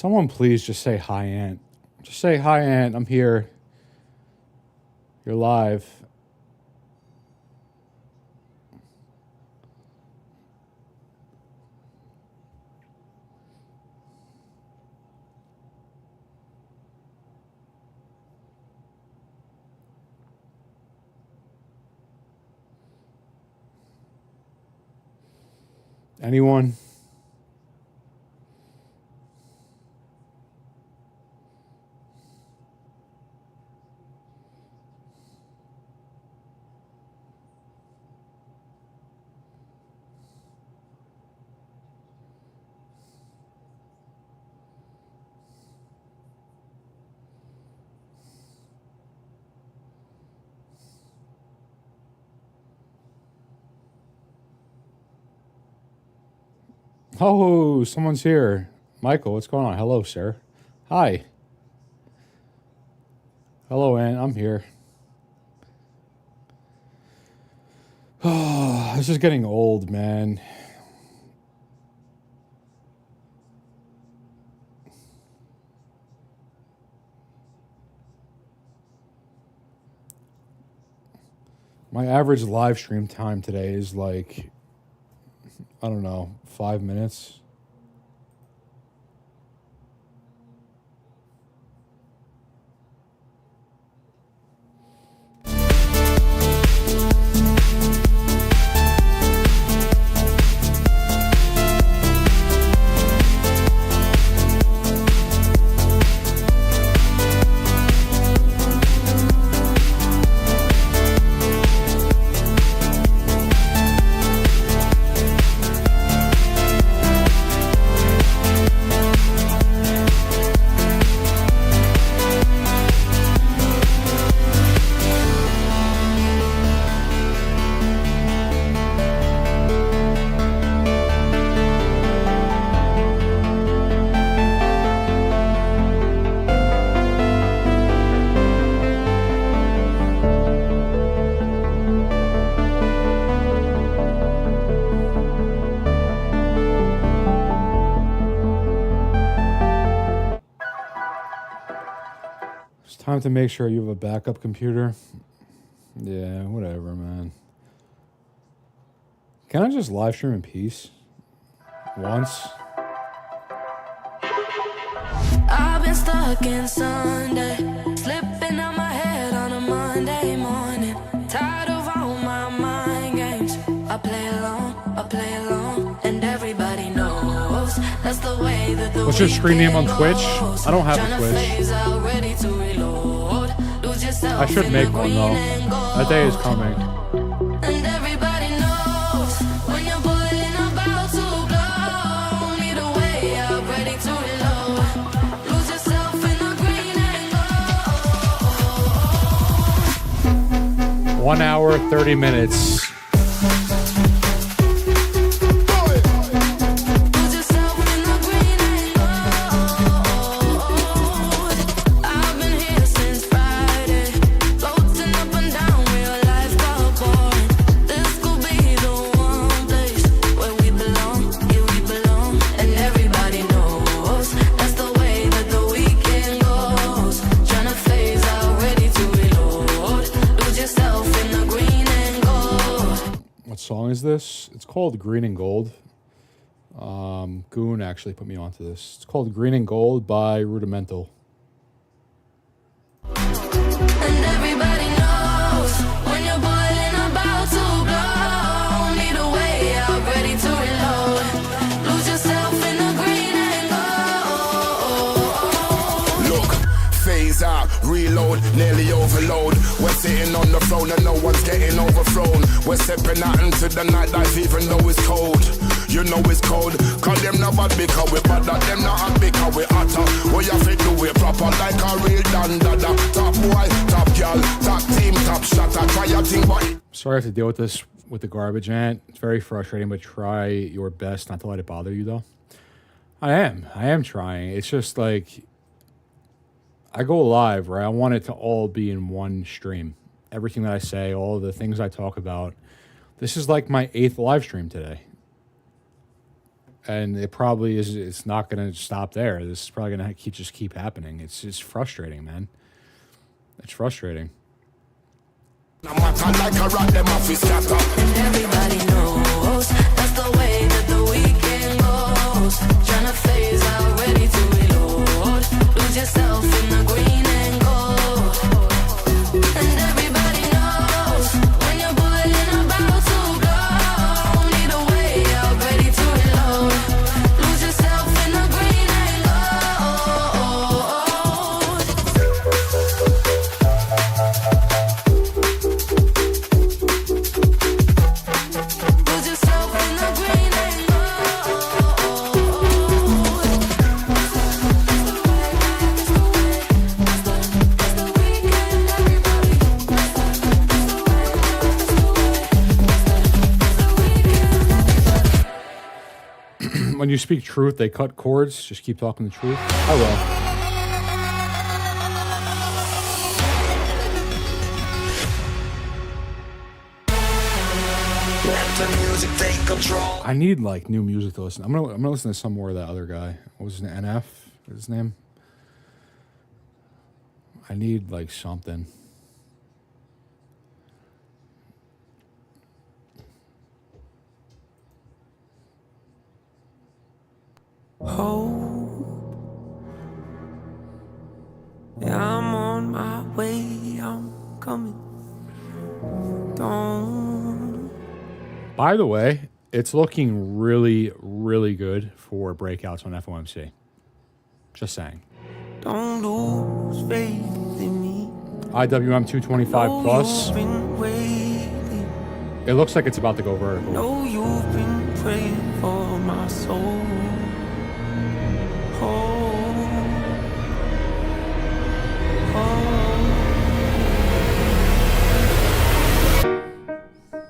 Someone please just say hi, Aunt. Just say hi, Aunt. I'm here. You're live. Anyone? Oh, someone's here. Michael, what's going on? Hello, sir. Hi. Hello, Aunt. I'm here. Oh, this is getting old, man. My average live stream time today is like, I don't know, 5 minutes. Time to make sure you have a backup computer. Yeah, whatever, man. Can I just live stream in peace? Once? I've been stuck in Sunday, slipping out my head on a Monday morning. Tired of all my mind games. I play along, and everybody knows that's the way that the What's your screen name on Twitch? I don't have a Twitch. I should make one though. That day is coming. And everybody knows when you're boiling about to blow. Need a way out, ready to reload. Lose yourself in the green and gold. 1 hour, 30 minutes. Song is this? It's called Green and Gold. Goon actually put me onto this. It's called Green and Gold by Rudimental. And everybody knows when you're boiling about to blow. Need a way out, ready to reload. Lose yourself in the green and gold. Look, phase out, reload, nearly overload. We're sitting on the throne and no one's getting overthrown. We're stepping out into the nightlife even though it's cold. You know it's cold. Call them not bad because we bad. Them not hot because we hotter. What you fit do it proper like a real dandada. Top boy, top girl, top team, top shotter. Try your thing, boy. Sorry I have to deal with this with the garbage, Ant. It's very frustrating, but try your best not to let it bother you, though. I am trying. It's just like I go live, right? I want it to all be in one stream. Everything that I say, all the things I talk about. This is like my 8th live stream today. And it probably is. It's not going to stop there. This is probably going to just keep happening. It's just frustrating, man. It's frustrating. And everybody knows that's the way that the weekend goes. Tryna phase out, ready to reload. Lose yourself in the green and gold. And everybody knows when you're boiling about to blow. Need a way out, ready to reload. Lose yourself in the green and gold. Lose yourself in the green and When you speak truth, they cut cords. Just keep talking the truth. I will. Let the music take control. I need like new music to listen. I'm gonna listen to some more of that other guy. What was his name? NF? What was his name? I need like something. Yeah, I'm on my way, I'm coming. Don't. By the way, it's looking really, really good for breakouts on FOMC. Just saying. Don't lose faith in me. IWM 225 plus. You've been waiting. It looks like it's about to go vertical. Know you've been praying for my soul. Oh.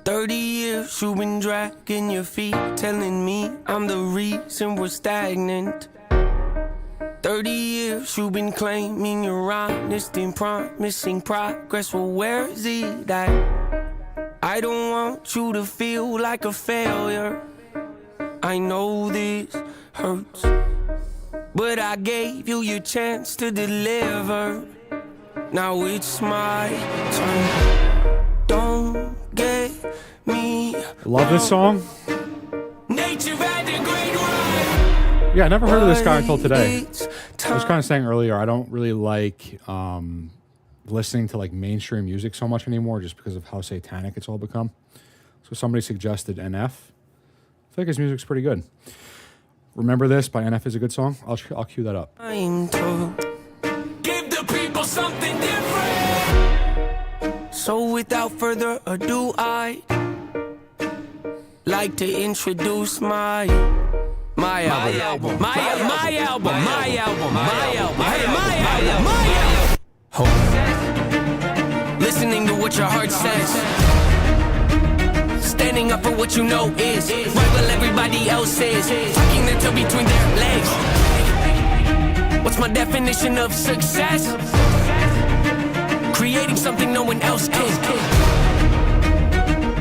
30 years you've been dragging your feet, telling me I'm the reason we're stagnant. 30 years you've been claiming you're honest and promising progress. Well, where is it at? I don't want you to feel like a failure. I know this hurts, but I gave you your chance to deliver. Now it's my turn. Don't get me. Love this song. Nature had a great run. Yeah, I never heard of this guy until today. I was kind of saying earlier, I don't really like listening to like mainstream music so much anymore, just because of how satanic it's all become. So somebody suggested NF. I feel like his music's pretty good. Remember This by NF is a good song. I'll cue that up. I'm told, give the people something different. So without further ado, I'd like to introduce my album. My album. Listening to what your heart says, standing up for what you know is right while everybody else is tucking their toe between their legs. What's my definition of success? Creating something no one else can.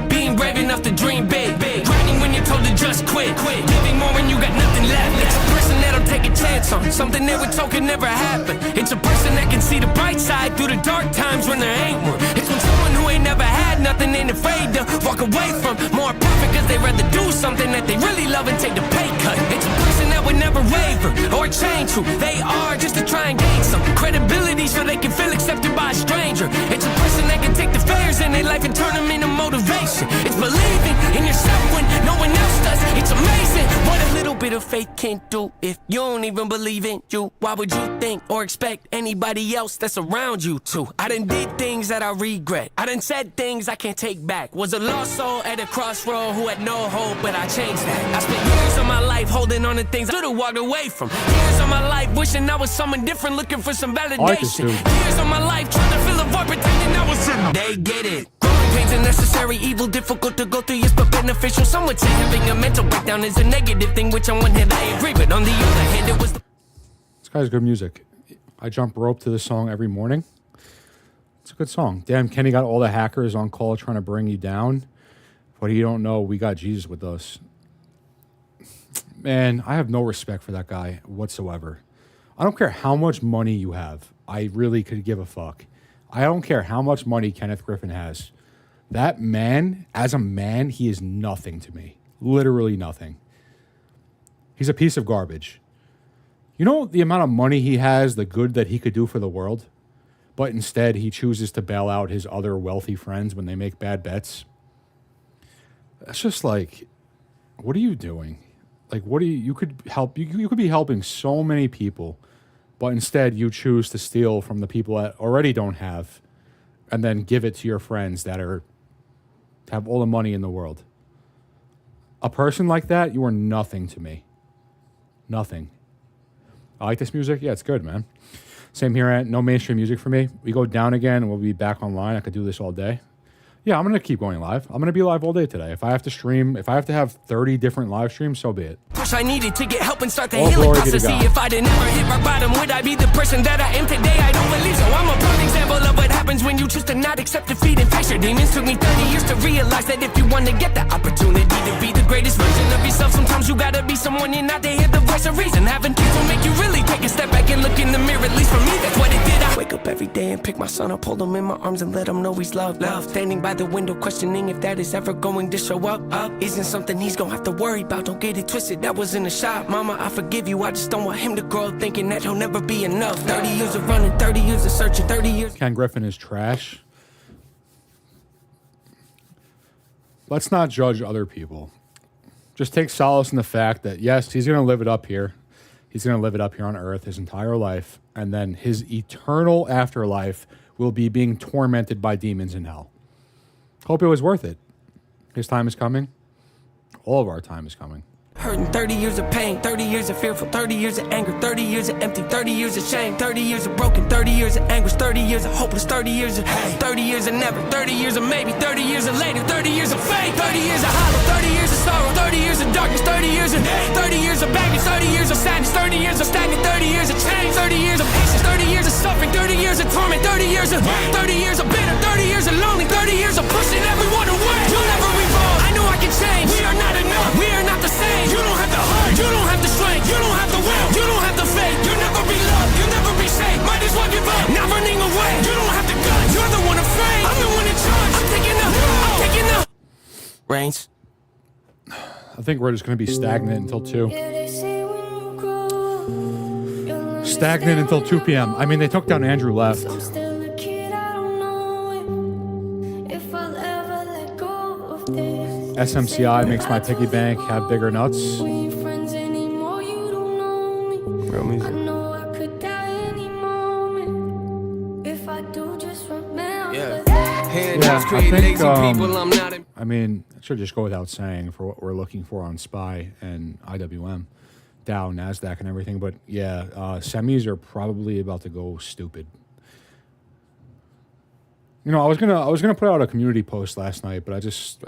Being brave enough to dream big. Grinding when you're told to just quit. Giving more when you got nothing left. It's a person that'll take a chance on something they were told could never happen. It's a person that can see the bright side through the dark times when there ain't one. It's when someone who ain't never had nothing ain't afraid to walk away from more profit, cause they rather do something that they really love and take the pay cut. It's a person that would never waver or change who they are just to try and gain some credibility so they can feel accepted by a stranger. It's a person that can take the failures in their life and turn them into motivation. It's believing in yourself when no one else does. It's amazing what a little bit of faith can do. If you don't even believe in you, why would you think or expect anybody else that's around you to? I done did things that I regret. I done said things I can't take back. Was a lost soul at a crossroad who had no hope, but I changed that. I spent years of my life holding on to things I should've walked away from. Years of my life wishing I was someone different, looking for some validation. Years of my life trying to fill a void, pretending I was in. They get it. Pain's a necessary evil, difficult to go through, yes, but beneficial. Some would say having a mental breakdown is a negative thing, which on one hand I agree, but on the other hand it was. This guy's good music. I jump rope to this song every morning. It's a good song. Damn, Kenny got all the hackers on call trying to bring you down. What you don't know, we got Jesus with us. man, I have no respect for that guy whatsoever. I don't care how much money you have. I really could give a fuck. I don't care how much money Kenneth Griffin has. That man, as a man, he is nothing to me. Literally nothing. He's a piece of garbage. You know the amount of money he has, the good that he could do for the world? But instead, he chooses to bail out his other wealthy friends when they make bad bets. That's just like, what are you doing? Like, what do you could help, you could be helping so many people, but instead you choose to steal from the people that already don't have and then give it to your friends that have all the money in the world. A person like that, you are nothing to me. Nothing. I like this music. Yeah, it's good, man. Same here. No mainstream music for me. We go down again, and we'll be back online. I could do this all day. Yeah, I'm going to keep going live. I'm going to be live all day today. If I have to stream, if I have to have 30 different live streams, so be it. Push I needed to get help and start the All healing glory be to process. See God. if I didn't ever hit rock bottom, would I be the person that I am today? I don't believe so. I'm a prime example of what happens when you choose to not accept defeat and face your demons. Took me 30 years to realize that if you want to get the opportunity to be the greatest version of yourself, sometimes you gotta be someone you're not to hear the voice of reason. Having kids will make you really take a step back and look in the mirror. At least for me, that's what it did. I wake up every day and pick my son up, hold him in my arms and let him know he's loved. Standing by the window, questioning if that is ever going to show up. Isn't something he's gonna have to worry about. Don't get it twisted, that was in the shop. Mama, I forgive you, I just don't want him to grow up thinking that he'll never be enough. 30 years of running, 30 years of searching, 30 years. Ken Griffin is trash. Let's not judge other people. Just take solace in the fact that, yes, he's going to live it up here. He's going to live it up here on earth his entire life. And then his eternal afterlife will be being tormented by demons in hell. Hope it was worth it. His time is coming. All of our time is coming. Hurting 30 years of pain, 30 years of fearful, 30 years of anger, 30 years of empty, 30 years of shame, 30 years of broken, 30 years of anguish, 30 years of hopeless, 30 years of hate, 30 years of never, 30 years of maybe, 30 years of later, 30 years of fate, 30 years of hollow, 30 years of sorrow, 30 years of darkness, 30 years of hate, 30 years of baggage, 30 years of sadness, 30 years of stagnant, 30 years of change, 30 years of patience, 30 years of suffering, 30 years of torment, 30 years of 30 years of bitter, 30 years of lonely, 30 years of pushing everyone away. You'll never evolve. I know I can change. We are not enough. We are not the same. You don't have the heart. You don't have the strength. You don't have the will. You don't have the faith. You'll never be loved. You'll never be safe. Might as well give up. Not running away. You don't have the guts. You're the one afraid. I'm the one in charge. I'm taking up. I'm taking up. Reigns. I think we're just going to be stagnant until 2. Stagnant until 2 p.m. I mean, they took down Andrew Left. SMCI makes my piggy bank have bigger nuts. Real music. Yeah, I think, I mean, it should just go without saying for what we're looking for on SPY and IWM, Dow, NASDAQ, and everything. But yeah, semis are probably about to go stupid. You know, I was gonna put out a community post last night, but I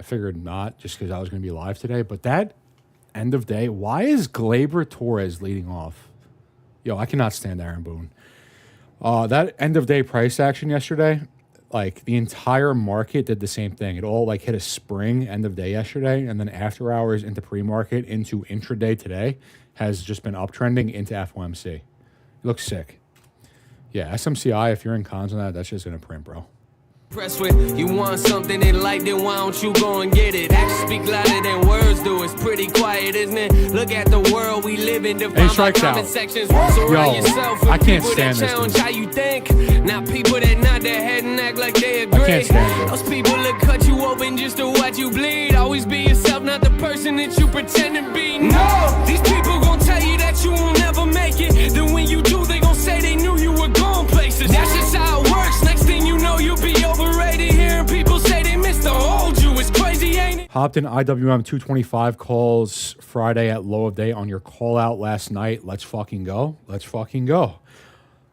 figured not, just because I was gonna be live today. But that end of day, why is Glaber Torres leading off? Yo, I cannot stand Aaron Boone. That end of day price action yesterday, like the entire market did the same thing. It all like hit a spring end of day yesterday, and then after hours into pre-market into intraday today has just been uptrending into FOMC. It looks sick. Yeah, SMCI, if you're in cons on that, that's just gonna print, bro. Press with you want something in life, then why don't you go and get it? Actions speak louder than words do. It's pretty quiet, isn't it? Look at the world we live in. Define by comment sections. Surround yourself with I can't people stand that this challenge dude. how you think. Not people that nod their head and act like they agree. I can't stand it. Those people that cut you open just to watch you bleed. Always be yourself, not the person that you pretend to be. No, these people gon' tell you that you will never make it. Then when you do, they gon' say they knew you were going places. That's just how it works. Next thing you know, you'll be overrated. Hearing people say they missed the old you. It's crazy, ain't it? Hopped in IWM 225 calls Friday at low of day on your call out last night. Let's fucking go. Let's fucking go.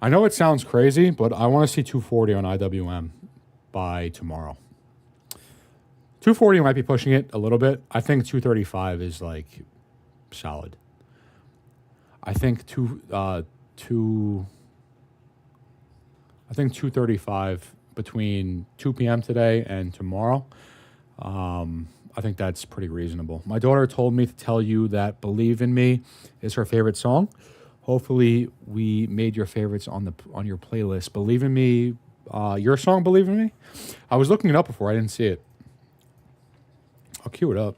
I know it sounds crazy, but I want to see 240 on IWM by tomorrow. 240 might be pushing it a little bit. I think 235 is like solid. I think 235 between 2 p.m. today and tomorrow. I think that's pretty reasonable. My daughter told me to tell you that "Believe in Me" is her favorite song. Hopefully, we made your favorites on your playlist. "Believe in Me," your song "Believe in Me." I was looking it up before. I didn't see it. I'll cue it up.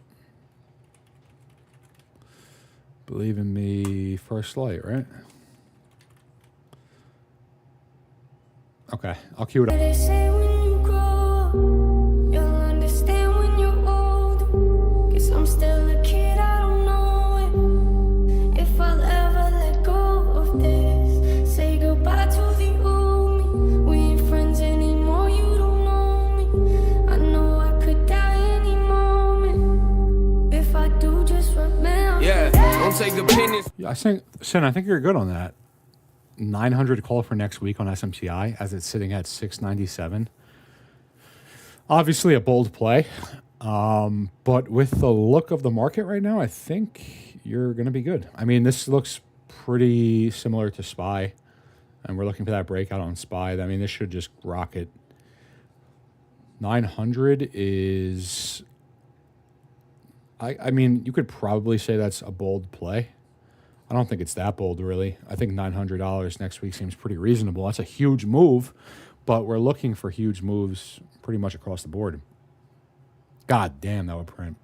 "Believe in Me," First Light, right? Okay, I'll cue it up. They say when you grow up, you'll understand when you're old. Guess I'm still a kid, I don't know it. If I'll ever let go of this, say goodbye to the old me. We ain't friends anymore, you don't know me. I know I could die any moment. If I do, just remember. Yeah, don't take opinions. Yeah, I think you're good on that. 900 call for next week on SMTI as it's sitting at 697. Obviously a bold play, but with the look of the market right now, I think you're going to be good. I mean, this looks pretty similar to SPY, and we're looking for that breakout on SPY. I mean, this should just rocket. 900 is... I mean, you could probably say that's a bold play. I don't think it's that bold, really. I think $900 next week seems pretty reasonable. That's a huge move, but we're looking for huge moves pretty much across the board. God damn, that would print.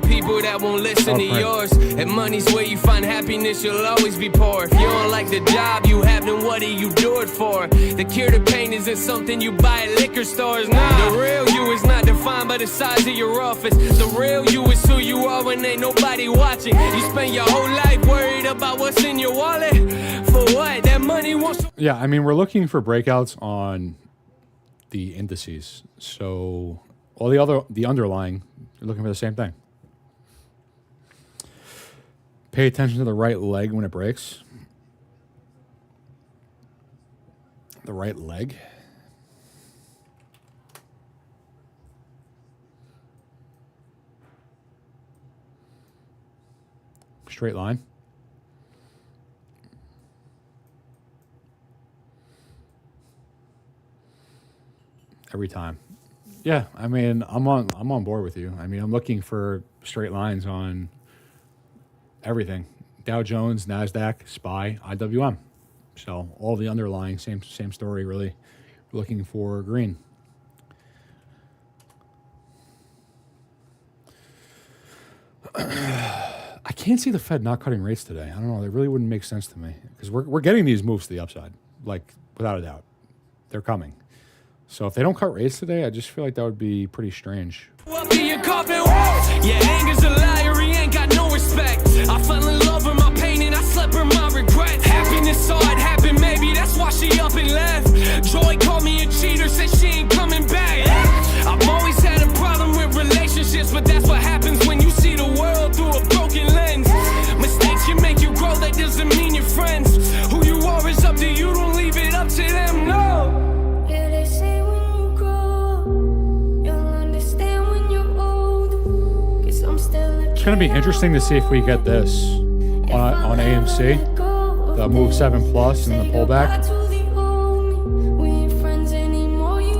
People that won't listen to yours. And money's where you find happiness, you'll always be poor. If you don't like the job you have, then what do you do it for? The cure to pain isn't something you buy at liquor stores. Nah, the real you is not defined by the size of your office. The real you is who you are when ain't nobody watching. You spend your whole life worried about what's in your wallet. For what? That money won't... Yeah, I mean, we're looking for breakouts on the indices. So all the underlying, you're looking for the same thing. Pay attention to the right leg when it breaks. The right leg. Straight line. Every time. Yeah, I mean, I'm on board with you. I mean, I'm looking for straight lines on everything. Dow Jones, NASDAQ, SPY, IWM. So all the underlying, same story, really. We're looking for green. I can't see the Fed not cutting rates today. I don't know. They really wouldn't make sense to me because we're getting these moves to the upside, like without a doubt. They're coming. So if they don't cut rates today, I just feel like that would be pretty strange. Up in your coffin, yeah, anger's a liar, he ain't got no respect. I fell in love with my pain and I slept with my regrets. Happiness saw it happen, maybe that's why she up and left. Joy called me a cheater, said she ain't coming back. I've always had a problem with relationships, but that's what happens when you see the world through a broken lens. Mistakes can make you grow, that doesn't mean you're friends. Who you are is up to you, don't leave it up to them, no. Yeah, they say when you grow up, you'll understand when you're old. Guess I'm still a kid. It's going to be interesting to see if we get this on AMC, the move 7 plus and the pullback.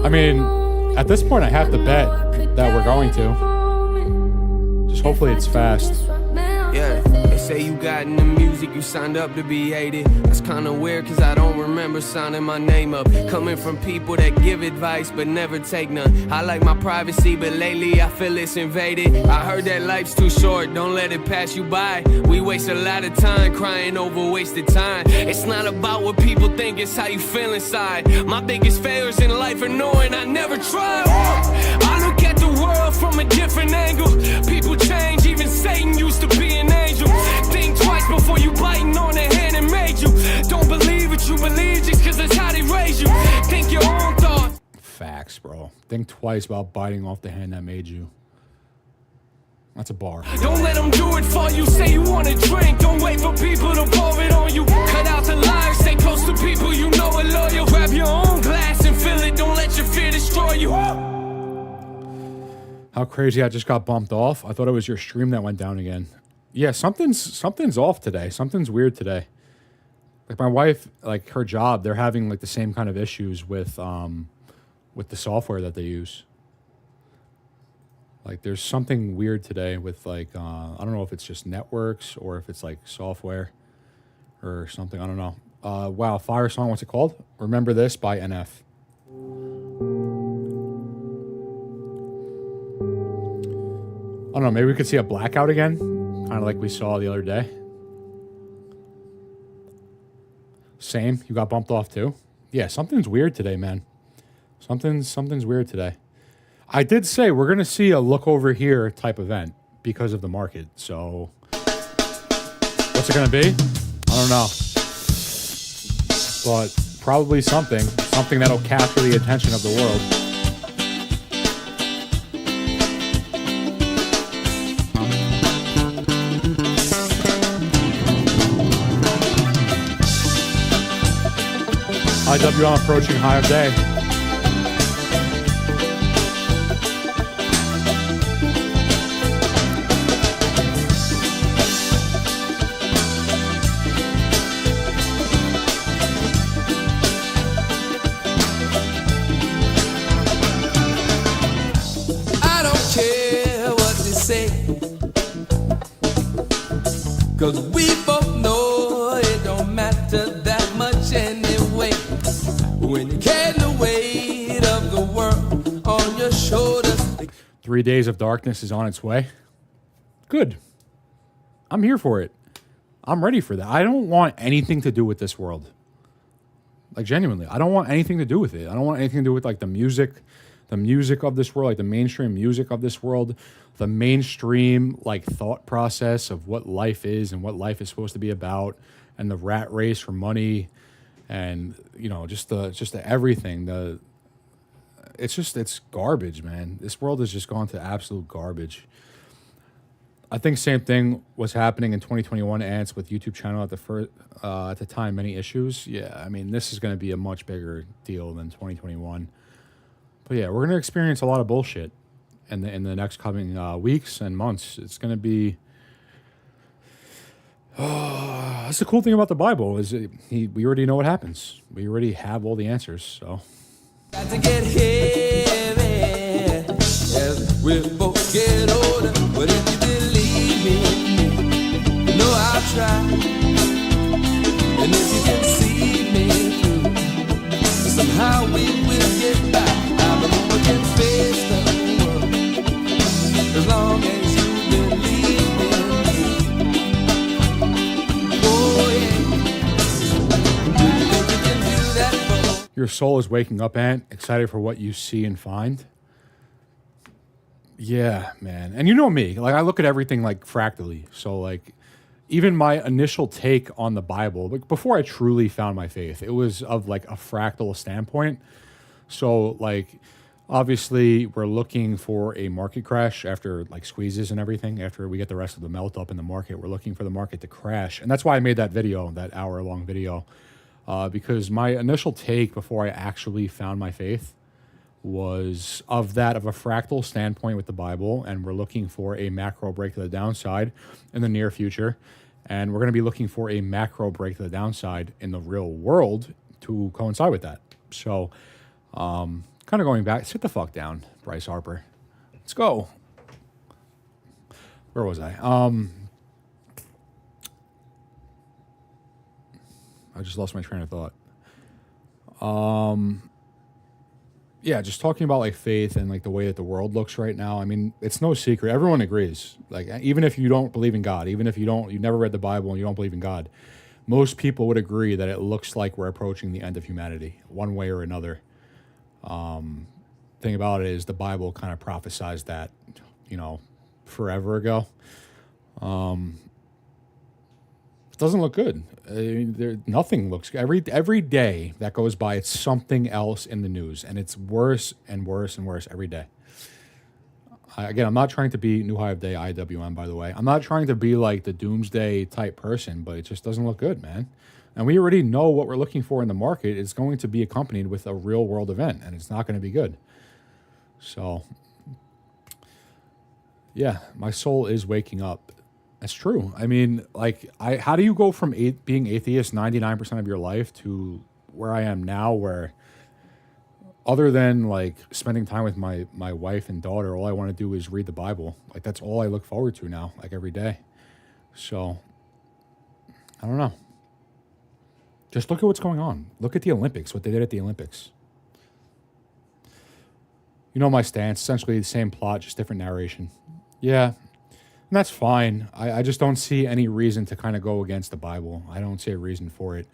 I mean, at this point, I have to bet that we're going to. Just hopefully it's fast. Yeah, they say you got in the music, you signed up to be hated. That's kinda weird, cause I don't remember signing my name up. Coming from people that give advice, but never take none. I like my privacy, but lately I feel it's invaded. I heard that life's too short, don't let it pass you by. We waste a lot of time crying over wasted time. It's not about what people think, it's how you feel inside. My biggest failures in life are knowing I never tried. I look at the world from a different angle. People change, even Satan used to be an angel. Think twice before you biting on the hand that made you. Don't believe what you believe just cause that's how they raise you. Think your own thoughts. Facts, bro. Think twice about biting off the hand that made you. That's a bar. Don't let them do it for you. Say you want to drink, don't wait for people to pour it on you. Cut out the lies, stay close to people you know are loyal. Grab your own glass and fill it, don't let your fear destroy you. How crazy I just got bumped off. I thought it was your stream that went down again. Yeah, something's off today. Something's weird today. Like my wife, like her job, they're having like the same kind of issues with the software that they use. Like there's something weird today with like I don't know if it's just networks or if it's like software or something. I don't know. Wow, fire song. What's it called? Remember This by NF. I don't know. Maybe we could see a blackout again, kind of like we saw the other day. Same. You got bumped off too. Yeah, something's weird today, man. Something's weird today. I did say we're going to see a look over here type event because of the market. So what's it going to be? I don't know. But probably something that'll capture the attention of the world. IWM approaching high of day. I don't care what they say, 'cause we both know it don't matter that much anyway. When you carry the weight of the world on your shoulders. 3 days of darkness is on its way. Good. I'm here for it. I'm ready for that. I don't want anything to do with this world. Like genuinely, I don't want anything to do with it. I don't want anything to do with like the music of this world, like the mainstream music of this world, the mainstream like thought process of what life is and what life is supposed to be about, and the rat race for money, and you know, just the everything. It's garbage, man. This world has just gone to absolute garbage. I think same thing was happening in 2021 ants with YouTube channel at the time, many issues. Yeah, I mean, this is going to be a much bigger deal than 2021. But yeah, we're going to experience a lot of bullshit in the next coming weeks and months. It's going to be. That's the cool thing about the Bible is we already know what happens. We already have all the answers. So. Got to get heavy as we both get older. But if you believe me, you know I'll try. And if you can see me through, somehow we will get back. I believe we can face the world as long as you believe in me. Oh yeah, do you think you can do that for me? Your soul is waking up, Ant, excited for what you see and find. Yeah, man. And you know me, like I look at everything like fractally. So like even my initial take on the Bible, like before I truly found my faith, it was of like a fractal standpoint. So like obviously we're looking for a market crash after like squeezes and everything. After we get the rest of the melt up in the market, we're looking for the market to crash. And that's why I made that video, that hour-long video. Because my initial take before I actually found my faith was of a fractal standpoint with the Bible, and we're looking for a macro break to the downside in the near future, and we're going to be looking for a macro break to the downside in the real world to coincide with that. So, kind of going back, sit the fuck down, Bryce Harper. Let's go. Where was I? I just lost my train of thought. Yeah, just talking about like faith and like the way that the world looks right now. I mean, it's no secret. Everyone agrees. Like, even if you don't believe in God, even if you've never read the Bible and you don't believe in God, most people would agree that it looks like we're approaching the end of humanity, one way or another. Thing about it is the Bible kind of prophesized that, you know, forever ago. It doesn't look good. Nothing looks good. Every day that goes by, it's something else in the news, and it's worse and worse and worse every day. Again, I'm not trying to be New High of Day IWM, by the way. I'm not trying to be like the doomsday type person, but it just doesn't look good, man. And we already know what we're looking for in the market. It's going to be accompanied with a real world event, and it's not going to be good. So, yeah, my soul is waking up. That's true. I mean, like, how do you go from being atheist 99% of your life to where I am now, where other than like spending time with my wife and daughter, all I want to do is read the Bible. Like that's all I look forward to now, like every day. So I don't know. Just look at what's going on. Look at the Olympics, what they did at the Olympics. You know my stance, essentially the same plot, just different narration. Yeah, and that's fine. I just don't see any reason to kind of go against the Bible. I don't see a reason for it.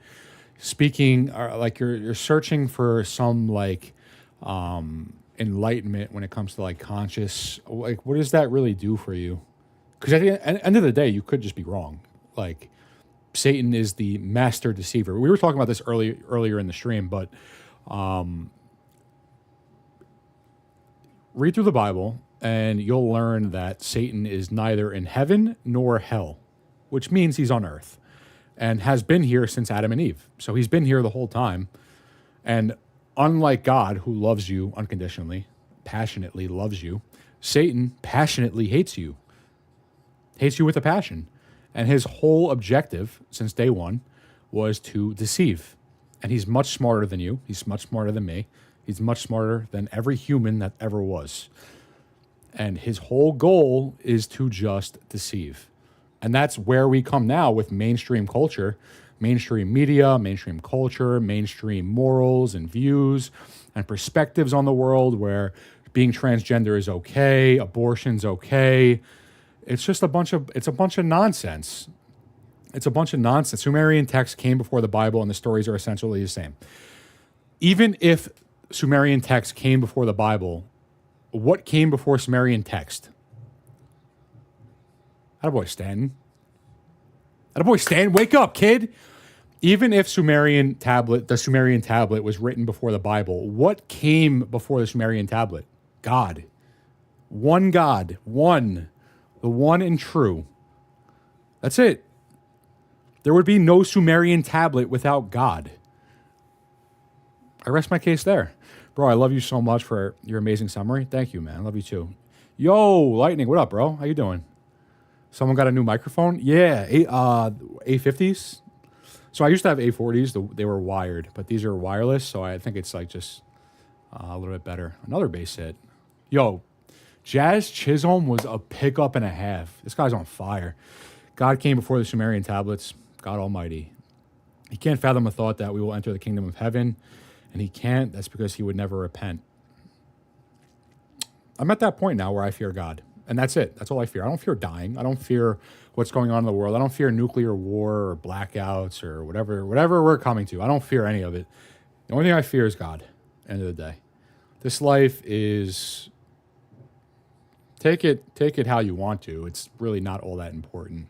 Speaking, like you're searching for some like enlightenment when it comes to like conscious, like what does that really do for you? Because at the end of the day, you could just be wrong. Like Satan is the master deceiver. We were talking about this earlier in the stream, but read through the Bible and you'll learn that Satan is neither in heaven nor hell, which means he's on earth and has been here since Adam and Eve. So he's been here the whole time. And unlike God, who loves you unconditionally, passionately loves you, Satan passionately hates you with a passion. And his whole objective since day one was to deceive. And he's much smarter than you. He's much smarter than me. He's much smarter than every human that ever was. And his whole goal is to just deceive. And that's where we come now with mainstream culture, mainstream media, mainstream culture, mainstream morals and views and perspectives on the world where being transgender is okay, abortion's okay. It's just a bunch of nonsense. It's a bunch of nonsense. Sumerian texts came before the Bible and the stories are essentially the same. Even if Sumerian text came before the Bible, what came before Sumerian text? Attaboy, Stanton. Attaboy, Stan, wake up, kid. Even if the Sumerian tablet was written before the Bible, what came before the Sumerian tablet? God. One God. One. The one and true. That's it. There would be no Sumerian tablet without God. I rest my case there. Bro, I love you so much for your amazing summary. Thank you, man. I love you too. Yo, Lightning, what up, bro? How you doing? Someone got a new microphone? Yeah, A50s. So I used to have A40s. They were wired, but these are wireless, so I think it's like just a little bit better. Another bass hit. Yo, Jazz Chisholm was a pickup and a half. This guy's on fire. God came before the Sumerian tablets. God Almighty. He can't fathom the thought that we will enter the kingdom of heaven, and he can't. That's because he would never repent. I'm at that point now where I fear God, and that's it. That's all I fear. I don't fear dying. I don't fear what's going on in the world. I don't fear nuclear war or blackouts or whatever we're coming to. I don't fear any of it. The only thing I fear is God. End of the day, this life is. Take it how you want to. It's really not all that important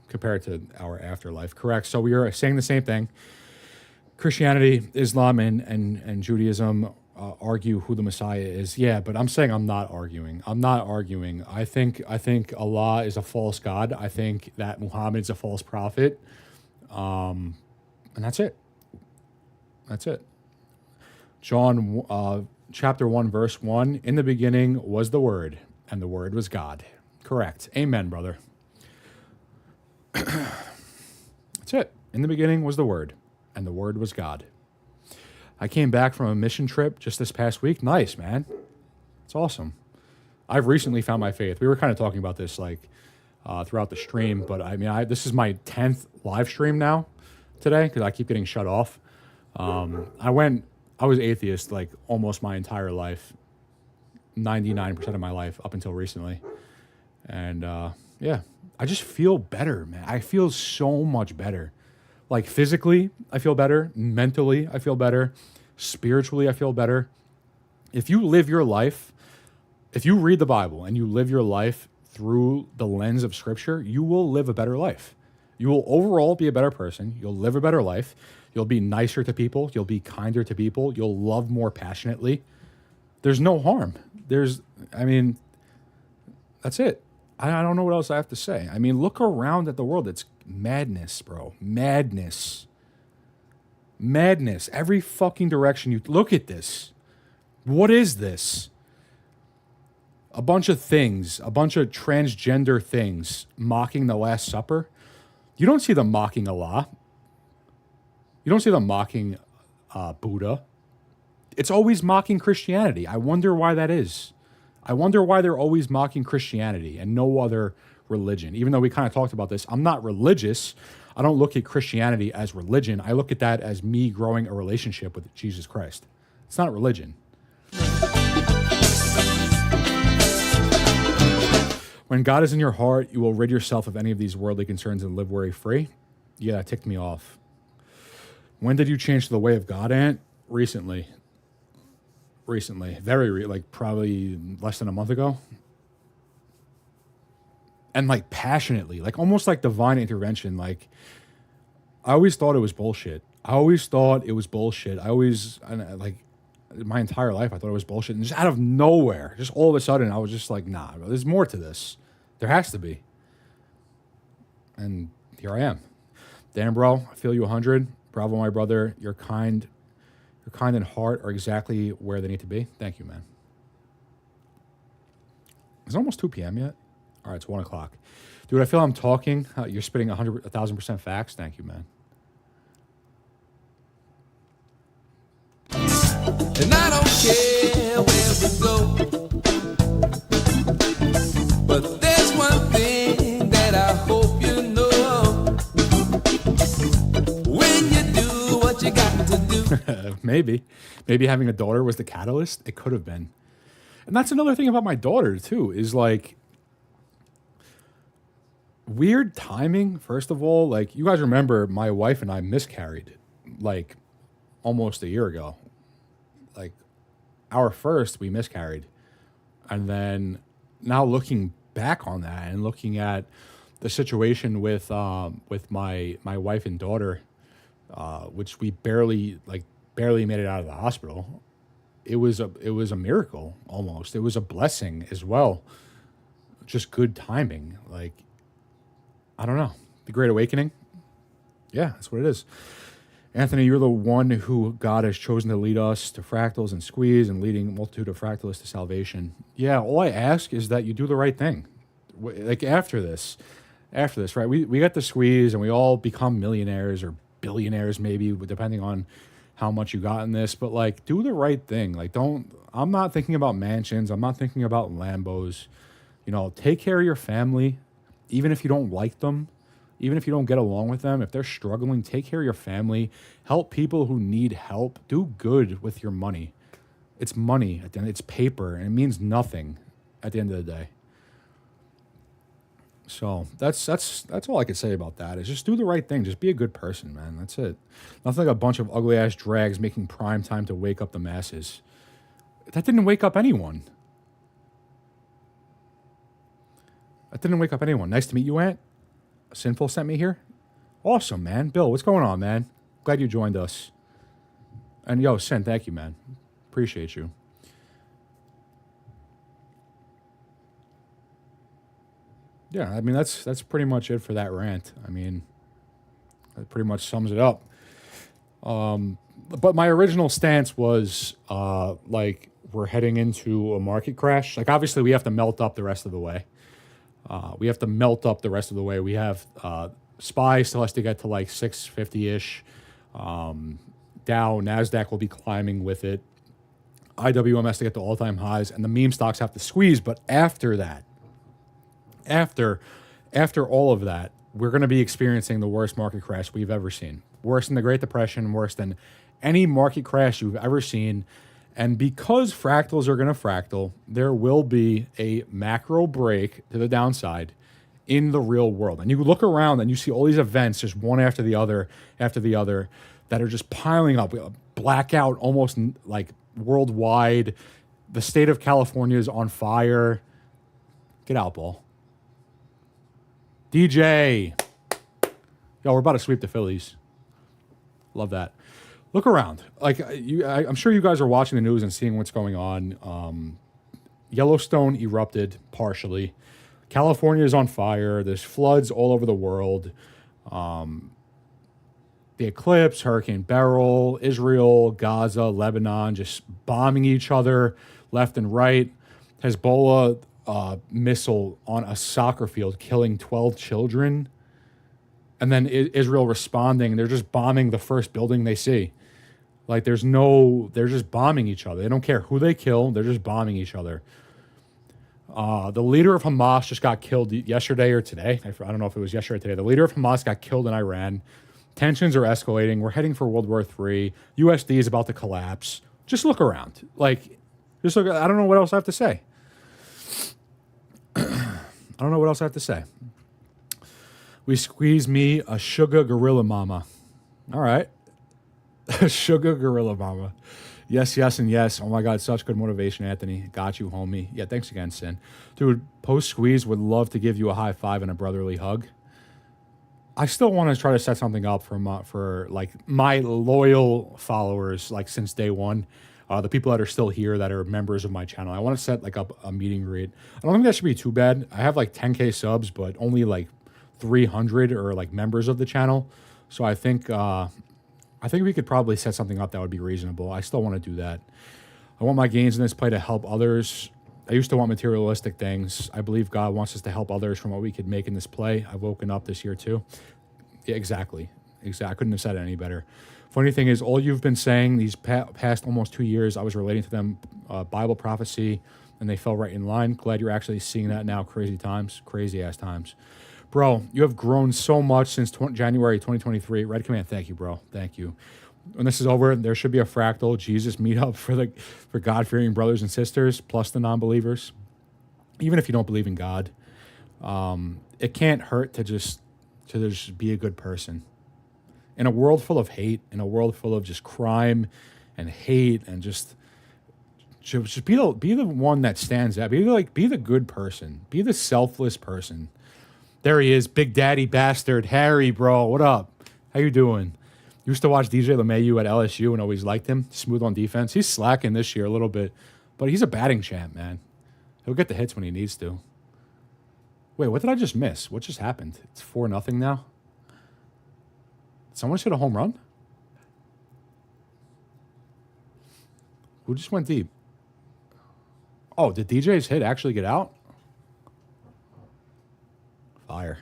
compared to our afterlife. Correct. So we are saying the same thing. Christianity, Islam, and Judaism argue who the Messiah is. Yeah, but I'm saying I'm not arguing. I think Allah is a false god. I think that Muhammad is a false prophet. And that's it. That's it. John chapter 1, verse 1, in the beginning was the Word, and the Word was God. Correct. Amen, brother. That's it. In the beginning was the Word, and the Word was God. I came back from a mission trip just this past week. Nice, man. It's awesome. I've recently found my faith. We were kind of talking about this like throughout the stream, but I mean, this is my 10th live stream now today because I keep getting shut off. I was atheist like almost my entire life, 99% of my life up until recently. And yeah, I just feel better, man. I feel so much better. Like physically, I feel better. Mentally, I feel better. Spiritually, I feel better. If you live your life, if you read the Bible and you live your life through the lens of Scripture, you will live a better life. You will overall be a better person. You'll live a better life. You'll be nicer to people. You'll be kinder to people. You'll love more passionately. There's no harm. That's it. I don't know what else I have to say. I mean, look around at the world. It's madness, bro. Madness. Madness. Every fucking direction you look at this. What is this? A bunch of things, a bunch of transgender things mocking the Last Supper. You don't see them mocking Allah. You don't see them mocking Buddha. It's always mocking Christianity. I wonder why that is. I wonder why they're always mocking Christianity and no other religion. Even though we kind of talked about this, I'm not religious. I don't look at Christianity as religion. I look at that as me growing a relationship with Jesus Christ. It's not religion. When God is in your heart, you will rid yourself of any of these worldly concerns and live worry-free. Yeah, that ticked me off. When did you change to the way of God, Ant? Recently. Like probably less than a month ago. And like passionately, like almost like divine intervention. Like I always thought it was bullshit. I always, like my entire life, I thought it was bullshit. And just out of nowhere, just all of a sudden, I was just like, nah, bro, there's more to this. There has to be. And here I am. Dan, bro, I feel you 100. Bravo, my brother. You're kind. Your kind and heart are exactly where they need to be. Thank you, man. It's almost 2 p.m. yet. All right, it's 1 o'clock. Dude, I feel I'm talking. You're spitting 1,000% facts. Thank you, man. And I don't care where we go, but there's one thing that I hope you know. When you do what you got to do. Maybe having a daughter was the catalyst. It could have been. And that's another thing about my daughter too, is like weird timing. First of all, like you guys remember my wife and I miscarried like almost a year ago. Like our first, we miscarried. And then now looking back on that and looking at the situation with my wife and daughter, which we barely made it out of the hospital. It was a miracle almost. It was a blessing as well. Just good timing. Like, I don't know. The Great Awakening. Yeah, that's what it is. Anthony, you're the one who God has chosen to lead us to fractals and squeeze and leading a multitude of fractalists to salvation. Yeah, all I ask is that you do the right thing. Like after this, right? We got the squeeze and we all become millionaires or billionaires maybe, depending on how much you got in this. But like, do the right thing. Like, I'm not thinking about mansions. I'm not thinking about Lambos. You know, take care of your family, even if you don't like them. Even if you don't get along with them, if they're struggling, take care of your family. Help people who need help. Do good with your money. It's money at the end. It's paper, and it means nothing at the end of the day. So that's all I could say about that. Is just do the right thing. Just be a good person, man. That's it. Nothing like a bunch of ugly ass drags making prime time to wake up the masses. That didn't wake up anyone. Nice to meet you, Ant. Sinful sent me here. Awesome, man. Bill, what's going on, man? Glad you joined us. And yo, Sin, thank you, man. Appreciate you. Yeah, I mean that's pretty much it for that rant. I mean, that pretty much sums it up. But my original stance was like we're heading into a market crash. Like obviously we have to melt up the rest of the way. We have SPY still has to get to like 650-ish. Dow, NASDAQ will be climbing with it. IWM has to get to all-time highs, and the meme stocks have to squeeze. But after that, after all of that, we're going to be experiencing the worst market crash we've ever seen. Worse than the Great Depression, worse than any market crash you've ever seen. And because fractals are going to fractal, there will be a macro break to the downside in the real world. And you look around and you see all these events, just one after the other, that are just piling up. Blackout almost like worldwide. The state of California is on fire. Get out, ball. DJ. Yo, we're about to sweep the Phillies. Love that. Look around. Like I'm sure you guys are watching the news and seeing what's going on. Yellowstone erupted partially. California is on fire. There's floods all over the world. The eclipse, Hurricane Beryl, Israel, Gaza, Lebanon, just bombing each other left and right. Hezbollah missile on a soccer field, killing 12 children. And then Israel responding. They're just bombing the first building they see. Like they're just bombing each other. They don't care who they kill. They're just bombing each other. The leader of Hamas just got killed yesterday or today. I don't know if it was yesterday or today. The leader of Hamas got killed in Iran. Tensions are escalating. We're heading for World War III. USD is about to collapse. Just look around. Like, just look. I don't know what else I have to say. I don't know what else I have to say. We squeeze me a sugar gorilla mama. All right. Sugar gorilla mama. Yes, yes, and yes. Oh my God, such good motivation, Anthony. Got you, homie. Yeah, thanks again, Sin. Dude, post squeeze would love to give you a high five and a brotherly hug. I still want to try to set something up for like my loyal followers, like since day one, the people that are still here that are members of my channel. I want to set like up a meet and greet. I don't think that should be too bad. I have like 10K subs, but only like 300 are like members of the channel. So I think we could probably set something up that would be reasonable. I still want to do that. I want my gains in this play to help others. I used to want materialistic things. I believe God wants us to help others from what we could make in this play. I've woken up this year too. Yeah, exactly. I couldn't have said it any better. Funny thing is, all you've been saying these past almost 2 years, I was relating to them Bible prophecy, and they fell right in line. Glad you're actually seeing that now. Crazy ass times. Bro, you have grown so much since January 2023. Red Command, thank you, bro. Thank you. When this is over, there should be a fractal Jesus meetup for God-fearing brothers and sisters, plus the non-believers. Even if you don't believe in God, it can't hurt to just be a good person. In a world full of hate, in a world full of just crime and hate, and just be the one that stands out. Be the good person. Be the selfless person. There he is, Big Daddy Bastard. Harry, bro, what up? How you doing? Used to watch DJ LeMayu at LSU and always liked him. Smooth on defense. He's slacking this year a little bit, but he's a batting champ, man. He'll get the hits when he needs to. Wait, what did I just miss? What just happened? It's 4-0 now? Did someone hit a home run? Who just went deep? Oh, did DJ's hit actually get out? Fire.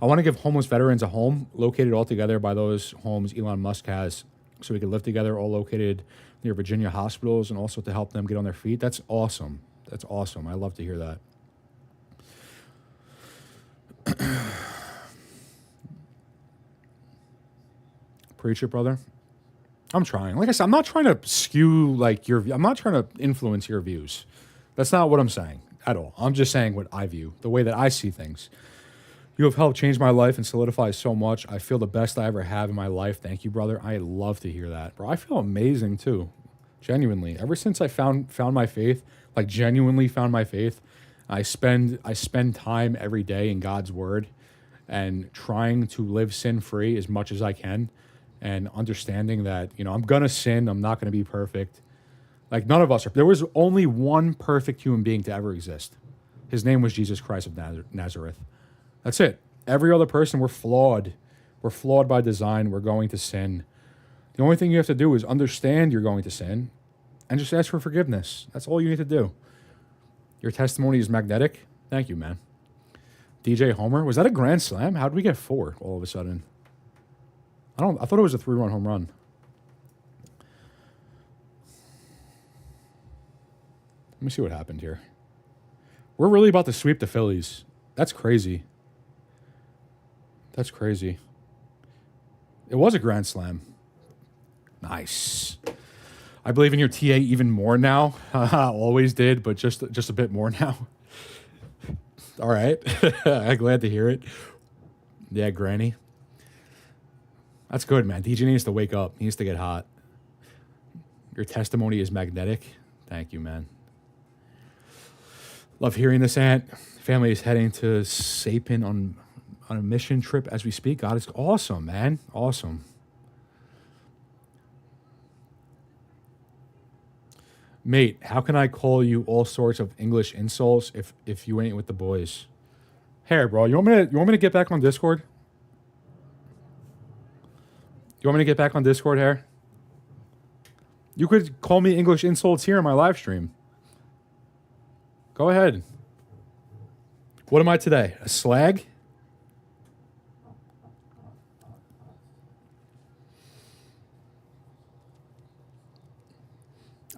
I want to give homeless veterans a home located all together by those homes Elon Musk has, so we can live together, all located near Virginia hospitals, and also to help them get on their feet. That's awesome. That's awesome. I love to hear that. Preach it, brother. I'm trying. Like I said, I'm not trying to skew like I'm not trying to influence your views. That's not what I'm saying at all. I'm just saying what I view, the way that I see things. You have helped change my life and solidify so much. I feel the best I ever have in my life. Thank you, brother. I love to hear that, bro. I feel amazing too. Genuinely. Ever since I found my faith, like genuinely found my faith, I spend time every day in God's word and trying to live sin-free as much as I can, and understanding that, I'm going to sin. I'm not going to be perfect. Like none of us are. There was only one perfect human being to ever exist. His name was Jesus Christ of Nazareth. That's it. Every other person, we're flawed. We're flawed by design. We're going to sin. The only thing you have to do is understand you're going to sin and just ask for forgiveness. That's all you need to do. Your testimony is magnetic. Thank you, man. DJ Homer, was that a grand slam? How did we get 4 all of a sudden? I thought it was a 3-run home run. Let me see what happened here. We're really about to sweep the Phillies. That's crazy. That's crazy. It was a grand slam. Nice. I believe in your TA even more now. Always did, but just a bit more now. All right. I'm glad to hear it. Yeah, Granny. That's good, man. DJ needs to wake up. He needs to get hot. Your testimony is magnetic. Thank you, man. Love hearing this, Aunt. Family is heading to Sapin on a mission trip as we speak. God, it's awesome, man. Awesome. Mate, how can I call you all sorts of English insults if you ain't with the boys? Here, bro. You want me to get back on Discord? You want me to get back on Discord here? You could call me English insults here in my live stream. Go ahead. What am I today? A slag?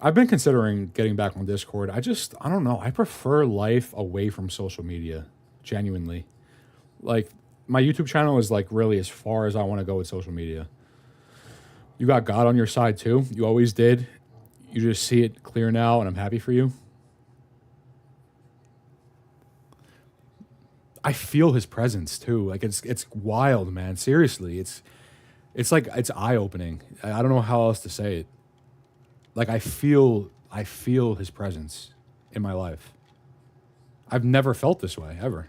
I've been considering getting back on Discord. I don't know. I prefer life away from social media, genuinely. Like, my YouTube channel is like really as far as I want to go with social media. You got God on your side too. You always did. You just see it clear now, and I'm happy for you. I feel his presence too. Like it's wild, man. Seriously, it's like it's eye opening. I don't know how else to say it. Like I feel his presence in my life. I've never felt this way ever.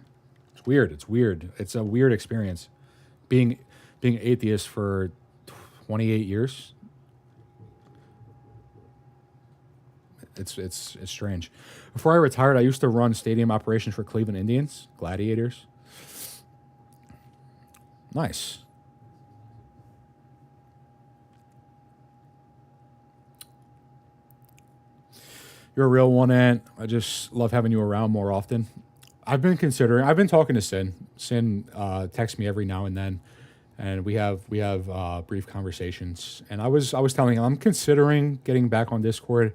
It's weird. It's weird. It's a weird experience. Being atheist for 28 years. It's strange. Before I retired, I used to run stadium operations for Cleveland Indians, Gladiators. Nice. You're a real one, Ant. I just love having you around more often. I've been talking to Sin. Sin texts me every now and then, and we have brief conversations. And I was telling him I'm considering getting back on Discord.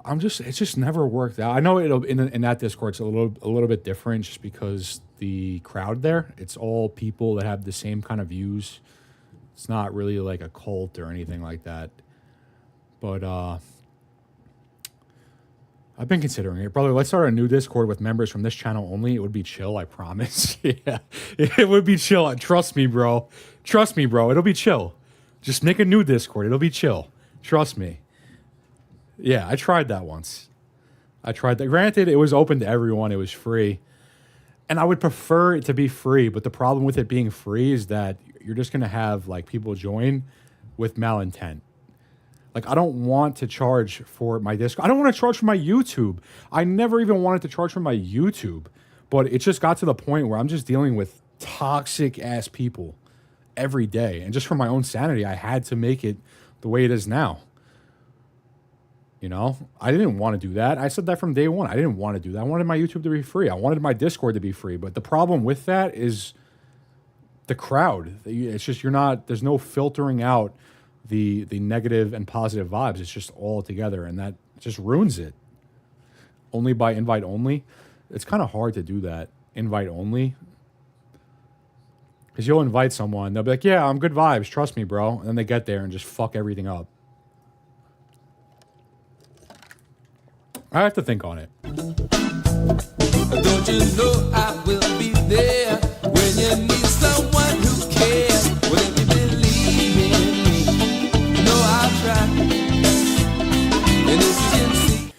It's just never worked out. I know it'll in that Discord it's a little bit different just because the crowd there, it's all people that have the same kind of views. It's not really like a cult or anything like that. But I've been considering it. Brother, let's start a new Discord with members from this channel only. It would be chill, I promise. Yeah. It would be chill. Trust me, bro. Trust me, bro. It'll be chill. Just make a new Discord. It'll be chill. Trust me. Yeah, I tried that once. I tried that. Granted, it was open to everyone. It was free. And I would prefer it to be free, but the problem with it being free is that you're just going to have like people join with malintent. Like, I don't want to charge for my Discord. I don't want to charge for my YouTube. I never even wanted to charge for my YouTube. But it just got to the point where I'm just dealing with toxic-ass people every day. And just for my own sanity, I had to make it the way it is now. You know, I didn't want to do that. I said that from day one. I didn't want to do that. I wanted my YouTube to be free. I wanted my Discord to be free. But the problem with that is the crowd. It's just there's no filtering out the negative and positive vibes. It's just all together, and that just ruins it. Only by invite only. It's kind of hard to do that. Invite only. Because you'll invite someone. They'll be like, yeah, I'm good vibes. Trust me, bro. And then they get there and just fuck everything up. I have to think on it. Don't you know I will be there when you need someone who cares? Well, if you believe in me, you know I'll try. And if you can see,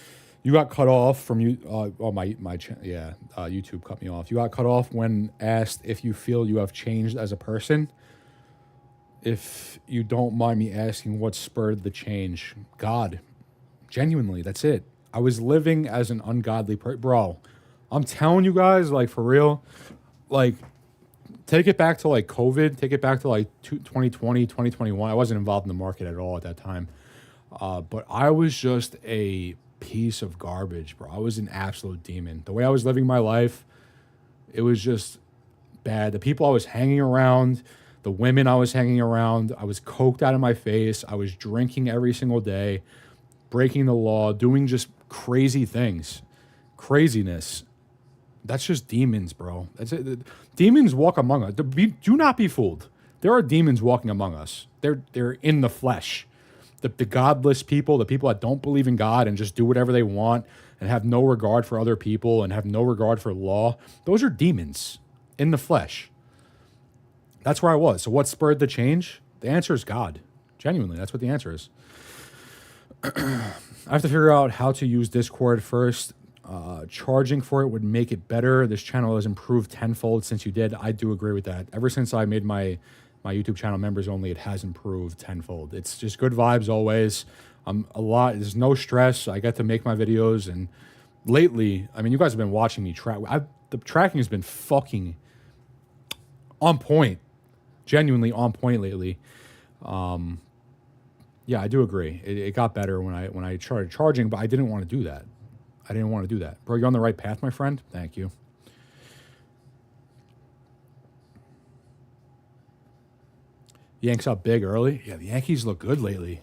you got cut off from you. YouTube cut me off. You got cut off when asked if you feel you have changed as a person. If you don't mind me asking, what spurred the change? God, genuinely, that's it. I was living as an ungodly person. Bro, I'm telling you guys, like, for real, like, take it back to, like, COVID. Take it back to, like, 2020, 2021. I wasn't involved in the market at all at that time. But I was just a piece of garbage, bro. I was an absolute demon. The way I was living my life, it was just bad. The people I was hanging around, the women I was hanging around, I was coked out of my face. I was drinking every single day, breaking the law, doing just crazy things. Craziness. That's just demons, bro. That's it. Demons walk among us. Do not be fooled. There are demons walking among us. They're in the flesh. The godless people, the people that don't believe in God and just do whatever they want and have no regard for other people and have no regard for law, those are demons in the flesh. That's where I was. So what spurred the change? The answer is God. Genuinely, that's what the answer is. I have to figure out how to use Discord first. Charging for it would make it better. This channel has improved tenfold since you did. I do agree with that. Ever since I made my YouTube channel members only, it has improved tenfold. It's just good vibes always. There's no stress. I get to make my videos, and lately, I mean, you guys have been watching me track. The tracking has been fucking on point. Genuinely on point lately. Yeah, I do agree. It got better when I started charging, but I didn't want to do that. Bro, you're on the right path, my friend. Thank you. Yanks up big early. Yeah, the Yankees look good lately.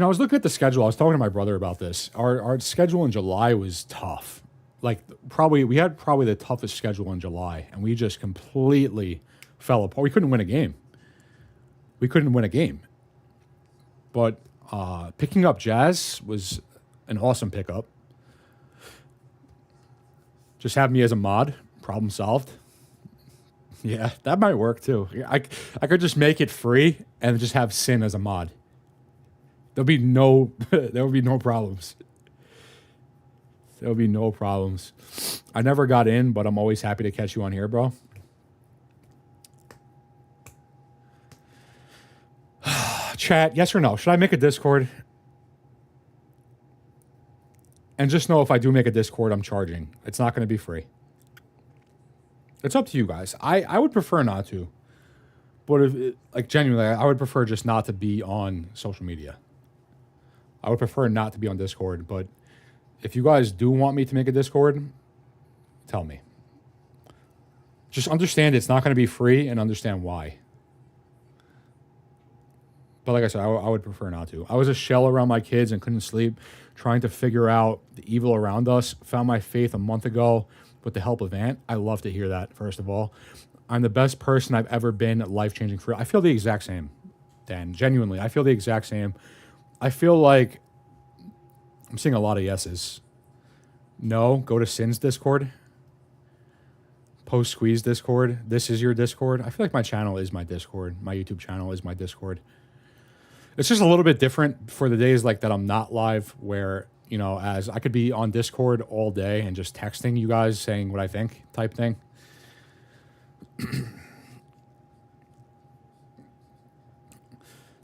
I was looking at the schedule. I was talking to my brother about this. Our schedule in July was tough. Like we had probably the toughest schedule in July, and we just completely fell apart. We couldn't win a game. But picking up Jazz was an awesome pickup. Just have me as a mod. Problem solved. Yeah, that might work too. I could just make it free and just have Sin as a mod. There would be no problems. There would be no problems. I never got in, but I'm always happy to catch you on here, bro. Chat, yes or no? Should I make a Discord? And just know if I do make a Discord, I'm charging. It's not going to be free. It's up to you guys. I would prefer not to. But genuinely, I would prefer just not to be on social media. I would prefer not to be on Discord, but if you guys do want me to make a Discord, tell me. Just understand it's not going to be free and understand why. But like I said, I would prefer not to. I was a shell around my kids and couldn't sleep, trying to figure out the evil around us. Found my faith a month ago with the help of Ant. I love to hear that, first of all. I'm the best person I've ever been, life-changing for real. I feel the exact same, Dan. Genuinely, I feel the exact same. I feel like I'm seeing a lot of yeses. No, go to Sin's Discord. Post Squeeze Discord. This is your Discord. I feel like my channel is my Discord. My YouTube channel is my Discord. It's just a little bit different for the days like that I'm not live, where, as I could be on Discord all day and just texting you guys saying what I think type thing.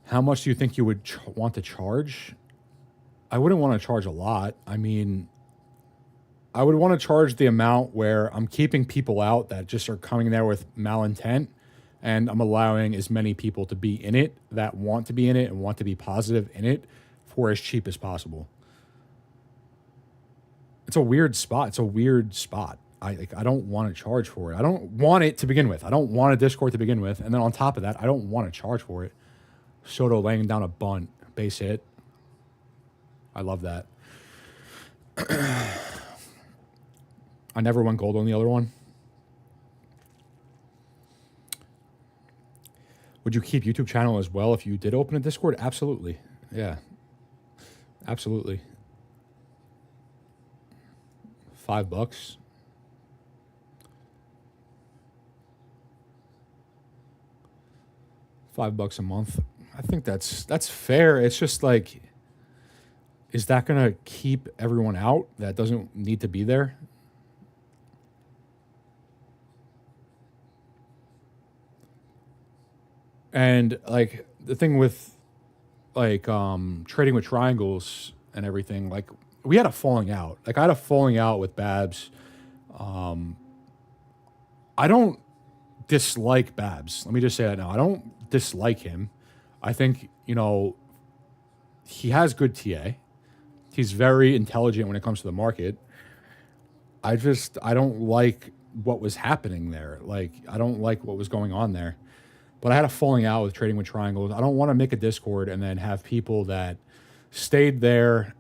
How much do you think you would want to charge? I wouldn't want to charge a lot. I mean, I would want to charge the amount where I'm keeping people out that just are coming there with malintent, and I'm allowing as many people to be in it that want to be in it and want to be positive in it for as cheap as possible. It's a weird spot. I don't want to charge for it. I don't want it to begin with. I don't want a Discord to begin with. And then on top of that, I don't want to charge for it. Soto laying down a bunt, base hit. I love that. I never went gold on the other one. Would you keep YouTube channel as well if you did open a Discord? Absolutely. Yeah. Absolutely. $5. $5 a month. I think that's fair. It's just like, is that gonna keep everyone out that doesn't need to be there? And like the thing with like trading with triangles and everything, like we had a falling out. Like I had a falling out with Babs. I don't dislike Babs. Let me just say that now. I don't dislike him. I think, he has good TA. He's very intelligent when it comes to the market. I don't like what was happening there. Like, I don't like what was going on there. But I had a falling out with trading with triangles. I don't want to make a Discord and then have people that stayed there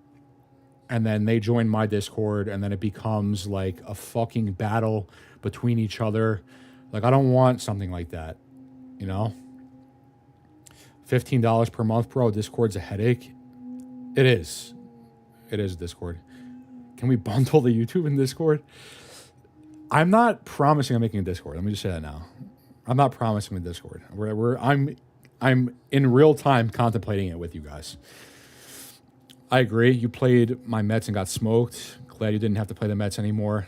and then they join my Discord and then it becomes like a fucking battle between each other. Like, I don't want something like that, $15 per month, bro. Discord's a headache. It is. It is Discord. Can we bundle the YouTube and Discord? I'm not promising I'm making a Discord. Let me just say that now. I'm not promising a Discord. I'm in real time contemplating it with you guys. I agree. You played my Mets and got smoked. Glad you didn't have to play the Mets anymore.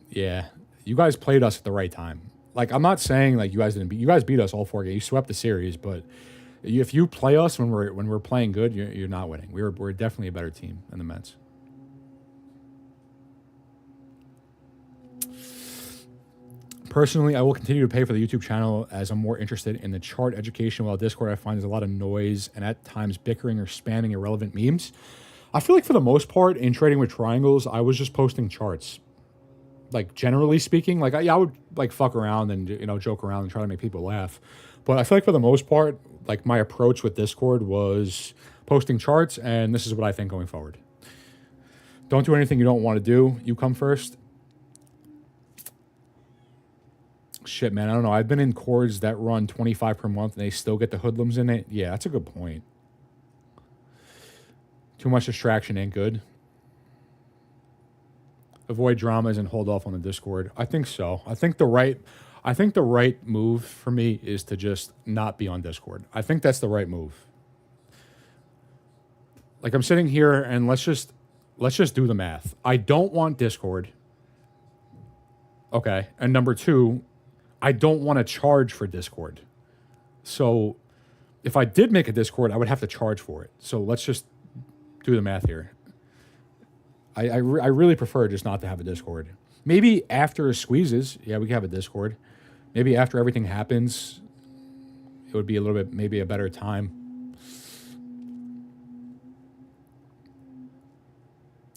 Yeah, you guys played us at the right time. Like, I'm not saying like you guys didn't beat. You guys beat us all 4 games. You swept the series, but if you play us when we're playing good, you're not winning. We're definitely a better team than the Mets. Personally, I will continue to pay for the YouTube channel as I'm more interested in the chart education, while Discord I find there's a lot of noise and at times bickering or spamming irrelevant memes. I feel like for the most part in trading with triangles, I was just posting charts. Like, generally speaking, like I would like fuck around and joke around and try to make people laugh. But I feel like for the most part, like my approach with Discord was posting charts, and this is what I think going forward. Don't do anything you don't want to do. You come first. Shit, man, I don't know. I've been in chords that run 25 per month and they still get the hoodlums in it. Yeah, that's a good point. Too much distraction ain't good. Avoid dramas and hold off on the Discord. I think so. I think the right move for me is to just not be on Discord. I think that's the right move. Like, I'm sitting here and let's just do the math. I don't want Discord. Okay. And number two, I don't want to charge for Discord. So if I did make a Discord, I would have to charge for it. So let's just do the math here. I really prefer just not to have a Discord. Maybe after squeezes, yeah, we can have a Discord. Maybe after everything happens, it would be a little bit, maybe a better time.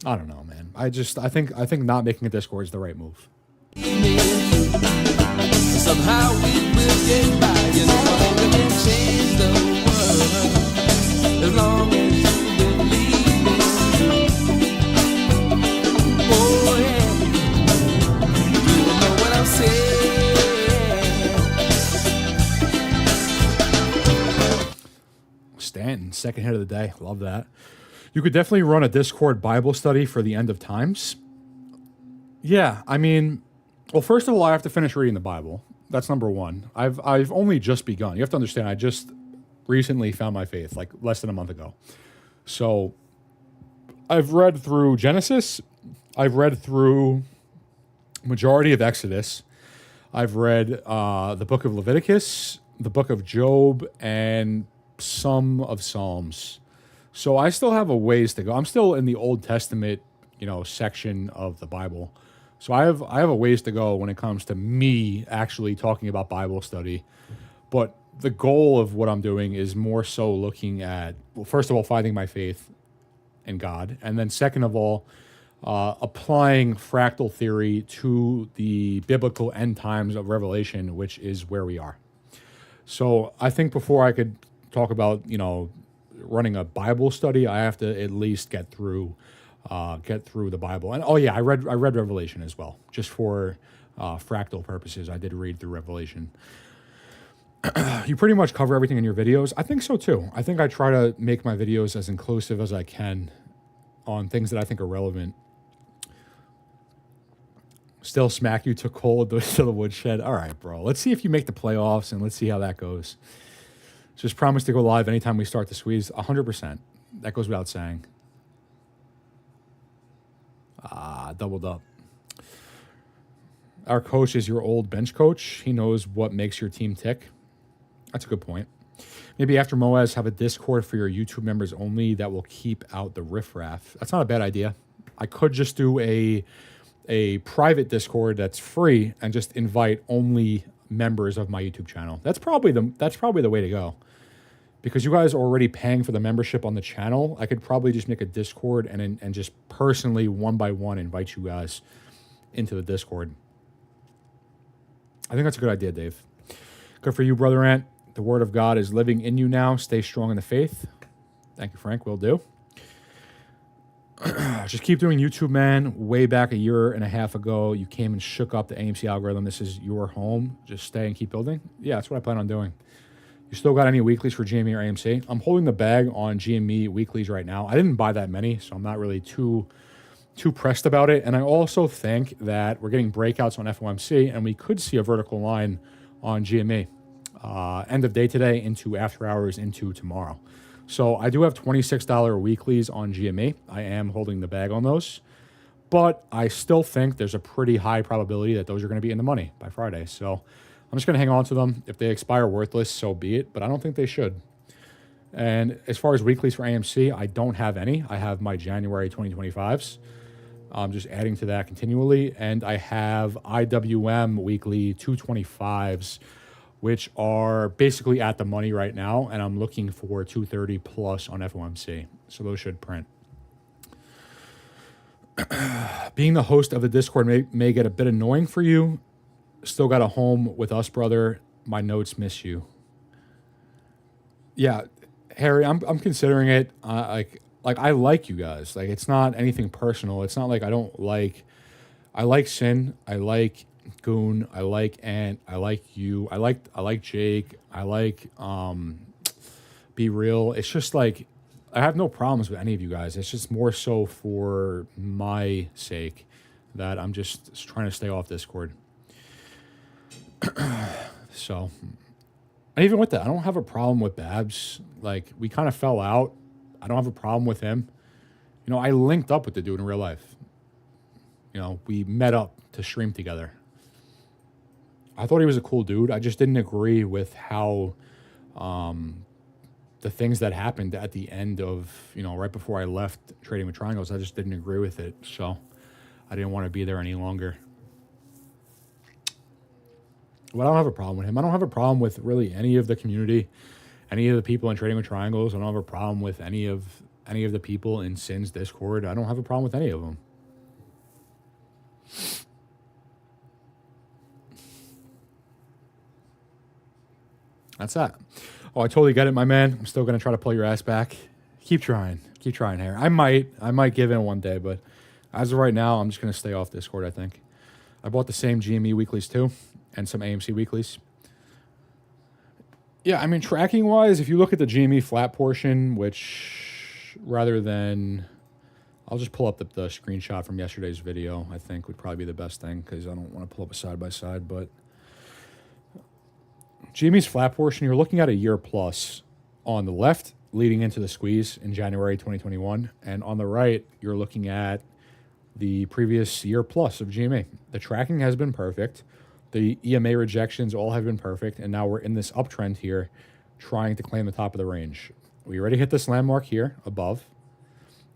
I don't know, man. I think not making a Discord is the right move. Somehow we will get by. You know, we can change the world as long as you believe in. Oh yeah, you know what I'm saying. Stanton, second hit of the day. Love that. You could definitely run a Discord Bible study for the end of times. Yeah, I mean, well, first of all, I have to finish reading the Bible. That's number one. I've only just begun. You have to understand, I just recently found my faith, like less than a month ago. So I've read through Genesis. I've read through majority of Exodus. I've read the book of Leviticus, the book of Job, and some of Psalms. So I still have a ways to go. I'm still in the Old Testament, section of the Bible. So I have a ways to go when it comes to me actually talking about Bible study. But the goal of what I'm doing is more so looking at, well, first of all, finding my faith in God. And then second of all, applying fractal theory to the biblical end times of Revelation, which is where we are. So I think before I could talk about, running a Bible study, I have to at least get through the Bible. And I read Revelation as well, just for fractal purposes. I did read through Revelation. You pretty much cover everything in your videos. I think so too. I think I try to make my videos as inclusive as I can on things that I think are relevant. Still smack you to cold to the woodshed. All right, bro. Let's see if you make the playoffs and let's see how that goes. Just promise to go live anytime we start the squeeze. 100%. That goes without saying. Doubled up. Our coach is your old bench coach. He knows what makes your team tick. That's a good point. Maybe after Moaz, have a Discord for your YouTube members only that will keep out the riffraff. That's not a bad idea. I could just do a private Discord that's free and just invite only members of my YouTube channel. That's probably the way to go. Because you guys are already paying for the membership on the channel, I could probably just make a Discord and just personally one by one invite you guys into the Discord. I think that's a good idea, Dave. Good for you, Brother Ant. The word of God is living in you now. Stay strong in the faith. Thank you, Frank. Will do. Just keep doing YouTube, man. Way back a year and a half ago, you came and shook up the AMC algorithm. This is your home. Just stay and keep building. Yeah, that's what I plan on doing. You still got any weeklies for GME or AMC? I'm holding the bag on GME weeklies right now. I didn't buy that many, so I'm not really too pressed about it. And I also think that we're getting breakouts on FOMC, and we could see a vertical line on GME. End of day today into after hours into tomorrow. So I do have $26 weeklies on GME. I am holding the bag on those. But I still think there's a pretty high probability that those are going to be in the money by Friday. So I'm just going to hang on to them. If they expire worthless, so be it. But I don't think they should. And as far as weeklies for AMC, I don't have any. I have my January 2025s. I'm just adding to that continually. And I have IWM weekly 225s, which are basically at the money right now. And I'm looking for 230 plus on FOMC. So those should print. Being the host of the Discord may get a bit annoying for you. Still got a home with us, brother. My notes miss you. Yeah, Harry, I'm considering it. Like I like you guys. Like it's not anything personal. It's not like I don't like. I like Sin. I like Goon. I like Ant. I like you. I like Jake. I like Be Real. It's just like I have no problems with any of you guys. It's just more so for my sake that I'm just trying to stay off Discord. So, and even with that, I don't have a problem with Babs. Like, we kind of fell out. I don't have a problem with him. You know, I linked up with the dude in real life. You know, we met up to stream together. I thought he was a cool dude. I just didn't agree with how the things that happened at the end of, you know, right before I left Trading with Triangles. I just didn't agree with it. So I didn't want to be there any longer. But I don't have a problem with him. I don't have a problem with really any of the community, any of the people in Trading with Triangles. I don't have a problem with any of the people in Sin's Discord. I don't have a problem with any of them. That's that. Oh, I totally get it, my man. I'm still gonna try to pull your ass back. Keep trying, Harry. I might give in one day, but as of right now, I'm just gonna stay off Discord. I think I bought the same GME weeklies too, and some AMC weeklies. Yeah, I mean, tracking wise, if you look at the GME flat portion, which rather than, I'll just pull up the screenshot from yesterday's video. I think would probably be the best thing because I don't want to pull up a side by side, but. GME's flat portion, you're looking at a year plus on the left leading into the squeeze in January 2021. And on the right, you're looking at the previous year plus of GME. The tracking has been perfect. The EMA rejections all have been perfect. And now we're in this uptrend here trying to claim the top of the range. We already hit this landmark here above.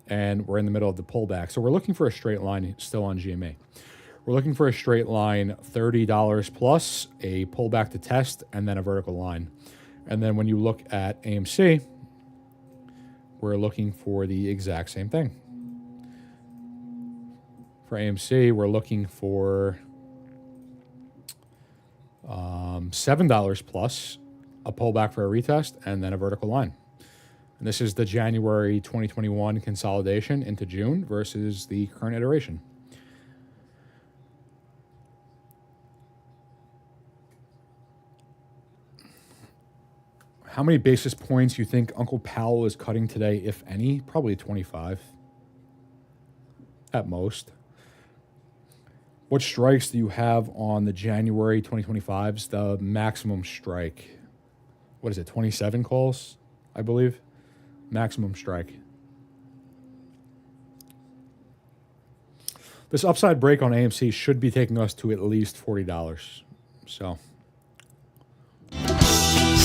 And we're in the middle of the pullback. So we're looking for a straight line still on GME. We're looking for a straight line, $30 plus, a pullback to test, and then a vertical line. And then when you look at AMC, we're looking for the exact same thing. For AMC, we're looking for $7 plus, a pullback for a retest, and then a vertical line. And this is the January 2021 consolidation into June versus the current iteration. How many basis points you think Uncle Powell is cutting today, if any? Probably 25 at most. What strikes do you have on the January 2025s? The maximum strike. What is it, 27 calls, I believe? Maximum strike. This upside break on AMC should be taking us to at least $40. So...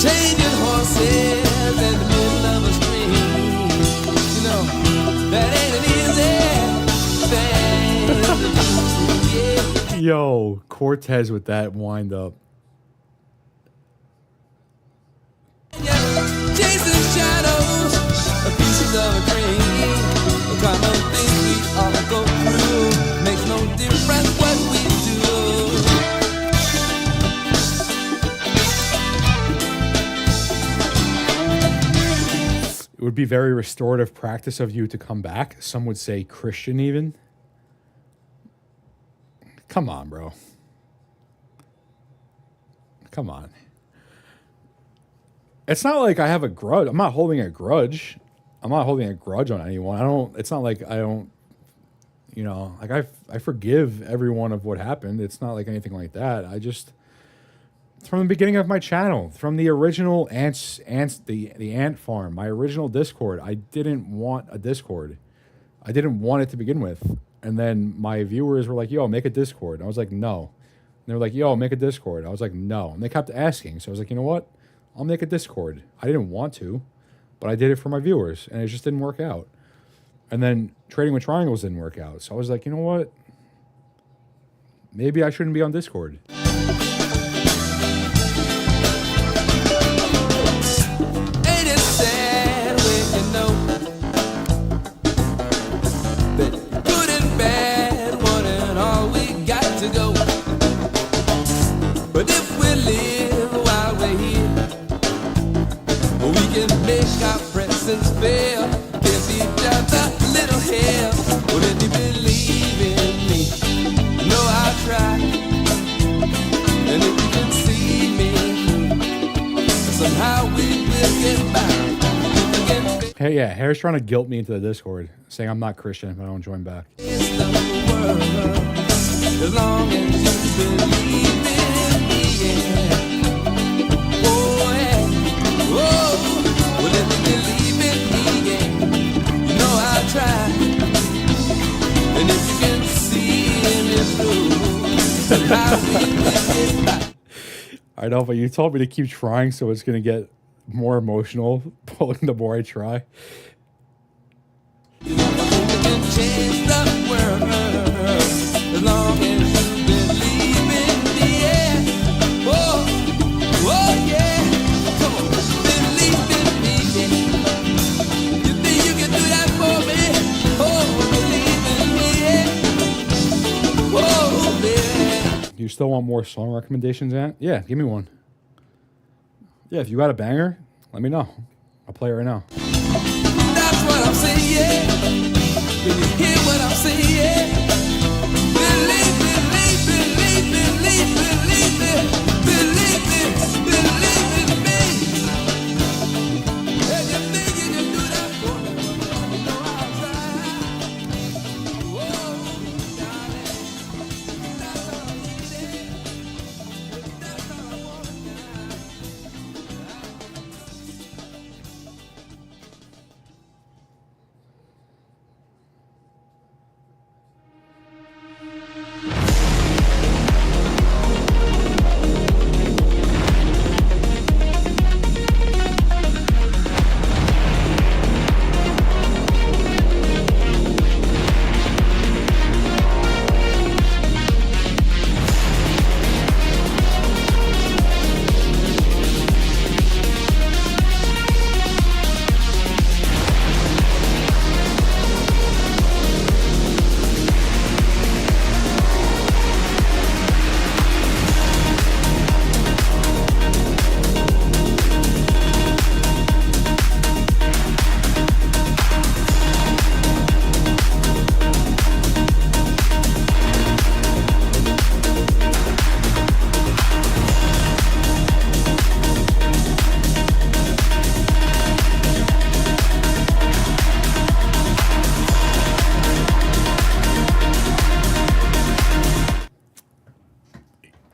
Changing horses in the middle of a stream. You know, that ain't an easy thing to do. Yo, Cortez with that wind up. Chasing shadows, pieces of a dream. The common things we all go through makes no difference what we do. It would be very restorative practice of you to come back. Some would say Christian even. Come on, bro. Come on. It's not like I have a grudge. I'm not holding a grudge. I'm not holding a grudge on anyone. It's not like I don't, you know, like I forgive everyone of what happened. It's not like anything like that. I just, from the beginning of my channel, from the original the ant farm, my original Discord, I didn't want a Discord. I didn't want it to begin with. And then my viewers were like, yo, make a Discord. And I was like, no. And they were like, yo, make a Discord. I was like, no. And they kept asking. So I was like, you know what? I'll make a Discord. I didn't want to, but I did it for my viewers. And it just didn't work out. And then Trading with Triangles didn't work out. So I was like, you know what? Maybe I shouldn't be on Discord. But if we live while we're here, we can make our presence fail. Give each other a little help. Well, if you believe in me, you know I'll try. And if you can see me, somehow we will get by. Hey, yeah, Harris trying to guilt me into the Discord, saying I'm not Christian if I don't join back. It's the world, as long as you believe in me, yeah. Oh, yeah. Oh, well, if you believe in me, yeah, you know I'll try. And if you can see me through, somehow we will get by. I know, but you told me to keep trying, so it's going to get more emotional the more I try. You can change the world as long as you believe in me, yeah. Oh, oh yeah. Come on, believe in me, yeah. You think you can do that for me? Oh, believe in me, yeah. Oh, yeah. You still want more song recommendations, Ant? Yeah, give me one. Yeah, if you got a banger, let me know. I'll play it right now. That's what I'm saying, yeah. Can you hear what I'm saying, yeah? Believe, believe, believe, believe, believe it. Believe it, believe in me. And you think you can do that for me? You know I'll try. Whoa, darling. That's all I need. That's all I want now.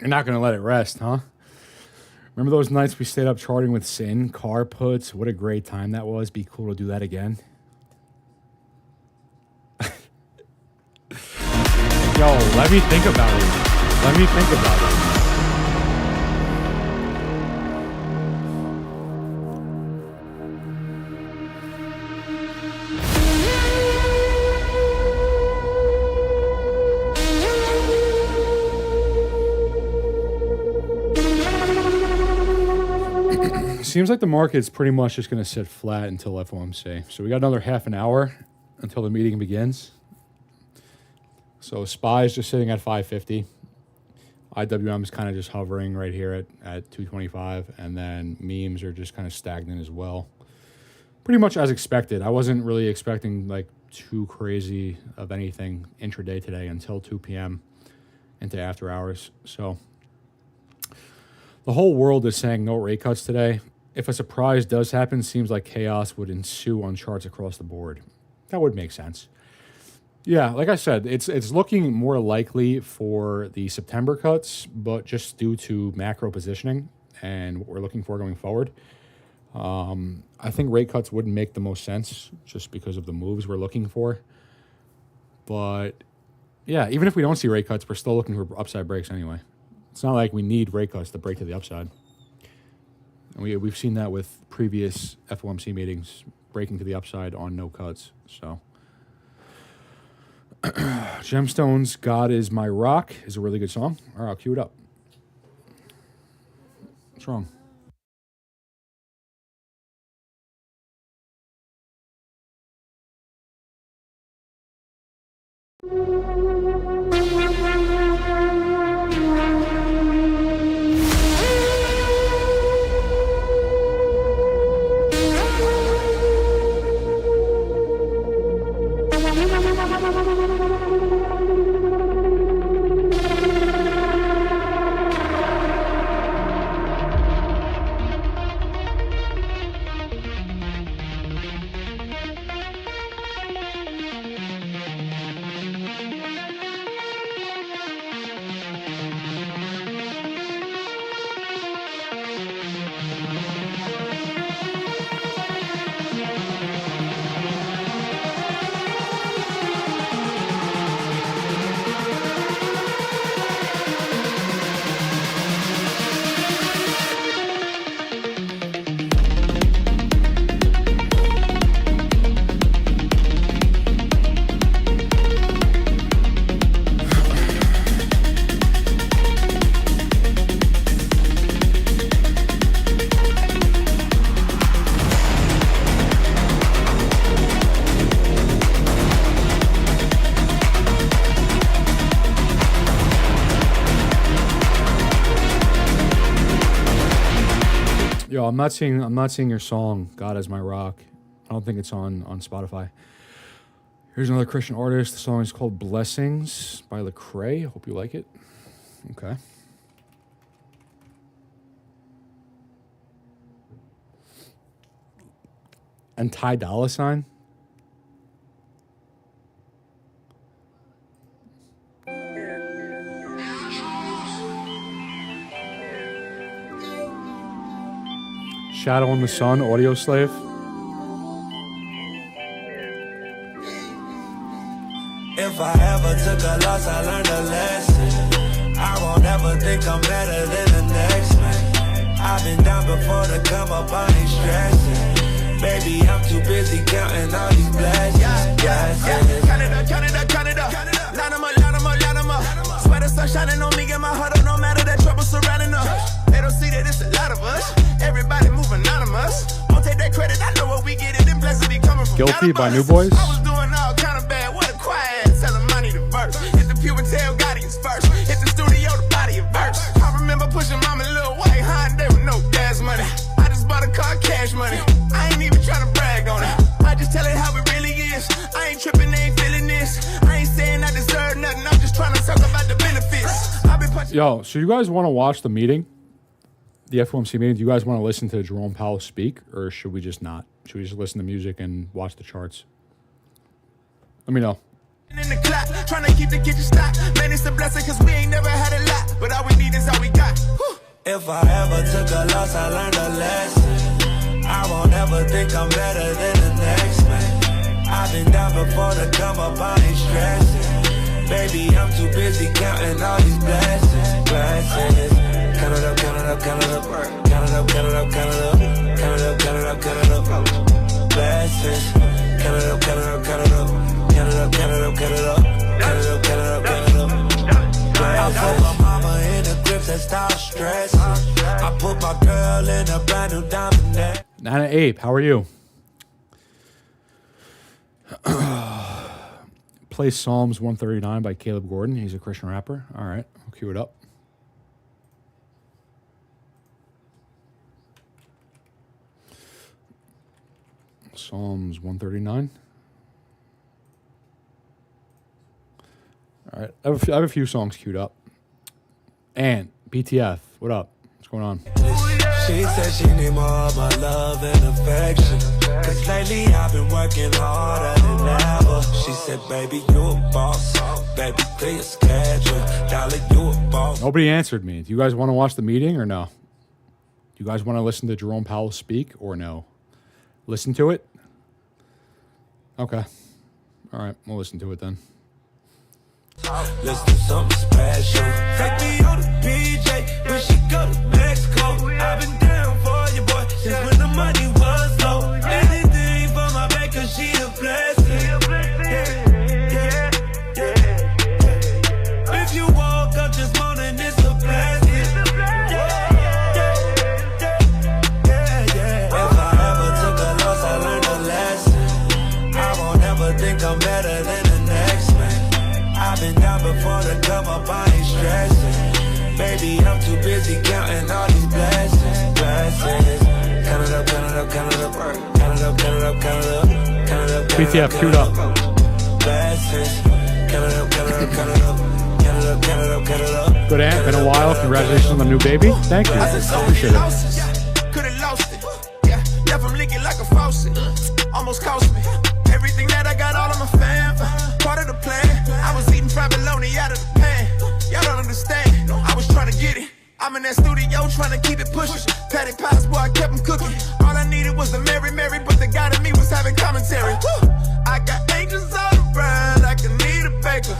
You're not going to let it rest, huh? Remember those nights we stayed up charting with Sin, car puts? What a great time that was. Be cool to do that again. Yo, let me think about it. Let me think about it. Seems like the market's pretty much just going to sit flat until FOMC. So we got another half an hour until the meeting begins. So SPY's just sitting at 550. IWM is kind of just hovering right here at 225. And then memes are just kind of stagnant as well. Pretty much as expected. I wasn't really expecting like too crazy of anything intraday today until 2 p.m. into after hours. So the whole world is saying no rate cuts today. If a surprise does happen, seems like chaos would ensue on charts across the board. That would make sense. Yeah, like I said, it's looking more likely for the September cuts, but just due to macro positioning and what we're looking for going forward, I think rate cuts wouldn't make the most sense just because of the moves we're looking for. But yeah, even if we don't see rate cuts, we're still looking for upside breaks anyway. It's not like we need rate cuts to break to the upside. And we've seen that with previous FOMC meetings, breaking to the upside on no cuts. So, Gemstones, God is My Rock is a really good song. All right, I'll cue it up. What's wrong? I'm not seeing your song, God Is My Rock. I don't think it's on Spotify. Here's another Christian artist. The song is called Blessings by Lecrae. Hope you like it. Okay. And Ty Dolla $ign. Shadow in the Sun, Audio Slave. If I ever took a loss, I learned a lesson. I won't ever think I'm better than the next man. I've been down before to come up, I ain't stressing. Baby, I'm too busy counting all these blessings. Count it up. Line 'em up. Swear the sun shining on me, get my heart up, no matter that trouble surrounding us. They don't see that it's a lot of us. Everybody move anonymous. Won't take that credit, I know what we get it. Them blessings be coming from Guilty by New us. Boys. I was doing all kind of bad, what a quiet ass. Tell 'em I need a verse. Hit the pew and tell Guardians first. Hit the studio to body a verse. I remember pushing mama little white Honda with no gas money. I just bought a car, cash money. I ain't even trying to brag on it. I just tell it how it really is. I ain't tripping, they ain't feeling this. I ain't saying I deserve nothing. I'm just trying to talk about the benefits. I've been punching. Yo, so you guys want to watch the meeting? The FOMC meeting? Do you guys want to listen to Jerome Powell speak, or should we just not? Should we just listen to music and watch the charts? Let me know. In the clock, trying to keep the kitchen stocked. Man, it's a blessing because we ain't never had a lot. But all we need is all we got. Whew. If I ever took a loss, I learned a lesson. I won't ever think I'm better than the next man. I've been down before to come up, I ain't stressing. Baby, I'm too busy counting all these blessings. Count it up, count it up, count it up. Count it up, count it up, count it up. Count it up, count it up, count it up. Blessings. Count it up, count it up, count it up. Count it up, count it up, count it up. Count it up, count it up, count it up. I put my mama in the grips and stop stressing. I put my girl in a brand new diamond neck. Nana Ape, how are you? Play Psalms 139 by Caleb Gordon. He's a Christian rapper. All right, I'll cue it up. Psalms 139. All right, I have a few songs queued up. And BTF, what up? What's going on? She said she need more of my love and affection. Cause lately I've been working harder than ever. She said, baby, you a boss. Baby, clear your schedule. Darling, you a boss. Nobody answered me. Do you guys want to watch the meeting or no? Do you guys want to listen to Jerome Powell speak or no? Listen to it? Okay. All right, we'll listen to it then. Let's do something special. Take me on the PJ. We should go to Mexico. I've been down for you, boy, since when the money was low. Anything for my back, cause she a blessing. If you woke up this morning, it's a blessing. If I ever took a loss, I learned a lesson. I won't ever think I'm better than the next man. I've been down before to come up, I ain't stressing. Baby, I'm too busy counting all these blessings. Count it up, count it up, count it up. Count it up, count it up, count it up. Count it up, count it up, BTF, queued up. Blessings. Count it up, count it up, count it up. Count it up, count it up, count it up. Good aunt, been a while. Congratulations on the new baby. Thank you. Appreciate it. Could've lost it. Yeah, left him leaking like a faucet. Almost cost me. Everything that I got, all of my fam. Part of the plan. I was eating fried bologna out of the pan. Y'all don't understand. I was trying to get it. I'm in that studio trying to keep it pushing. Patty pies, boy, I kept them cooking. All I needed was the Mary, but the guy to me was having commentary. Woo! I got angels all around, I can need a baker.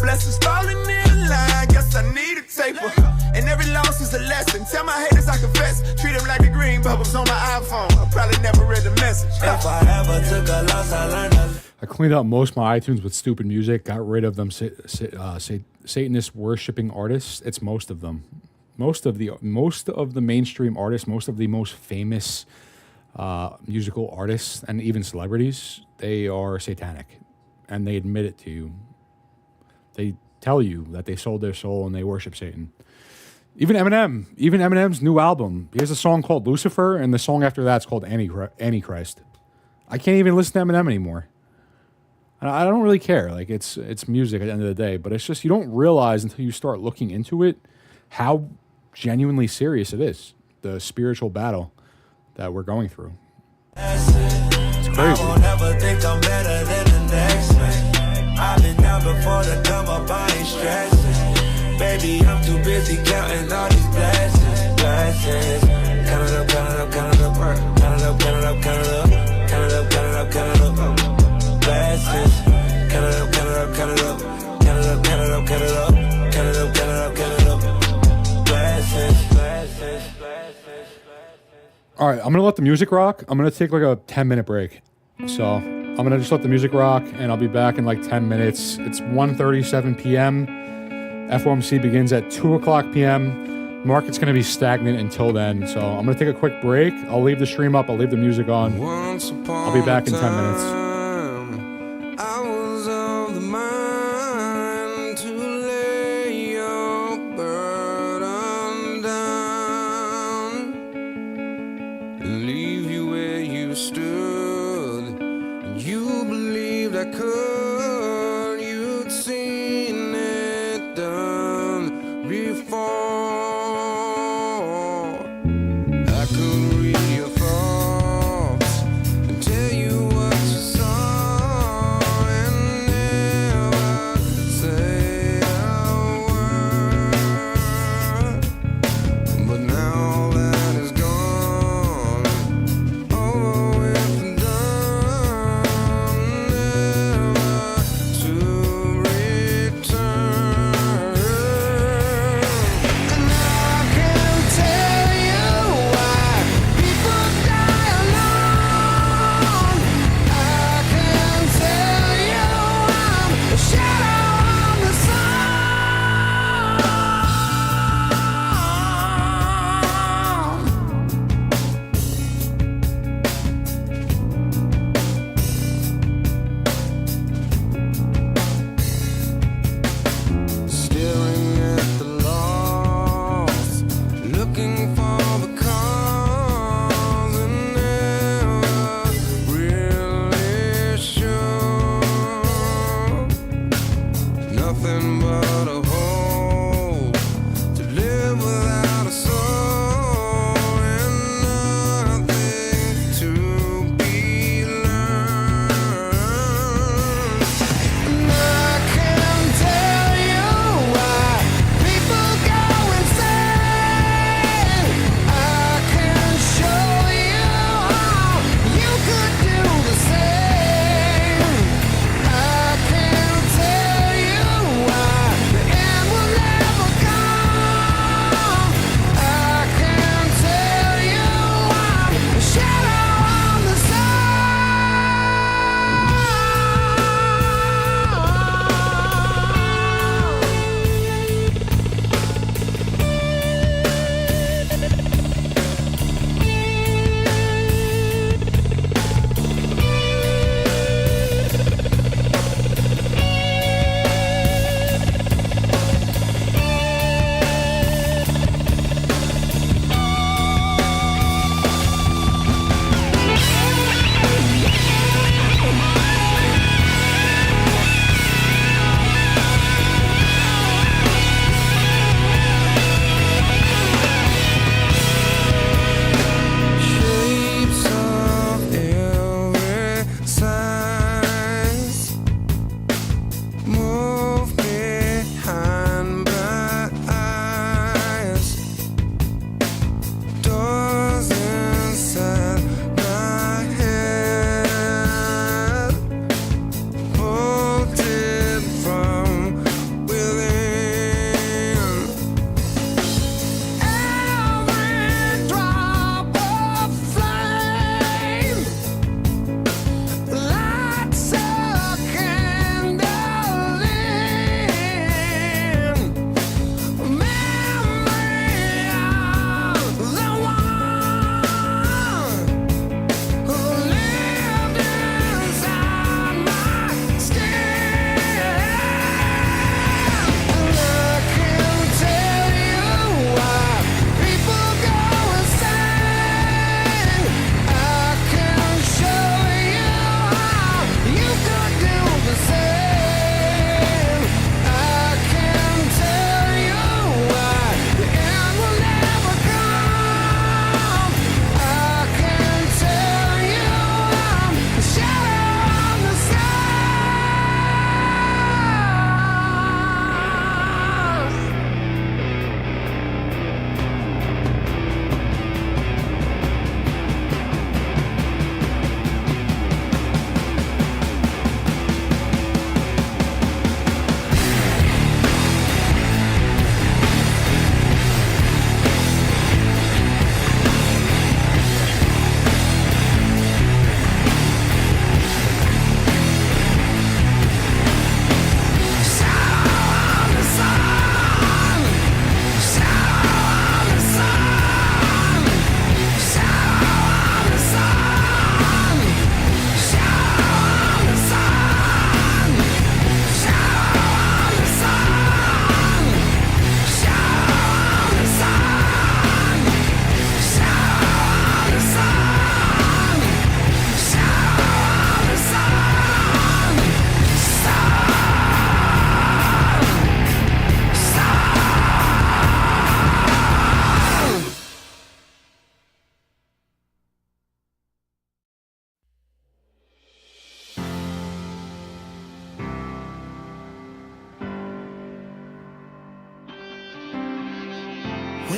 Blessings falling in line, guess I need a taper. And every loss is a lesson. Tell my haters I confess. Treat them like the green bubbles on my iPhone. I probably never read the message. If I ever took a loss, I learned a I cleaned up most of my iTunes with stupid music. Got rid of them Satanist worshipping artists. It's most of them. Most of the mainstream artists, most of the most famous musical artists, and even celebrities, they are satanic, and they admit it to you. They tell you that they sold their soul and they worship Satan. Even Eminem's new album, he has a song called Lucifer, and the song after that's called Antichrist. I can't even listen to Eminem anymore. I don't really care. Like, it's music at the end of the day, but it's just you don't realize until you start looking into it how genuinely serious it is, the spiritual battle that we're going through. It's crazy. I won't ever think I'm better than the next man. I've been down before the come up, I ain't stressing. Baby, I'm too busy counting all these blessings. Count it up, count it up, count it up, count it up, count it up, count it up, count it up, count it up, count it up. Blessings. Count it up, count it up, count it up, count it up, count it up, count it up, count it up, count it up, count it up. Blessings, blessings, blessings. All right, I'm gonna let the music rock. I'm gonna take like a 10-minute break. So I'm gonna just let the music rock, and I'll be back in like 10 minutes. It's 1:37 p.m. FOMC begins at 2 o'clock p.m. Market's gonna be stagnant until then. So I'm gonna take a quick break. I'll leave the stream up. I'll leave the music on. I'll be back in 10 minutes. I was of the mind to lay your burden down and leave you where you stood. And you believed I could, you'd seen it done before. I could read your thoughts and tell you what you saw and never say a word. But now that is gone, over with and done, never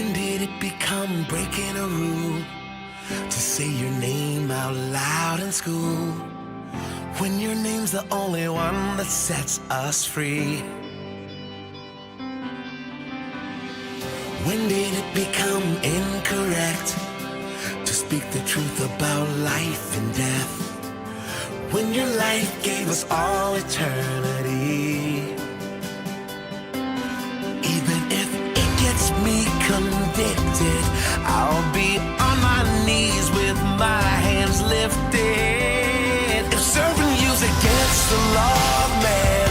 When did it become breaking a rule to say your name out loud in school? When your name's the only one that sets us free. When did it become incorrect to speak the truth about life and death? When your life gave us all eternity. Even if it gets me convicted, I'll be on my knees with my hands lifted. If serving you's against the law, man,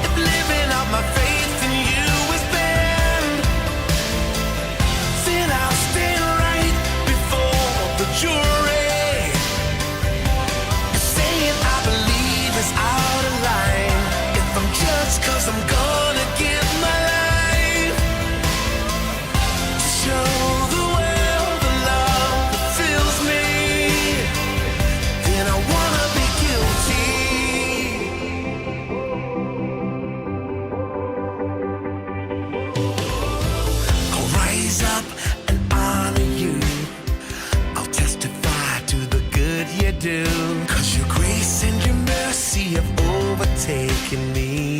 if living out my faith in you is banned, then I'll stand right before the jury. If saying I believe is out of line, if I'm judged 'cause I'm gonna give my life to show the world the love that fills me, then I wanna be guilty. I'll rise up and honor you. I'll testify to the good you do, 'cause your grace and your mercy have overtaken me.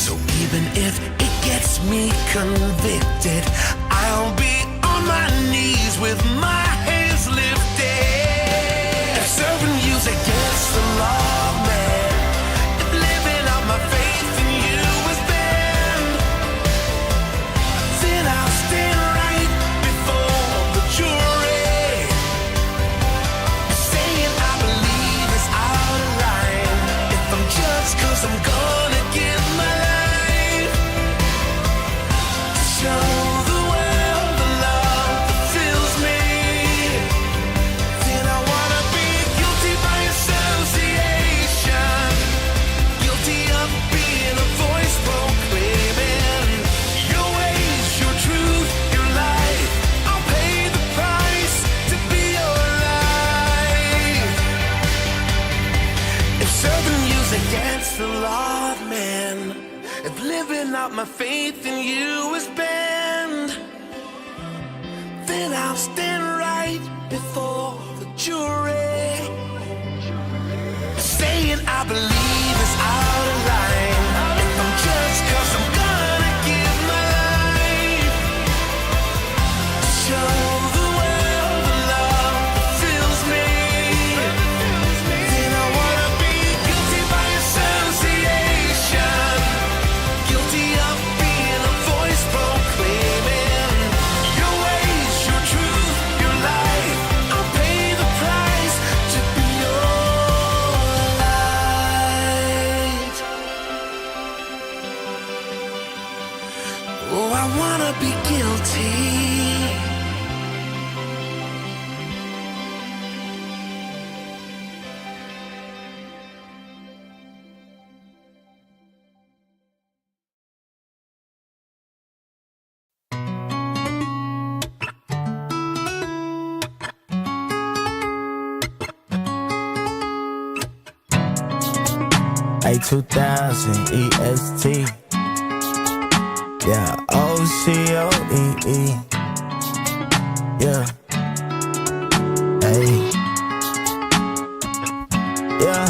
So even if it gets me convicted, I'll be on my knees with my hands lifted. If serving you's against the law, man, if living out my faith in you is banned, then I'll stand right before the jury. If saying I believe is out of line, if I'm judged 'cause I'm gonna give my life to show the world the love that fills me, then I wanna be guilty by association, guilty of being a voice proclaiming your ways, your truth, your life. I'll pay the price to be your life. If serving you's against the law, man, if living out my faith in you is banned, then I'll stand right before the jury. Saying I believe is out of line, if I'm judged 'cause I'm gonna give my life to show the world the love that fills me, then I wanna be guilty by association, guilty of being a voice proclaiming your ways, your truth, your life. I'll pay the price to be your light. Oh, I wanna be guilty. A2000 EST. Yeah, OCOEE. Yeah. Hey. Yeah.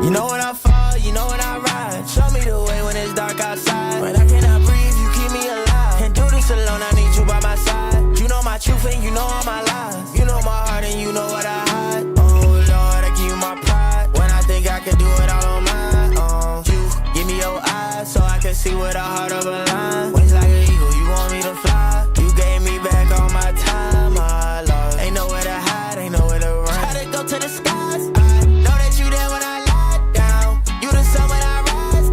You know when I fall, you know when I ride. Show me the way when it's dark outside. When I cannot breathe, you keep me alive. Can't do this alone, I need you by my side. You know my truth and you know all my lies. You know my heart and you know what I hide. Oh Lord, I give you my pride. When I think I can do it all on mine. You give me your eyes so I can see with a heart of a lion. Wings like an eagle, you want me to fly. You gave me back all my time, my love. Ain't nowhere to hide, ain't nowhere to run. Try to go to the skies. I know that you there when I lie down. You the sun when I rise,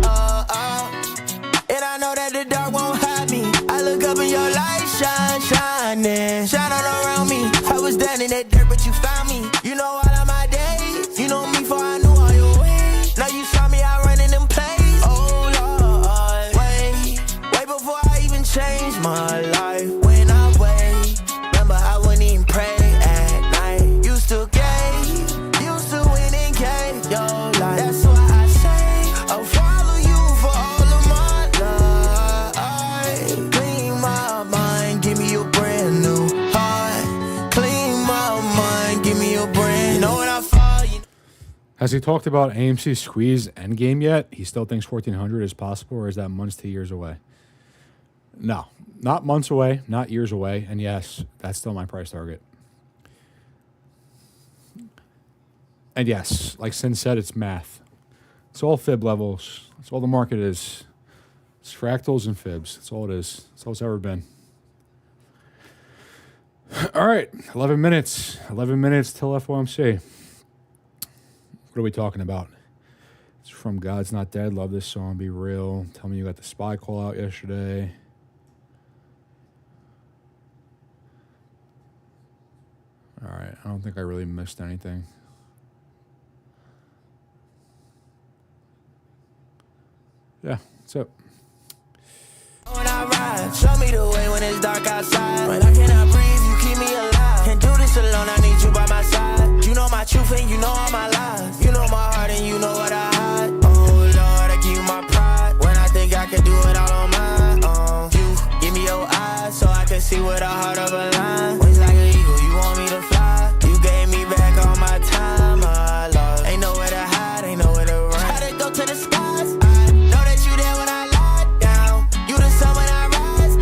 and I know that the dark won't hide me. I look up and your light shine, shining, shine all around me. I was down in that dirt, but you found me. You know all of my days. You know me before I knew all your ways. Now you saw me out running them plays. Oh Lord, wait before I even change my life. When I wait, remember I wouldn't even pray at night. Used to gay, used to win and gave your life. That's why I say I'll follow you for all of my life. Clean Has he talked about AMC squeeze endgame yet? He still thinks 1400 is possible, or is that months to years away? No, not months away, not years away. And yes, that's still my price target. And yes, like Sin said, it's math. It's all fib levels. That's all the market is. It's fractals and fibs. That's all it is. That's all it's ever been. All right, 11 minutes. 11 minutes till FOMC. What are we talking about? It's from God's Not Dead. Love this song. Be real. Tell me you got the spy call out yesterday. All right. I don't think I really missed anything. Yeah, what's up? When I ride, show me the way when it's dark outside. When I cannot breathe, you keep me alive. Can't do this alone, I need you by my side. You know my truth and you know all my lies. You know my heart and you know what I hide. Oh Lord, I give you my pride. When I think I can do it all on my own. You give me your eyes so I can see with a heart of a lion. Wings like an eagle, you want me to fly. You gave me back all my time, my love. Ain't nowhere to hide, ain't nowhere to run. Try to go to the skies. I know that you there when I lie down. You the sun when I rise,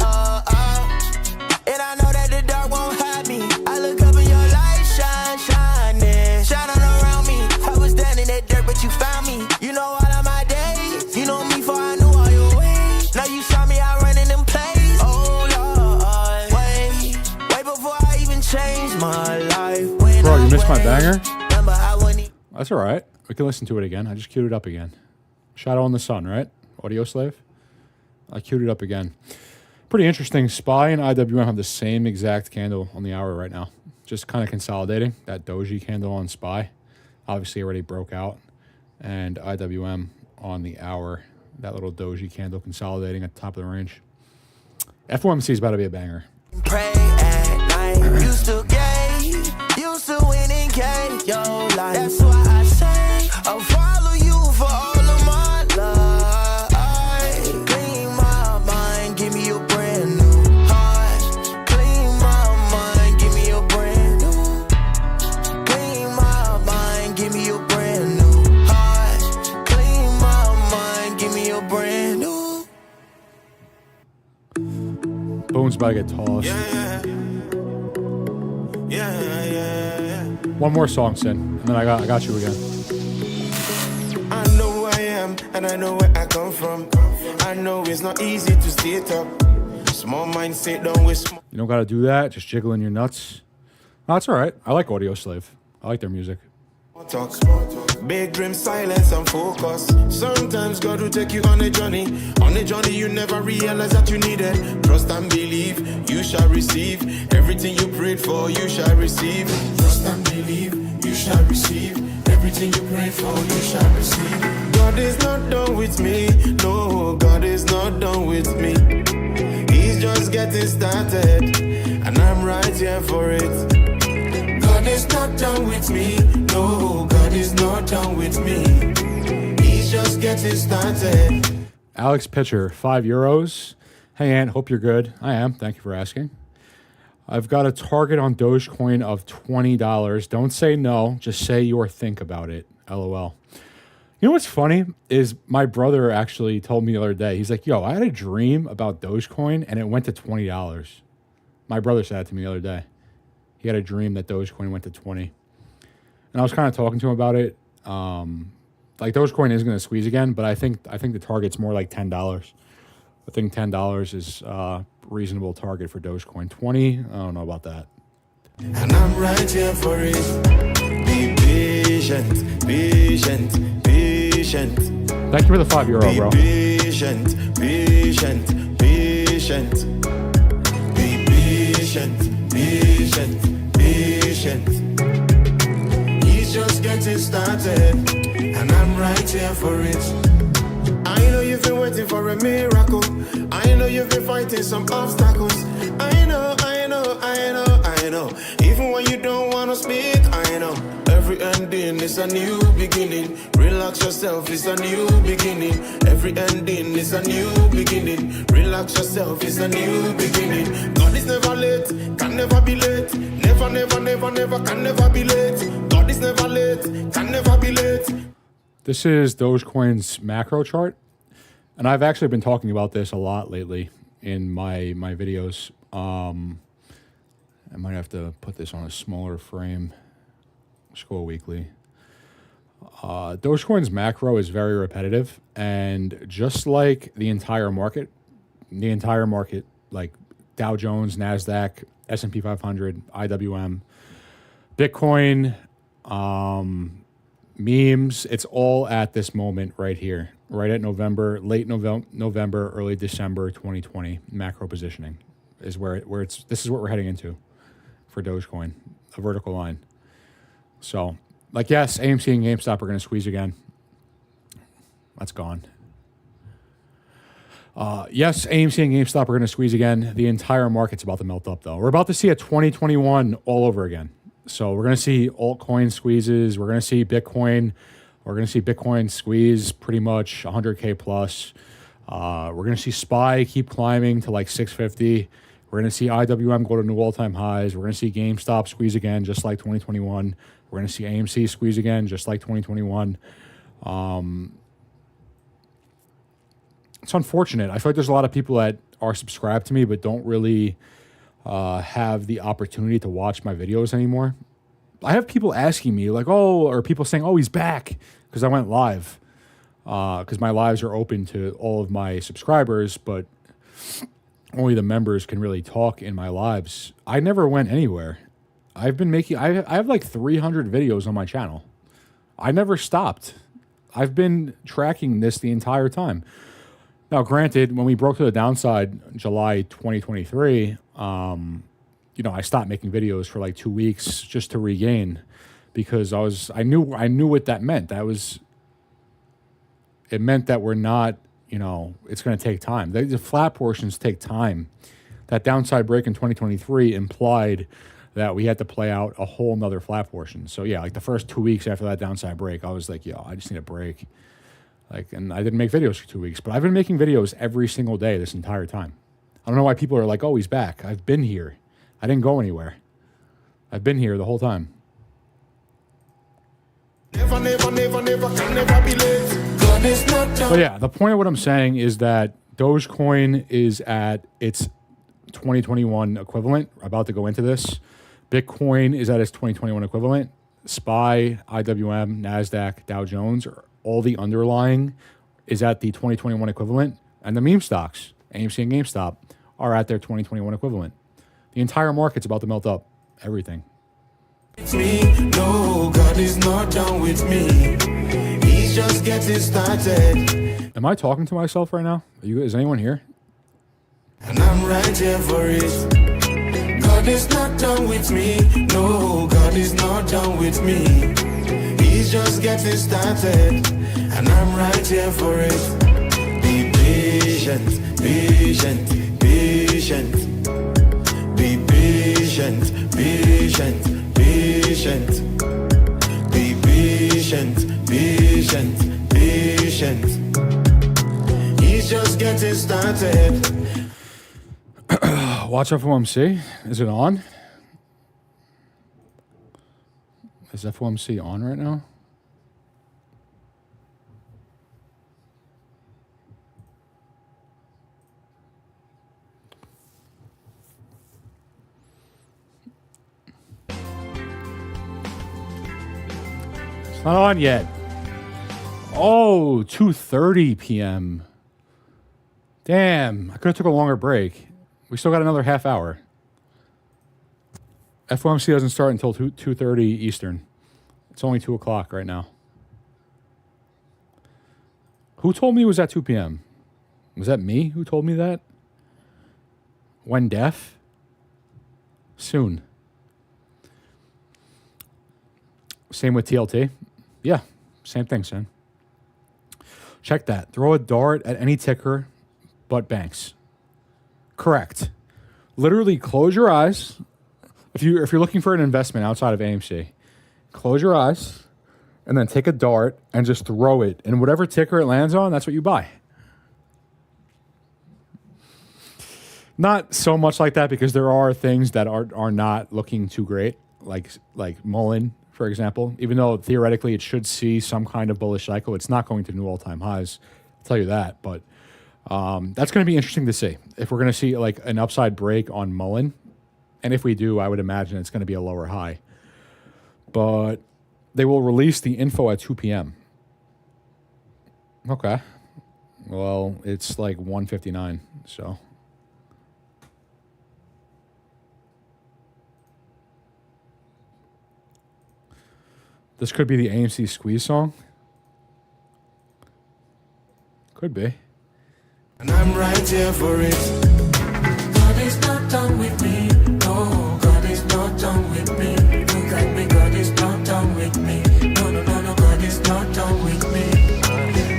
and I know that the dark won't hide me. I look up and your light shine, shining, shining around me. I was down in that dirt, but you found me. You know all of my days. You know me before I knew all your ways. Now you saw me out running them plays. Oh Lord, wait before I even change my life. When Bro, you missed my banger? Remember how when he That's all right. We can listen to it again. I just queued it up again. Shadow in the Sun, right? Audio Slave. I queued it up again. Pretty interesting. SPY and IWM have the same exact candle on the hour right now. Just kind of consolidating. That doji candle on SPY obviously already broke out. And IWM on the hour, that little doji candle consolidating at the top of the range. FOMC is about to be a banger. pray at night, used to gay, used to win and gay your life. That's why I say I'll follow you for all of my life. Clean my mind, give me a brand new heart. Clean my mind, give me a brand new. Clean my mind, give me a brand new heart. Clean my mind, give me a brand new. Boom's about to get tossed. Yeah. One more song, Sin, and then I got you again. I know who I am and I know where I come from. I know it's not easy to stay top. Small mind sit down with small. You don't got to do that. Just jiggling your nuts. No, that's all right. I like Audio Slave. I like their music. Talk. Big dream, silence and focus. Sometimes God will take you on a journey. On a journey you never realize that you needed. Trust and believe, you shall receive. Everything you prayed for, you shall receive. Trust and believe, you shall receive. Everything you prayed for, you shall receive. God is not done with me. No, God is not done with me. He's just getting started, and I'm right here for it. God is not done with me. No, God is not done with me. He's just getting started. Alex Pitcher, €5. Hey, Ant, hope you're good. I am. Thank you for asking. I've got a target on Dogecoin of $20. Don't say no. Just say your think about it. LOL. You know what's funny is my brother actually told me the other day. He's like, yo, I had a dream about Dogecoin and it went to $20. My brother said that to me the other day. He had a dream that Dogecoin went to 20. And I was kind of talking to him about it. Like Dogecoin is going to squeeze again, but I think the target's more like $10. I think $10 is a reasonable target for Dogecoin. 20, I don't know about that. And I'm right here for it. Be patient, patient, patient. Thank you for the €5, bro. Be patient, patient, patient. Be patient, patient, patient. He's just getting started, and I'm right here for it. I know you've been waiting for a miracle. I know you've been fighting some obstacles. I know. Even when you don't want to speak, I know. Every ending is a new beginning. Relax yourself, it's a new beginning. Every ending is a new beginning. Relax yourself, it's a new beginning. God is never late, can never be late. Never, can never be late. God God is never late, can never be late. This is Dogecoin's macro chart. And I've actually been talking about this a lot lately in my videos. I might have to put this on a smaller frame. Let's go weekly. Dogecoin's macro is very repetitive, and just like the entire market, like Dow Jones, NASDAQ, S&P 500, IWM, Bitcoin, memes, it's all at this moment right here, right at late November, early December 2020. Macro positioning is where this is what we're heading into for Dogecoin, a vertical line. So, like, yes, AMC and GameStop are going to squeeze again. That's gone. Yes, AMC and GameStop are going to squeeze again. The entire market's about to melt up, though. We're about to see a 2021 all over again. So we're going to see altcoin squeezes. We're going to see Bitcoin. We're going to see Bitcoin squeeze pretty much 100K plus. We're going to see SPY keep climbing to like 650. We're going to see IWM go to new all-time highs. We're going to see GameStop squeeze again, just like 2021. We're going to see AMC squeeze again, just like 2021. It's unfortunate. I feel like there's a lot of people that are subscribed to me but don't really have the opportunity to watch my videos anymore. I have people asking me like, or people saying, he's back because I went live. Because my lives are open to all of my subscribers, but only the members can really talk in my lives. I never went anywhere. I've been making, I have like 300 videos on my channel. I never stopped. I've been tracking this the entire time. Now, granted, when we broke to the downside July 2023, I stopped making videos for like 2 weeks just to regain, because I knew what that meant. It meant that we're not, it's going to take time. The flat portions take time. That downside break in 2023 implied that we had to play out a whole nother flat portion. So yeah, like the first 2 weeks after that downside break, I was like, I just need a break. And I didn't make videos for 2 weeks, but I've been making videos every single day this entire time. I don't know why people are like, he's back. I've been here. I didn't go anywhere. I've been here the whole time. Never, never, never, never, can never be late. God is not done. So yeah, the point of what I'm saying is that Dogecoin is at its 2021 equivalent. We're about to go into this. Bitcoin is at its 2021 equivalent. SPY, IWM, NASDAQ, Dow Jones, all the underlying is at the 2021 equivalent. And the meme stocks, AMC and GameStop, are at their 2021 equivalent. The entire market's about to melt up. Everything. No, God is not done with me. He's just getting started. Am I talking to myself right now? Is anyone here? And I'm right here for it. God is not done with me. No, God is not done with me. He's just getting started. And I'm right here for it. Be patient, patient, patient. Be patient, patient, patient. Be patient, patient, patient. He's just getting started. Watch FOMC. Is it on? Is FOMC on right now? It's not on yet. 2:30 p.m. Damn, I could have took a longer break. We still got another half hour. FOMC doesn't start until 2:30 Eastern. It's only 2 o'clock right now. Who told me it was at 2 p.m.? Was that me who told me that? When deaf? Soon. Same with TLT. Yeah, same thing, son. Check that. Throw a dart at any ticker but banks. Correct. Literally close your eyes. If you're looking for an investment outside of AMC, close your eyes and then take a dart and just throw it. And whatever ticker it lands on, that's what you buy. Not so much like that, because there are things that are not looking too great, like Mullen, for example. Even though theoretically it should see some kind of bullish cycle, it's not going to new all-time highs. I'll tell you that. But that's going to be interesting to see. If we're going to see like an upside break on Mullen, and if we do, I would imagine it's going to be a lower high. But they will release the info at 2 p.m. Okay. Well, it's like 1:59, so. This could be the AMC Squeeze song. Could be. And I'm right here for it. God is not done with me. No, God is not done with me. Look at me, God is not done with me. No, no, no, no, God is not done with me.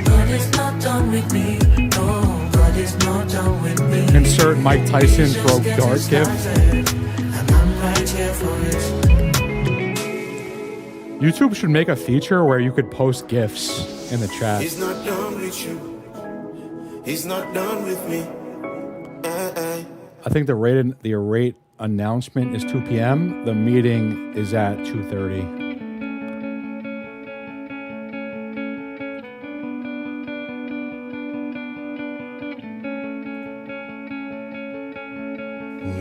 God is not done with me. No, God is not done with me. Insert Mike Tyson broke dart gif. And I'm right here for it. YouTube should make a feature where you could post gifs in the chat. He's not done with you. He's not done with me. I think the rate announcement is 2 p.m. The meeting is at 2:30.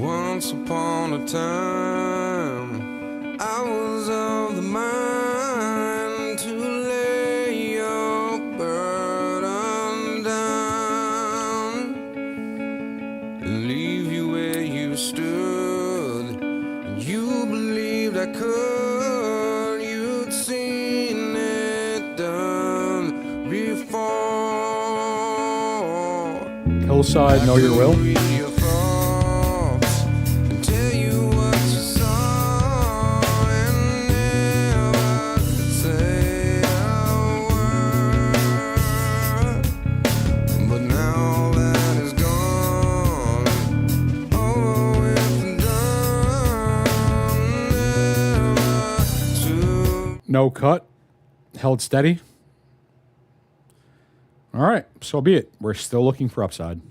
Once upon a time, I was of the mind to lay your burden down and leave you where you stood. You believed I could, you'd seen it done before. Hillside, Know Your Will. No cut, held steady. All right, so be it. We're still looking for upside.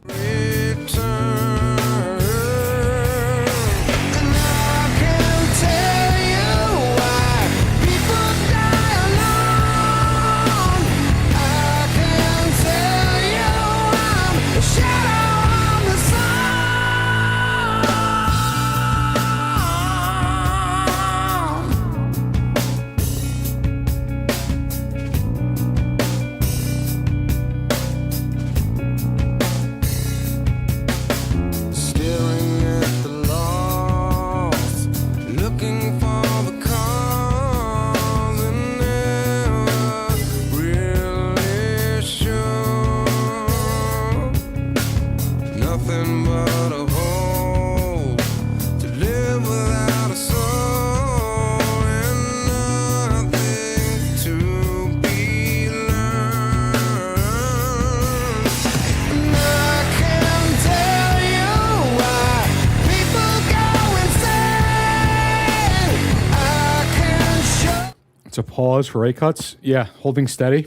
It's a pause for rate cuts. Yeah, holding steady.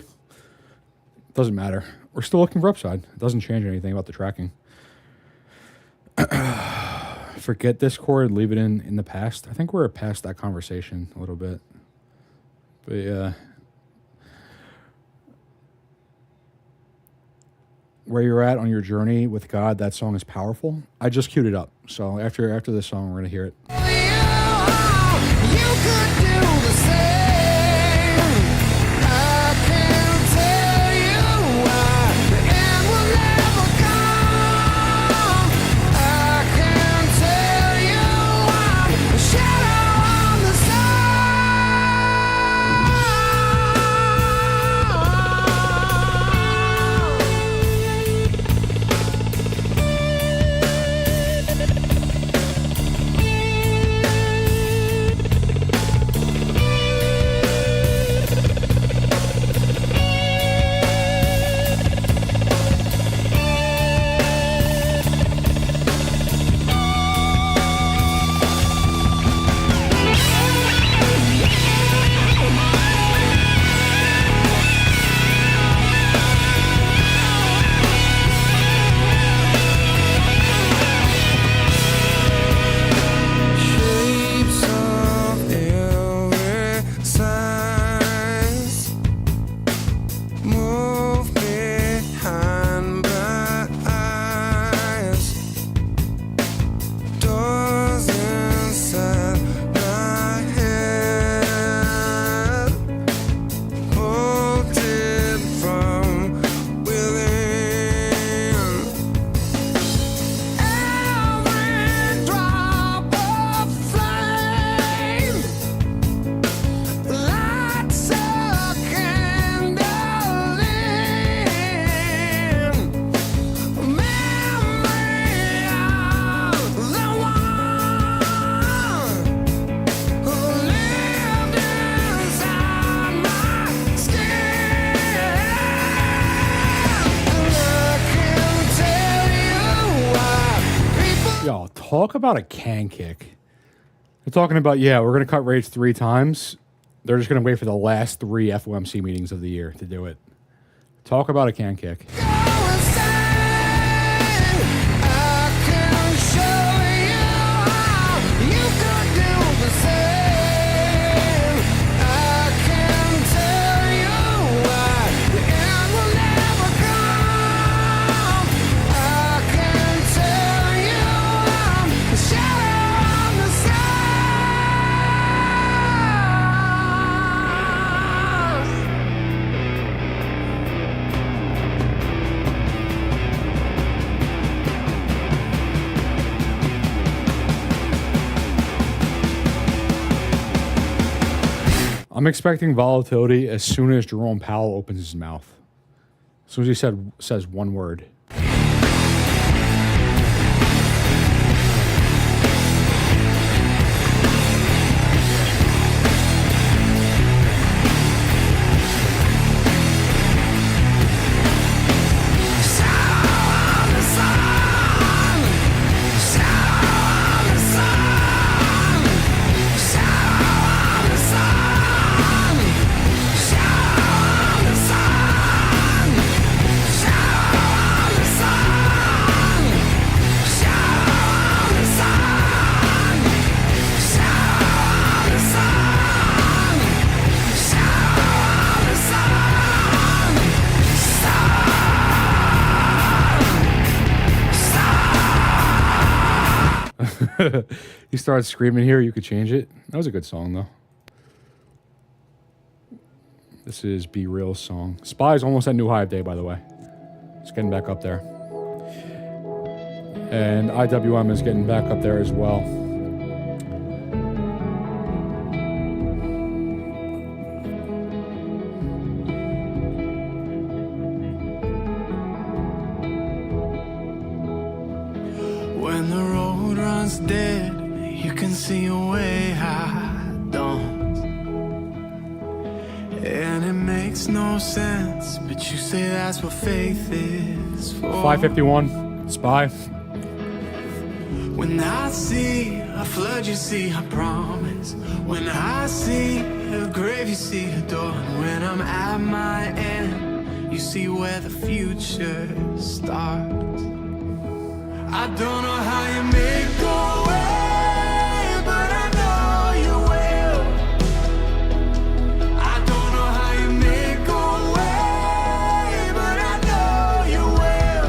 Doesn't matter. We're still looking for upside. It doesn't change anything about the tracking. Forget Discord, leave it in the past. I think we're past that conversation a little bit. But yeah. Where you're at on your journey with God, that song is powerful. I just queued it up. So after this song, we're going to hear it. You could do the same. I can't tell you why the end will never come. I can't tell you why the shadow on the side. Talk about a can kick. They're talking about, yeah, we're going to cut rates 3 times. They're just going to wait for the last 3 FOMC meetings of the year to do it. Talk about a can kick. I'm expecting volatility as soon as Jerome Powell opens his mouth. As soon as he says one word. He started screaming here. You could change it. That was a good song, though. This is Be Real's song. Spy's almost at new high of day, by the way. It's getting back up there. And IWM is getting back up there as well. When the road runs dead, you can see a way I don't. And it makes no sense, but you say that's what faith is for. 551, Spy. When I see a flood, you see a promise. When I see a grave, you see a door. And when I'm at my end, you see where the future starts. I don't know how you make go away, but I know you will. I don't know how you make go away, but I know you will.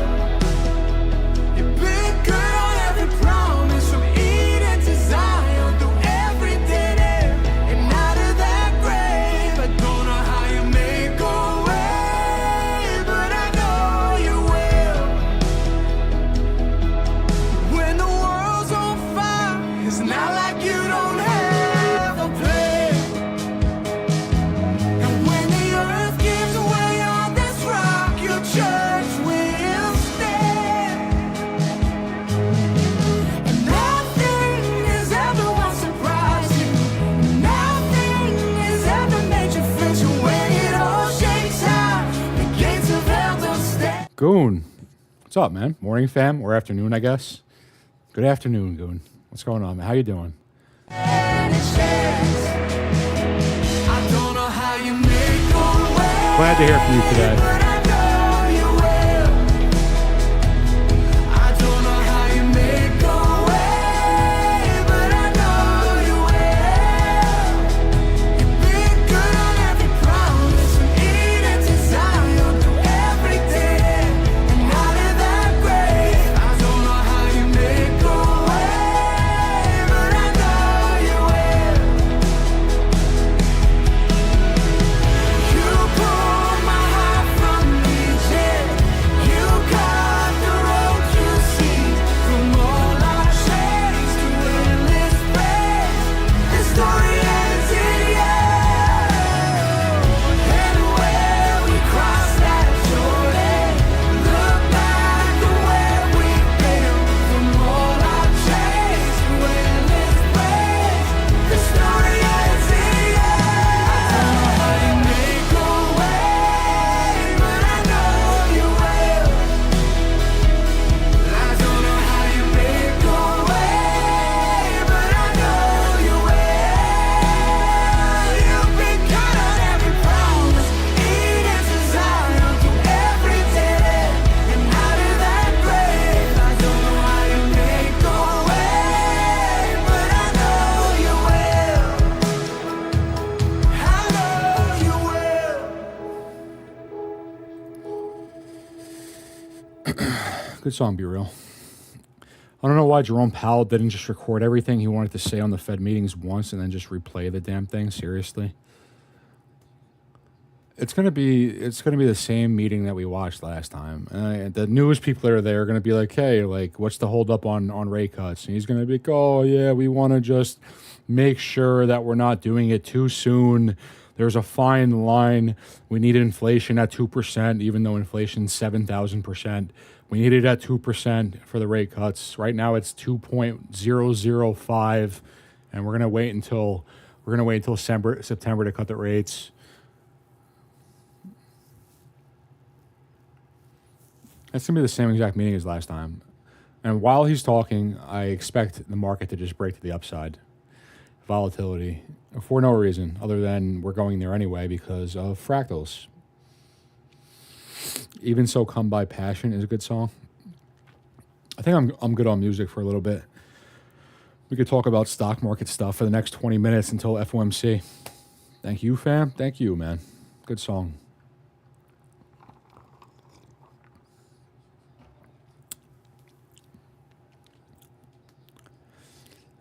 You've been good on every promise, from Eden to Zion, through every dead end and out of that grave. I don't know how you make go away, but I know you will. When the world's on fire, it's not like you don't have a plan. And when the earth gives way on this rock, your church will stand. And nothing has ever once surprised you. Nothing has ever made you flinch. And when it all shakes out, the gates of hell don't stand. Goon. What's up, man? Morning, fam, or afternoon, I guess. Good afternoon, Goon. What's going on, man? How you doing? I don't know how you make go away. Glad to hear from you today. But I know you will. I don't know how you make go away, but I know you will. You've been good on every promise, from Eden to Zion, through every day and out of that grave. I don't know how you make go away, but I know you will. You pulled my heart from Good song, Be Real. I don't know why Jerome Powell didn't just record everything he wanted to say on the Fed meetings once and then just replay the damn thing. Seriously. It's gonna be the same meeting that we watched last time. The news people that are there are gonna be like, "Hey, like, what's the hold up on rate cuts?" And he's gonna be like, "Oh yeah, we want to just make sure that we're not doing it too soon. There's a fine line. We need inflation at 2%, even though inflation's 7,000%. We need it at 2% for the rate cuts. Right now it's 2.005, and we're gonna wait until September to cut the rates." It's going to be the same exact meeting as last time. And while he's talking, I expect the market to just break to the upside. Volatility. For no reason other than we're going there anyway because of fractals. Even So Come By Passion is a good song. I think I'm good on music for a little bit. We could talk about stock market stuff for the next 20 minutes until FOMC. Thank you, fam. Thank you, man. Good song.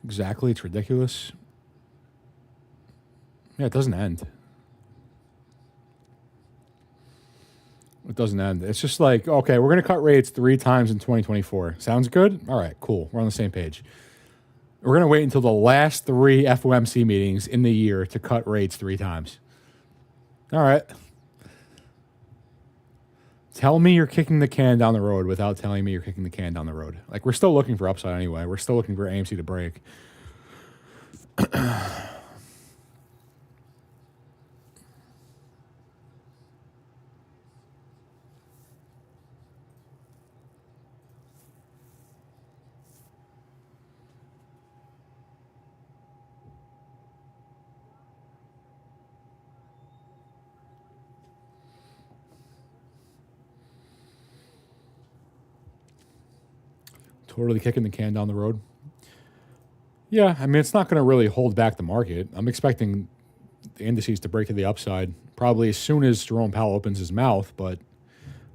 Exactly, it's ridiculous. Yeah, it doesn't end. It doesn't end. It's just like, okay, we're going to cut rates 3 times in 2024. Sounds good? All right, cool. We're on the same page. We're going to wait until the last 3 FOMC meetings in the year to cut rates 3 times. All right. Tell me you're kicking the can down the road without telling me you're kicking the can down the road. Like, we're still looking for upside anyway. We're still looking for AMC to break. Totally kicking the can down the road. Yeah, I mean, it's not going to really hold back the market. I'm expecting the indices to break to the upside probably as soon as Jerome Powell opens his mouth, but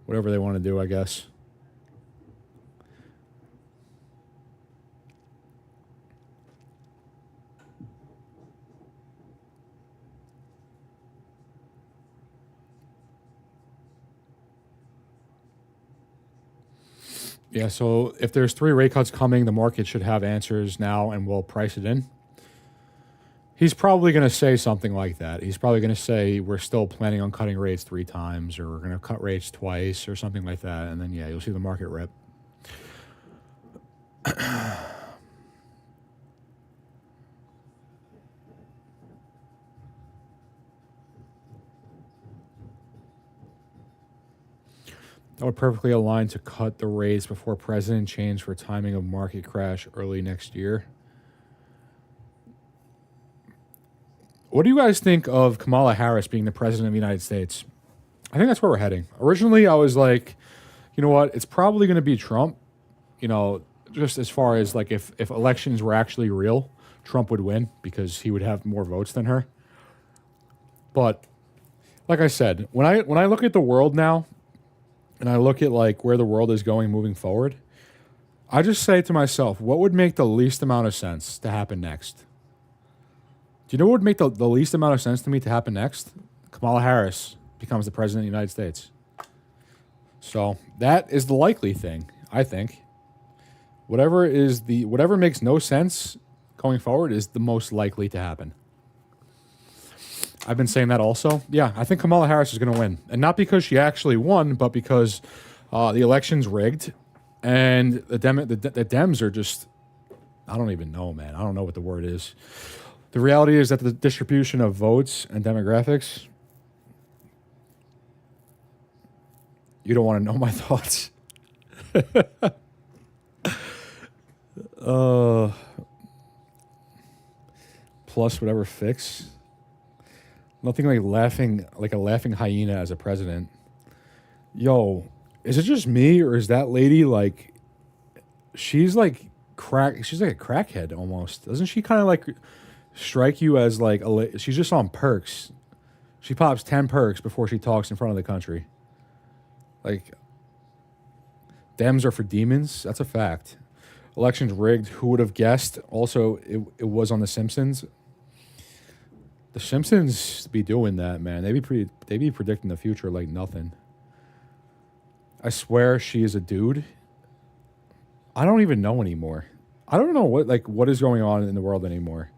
whatever they want to do, I guess. Yeah, so if there's 3 rate cuts coming, the market should have answers now and we'll price it in. He's probably going to say something like that. He's probably going to say we're still planning on cutting rates 3 times or we're going to cut rates twice or something like that. And then, yeah, you'll see the market rip. That would perfectly align to cut the rates before president change for timing of market crash early next year. What do you guys think of Kamala Harris being the president of the United States? I think that's where we're heading. Originally, I was like, you know what? It's probably going to be Trump. You know, just as far as like if elections were actually real, Trump would win because he would have more votes than her. But like I said, when I look at the world now, and I look at like where the world is going moving forward, I just say to myself, what would make the least amount of sense to happen next? Do you know what would make the least amount of sense to me to happen next? Kamala Harris becomes the president of the United States. So that is the likely thing, I think. Whatever makes no sense going forward is the most likely to happen. I've been saying that also. Yeah, I think Kamala Harris is going to win. And not because she actually won, but because the election's rigged. And the Dems are just, I don't even know, man. I don't know what the word is. The reality is that the distribution of votes and demographics, you don't want to know my thoughts. Plus whatever fix. Nothing like a laughing hyena as a president. Yo, is it just me or is that lady like, she's like a crackhead almost. Doesn't she kind of like strike you as like, she's just on perks. She pops 10 perks before she talks in front of the country. Like, Dems are for demons. That's a fact. Elections rigged. Who would have guessed? Also, it was on The Simpsons. The Simpsons be doing that, man. They be predicting the future like nothing. I swear she is a dude. I don't even know anymore. I don't know what is going on in the world anymore.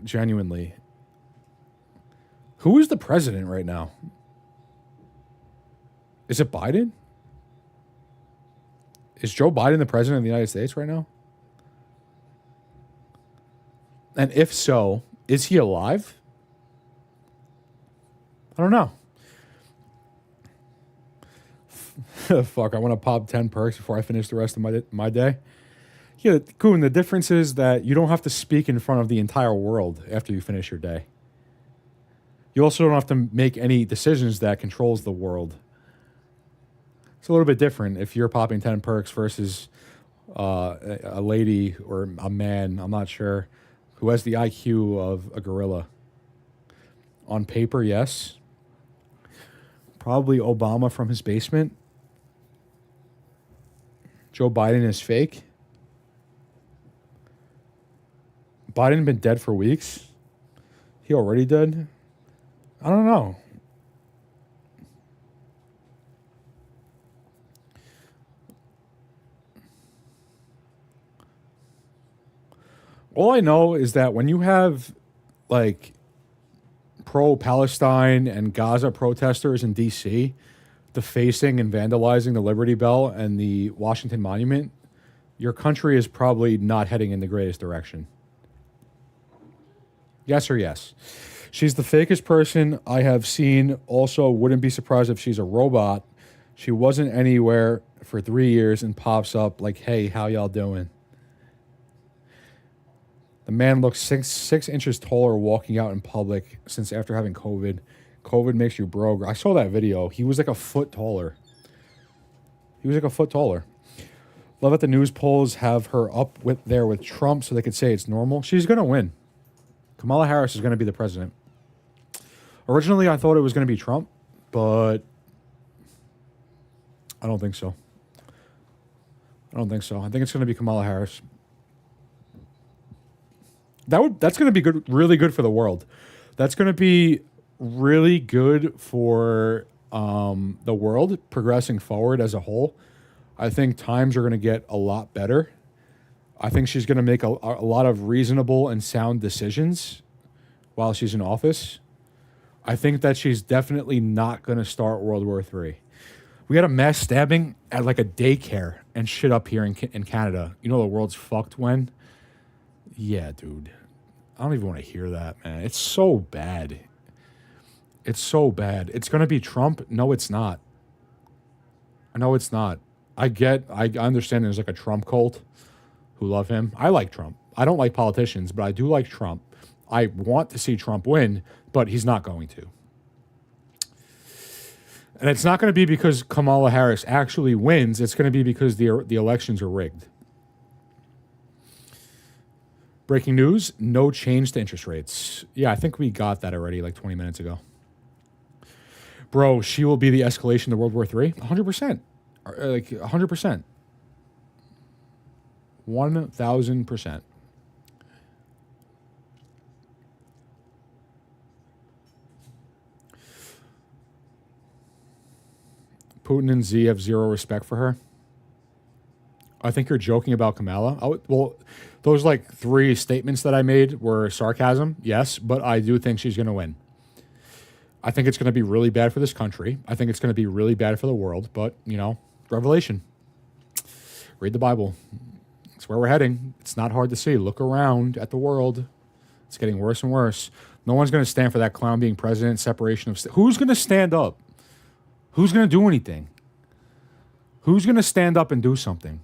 Genuinely. Who is the president right now? Is it Biden? Is Joe Biden the president of the United States right now? And if so, is he alive? I don't know. Fuck, I want to pop 10 perks before I finish the rest of my day. Yeah, Kuhn, the difference is that you don't have to speak in front of the entire world after you finish your day. You also don't have to make any decisions that controls the world. It's a little bit different if you're popping 10 perks versus a lady or a man, I'm not sure, who has the IQ of a gorilla. On paper, yes. Probably Obama from his basement. Joe Biden is fake. Biden been dead for weeks. He already dead? I don't know. All I know is that when you have like pro-Palestine and Gaza protesters in D.C. defacing and vandalizing the Liberty Bell and the Washington Monument, your country is probably not heading in the greatest direction. Yes or yes? She's the fakest person I have seen. Also, wouldn't be surprised if she's a robot. She wasn't anywhere for 3 years and pops up like, hey, how y'all doing? The man looks six inches taller walking out in public since after having COVID. COVID makes you broke. I saw that video. He was like a foot taller. Love that the news polls have her up there with Trump so they could say it's normal. She's going to win. Kamala Harris is going to be the president. Originally, I thought it was going to be Trump, but I don't think so. I think it's going to be Kamala Harris. That's going to be good, really good for the world. That's going to be really good for the world progressing forward as a whole. I think times are going to get a lot better. I think she's going to make a lot of reasonable and sound decisions while she's in office. I think that she's definitely not going to start World War III. We had a mass stabbing at like a daycare and shit up here in Canada. You know the world's fucked when? Yeah, dude. I don't even want to hear that, man. It's so bad. It's so bad. It's going to be Trump? No, it's not. No, it's not. I understand there's like a Trump cult who love him. I like Trump. I don't like politicians, but I do like Trump. I want to see Trump win, but he's not going to. And it's not going to be because Kamala Harris actually wins. It's going to be because the elections are rigged. Breaking news, no change to interest rates. Yeah, I think we got that already like 20 minutes ago. Bro, she will be the escalation to World War III? 100%. Like 100%. 1,000%. Putin and Z have zero respect for her. I think you're joking about Kamala. Well, those like 3 statements that I made were sarcasm, yes, but I do think she's going to win. I think it's going to be really bad for this country. I think it's going to be really bad for the world, but, you know, Revelation. Read the Bible. It's where we're heading. It's not hard to see. Look around at the world. It's getting worse and worse. No one's going to stand for that clown being president, separation of... Who's going to stand up? Who's going to do anything? Who's going to stand up and do something?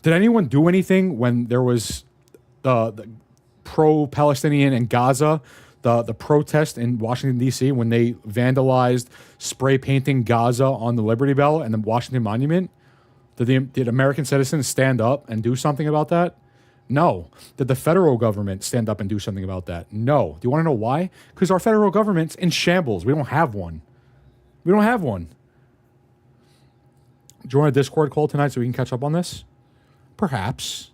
Did anyone do anything when there was the pro-Palestinian in Gaza, the protest in Washington, D.C., when they vandalized spray painting Gaza on the Liberty Bell and the Washington Monument? Did American citizens stand up and do something about that? No. Did the federal government stand up and do something about that? No. Do you want to know why? Because our federal government's in shambles. We don't have one. We don't have one. join a Discord call tonight so we can catch up on this? Perhaps.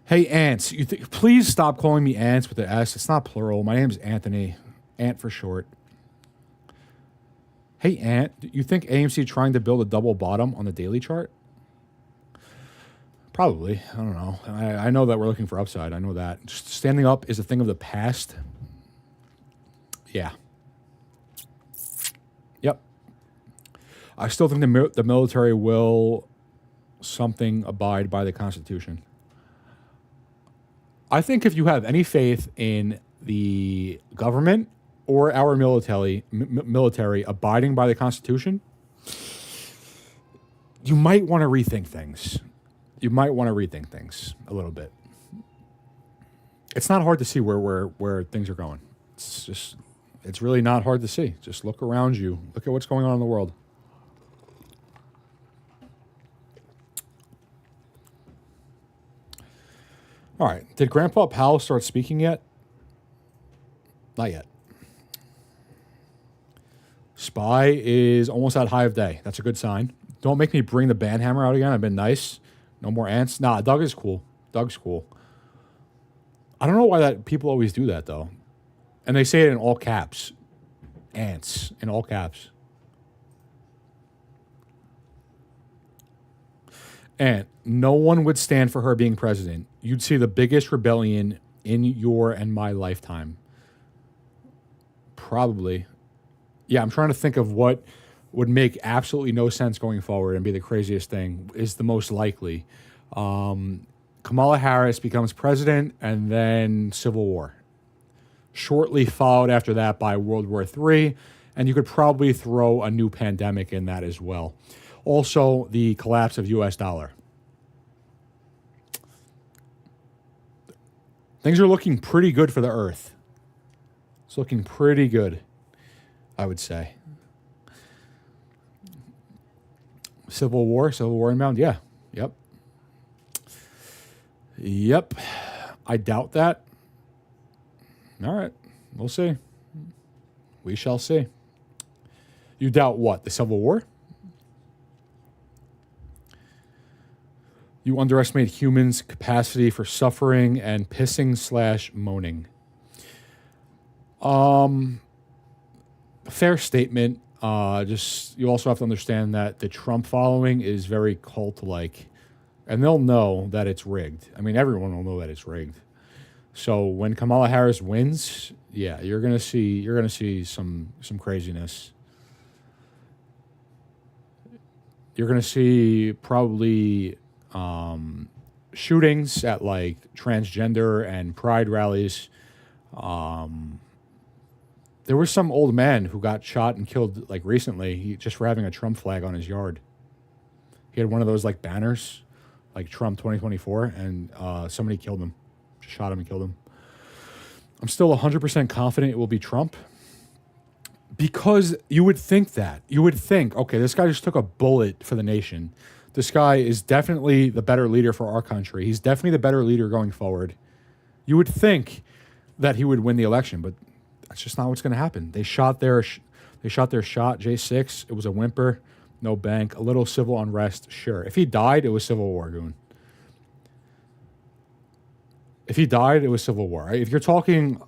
Hey, Ants. Please stop calling me Ants with the S. It's not plural. My name's Anthony. Ant for short. Hey, Ant. You think AMC trying to build a double bottom on the daily chart? Probably. I don't know. I know that we're looking for upside. I know that. Just standing up is a thing of the past. Yeah. Yep. I still think the military will something abide by the Constitution. I think if you have any faith in the government or our military abiding by the Constitution, you might want to rethink things. You might want to rethink things a little bit. It's not hard to see where things are going. It's really not hard to see. Just look around you. Look at what's going on in the world. All right. Did Grandpa Powell start speaking yet? Not yet. SPY is almost at high of day. That's a good sign. Don't make me bring the band hammer out again. I've been nice. No more ants. Nah, Doug is cool. Doug's cool. I don't know why that people always do that, though. And they say it in all caps. Ants in all caps. And no one would stand for her being president. You'd see the biggest rebellion in your and my lifetime. Probably. Yeah, I'm trying to think of what would make absolutely no sense going forward and be the craziest thing is the most likely. Kamala Harris becomes president and then Civil War. Shortly followed after that by World War III, and you could probably throw a new pandemic in that as well. Also, the collapse of U.S. dollar. Things are looking pretty good for the Earth. It's looking pretty good, I would say. Civil War inbound? Yeah. Yep. I doubt that. All right. We'll see. We shall see. You doubt what? The Civil War? You underestimate humans' capacity for suffering and pissing/moaning. Fair statement. Just you also have to understand that the Trump following is very cult-like, and they'll know that it's rigged. I mean, everyone will know that it's rigged. So when Kamala Harris wins, yeah, you're gonna see some craziness. You're gonna see probably shootings at like transgender and pride rallies. There was some old man who got shot and killed like recently just for having a Trump flag on his yard. He had one of those like banners, like Trump 2024, and somebody killed him. Just shot him and killed him. I'm still 100% confident it will be Trump because you would think that. You would think, okay, this guy just took a bullet for the nation. This guy is definitely the better leader for our country. He's definitely the better leader going forward. You would think that he would win the election, but that's just not what's going to happen. They shot their shot, J6. It was a whimper, no bank, a little civil unrest, sure. If he died, it was Civil War, goon. If he died, it was Civil War. If you're talking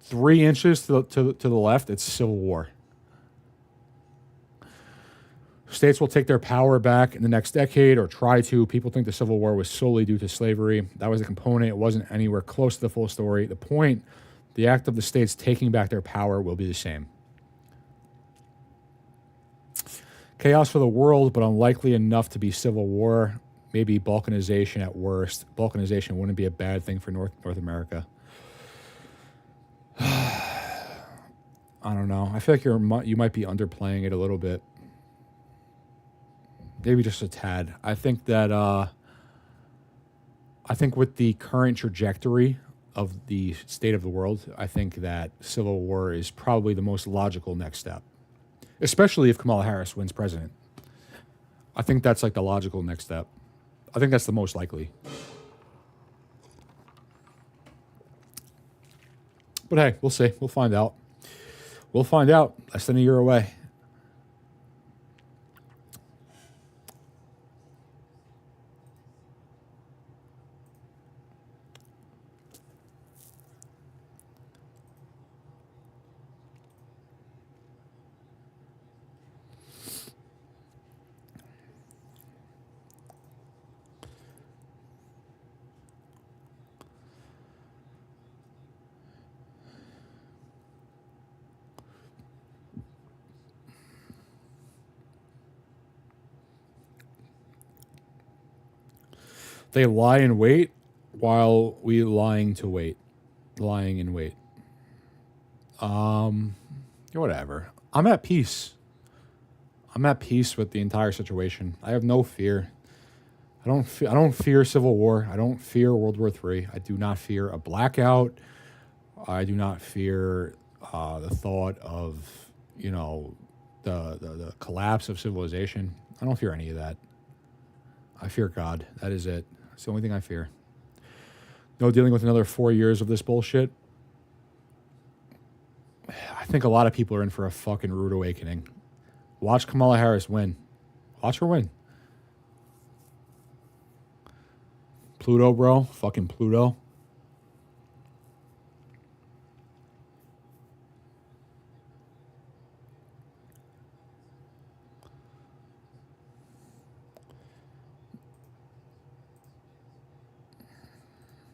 3 inches to the left, it's Civil War. States will take their power back in the next decade or try to. People think the Civil War was solely due to slavery. That was a component. It wasn't anywhere close to the full story. The point, the act of the states taking back their power will be the same. Chaos for the world, but unlikely enough to be civil war. Maybe balkanization at worst. Balkanization wouldn't be a bad thing for North America. I don't know. I feel like you might be underplaying it a little bit. Maybe just a tad. I think that with the current trajectory of the state of the world, I think that civil war is probably the most logical next step, especially if Kamala Harris wins president. I think that's like the logical next step. I think that's the most likely. But hey, we'll see. We'll find out. We'll find out. Less than a year away. They lie in wait while we lying in wait. Whatever. I'm at peace. I'm at peace with the entire situation. I have no fear. I don't fear civil war. I don't fear World War III. I do not fear a blackout. I do not fear the thought of, the collapse of civilization. I don't fear any of that. I fear God. That is it. It's the only thing I fear. No dealing with another 4 years of this bullshit. I think a lot of people are in for a fucking rude awakening. Watch Kamala Harris win. Watch her win. Pluto, bro. Fucking Pluto.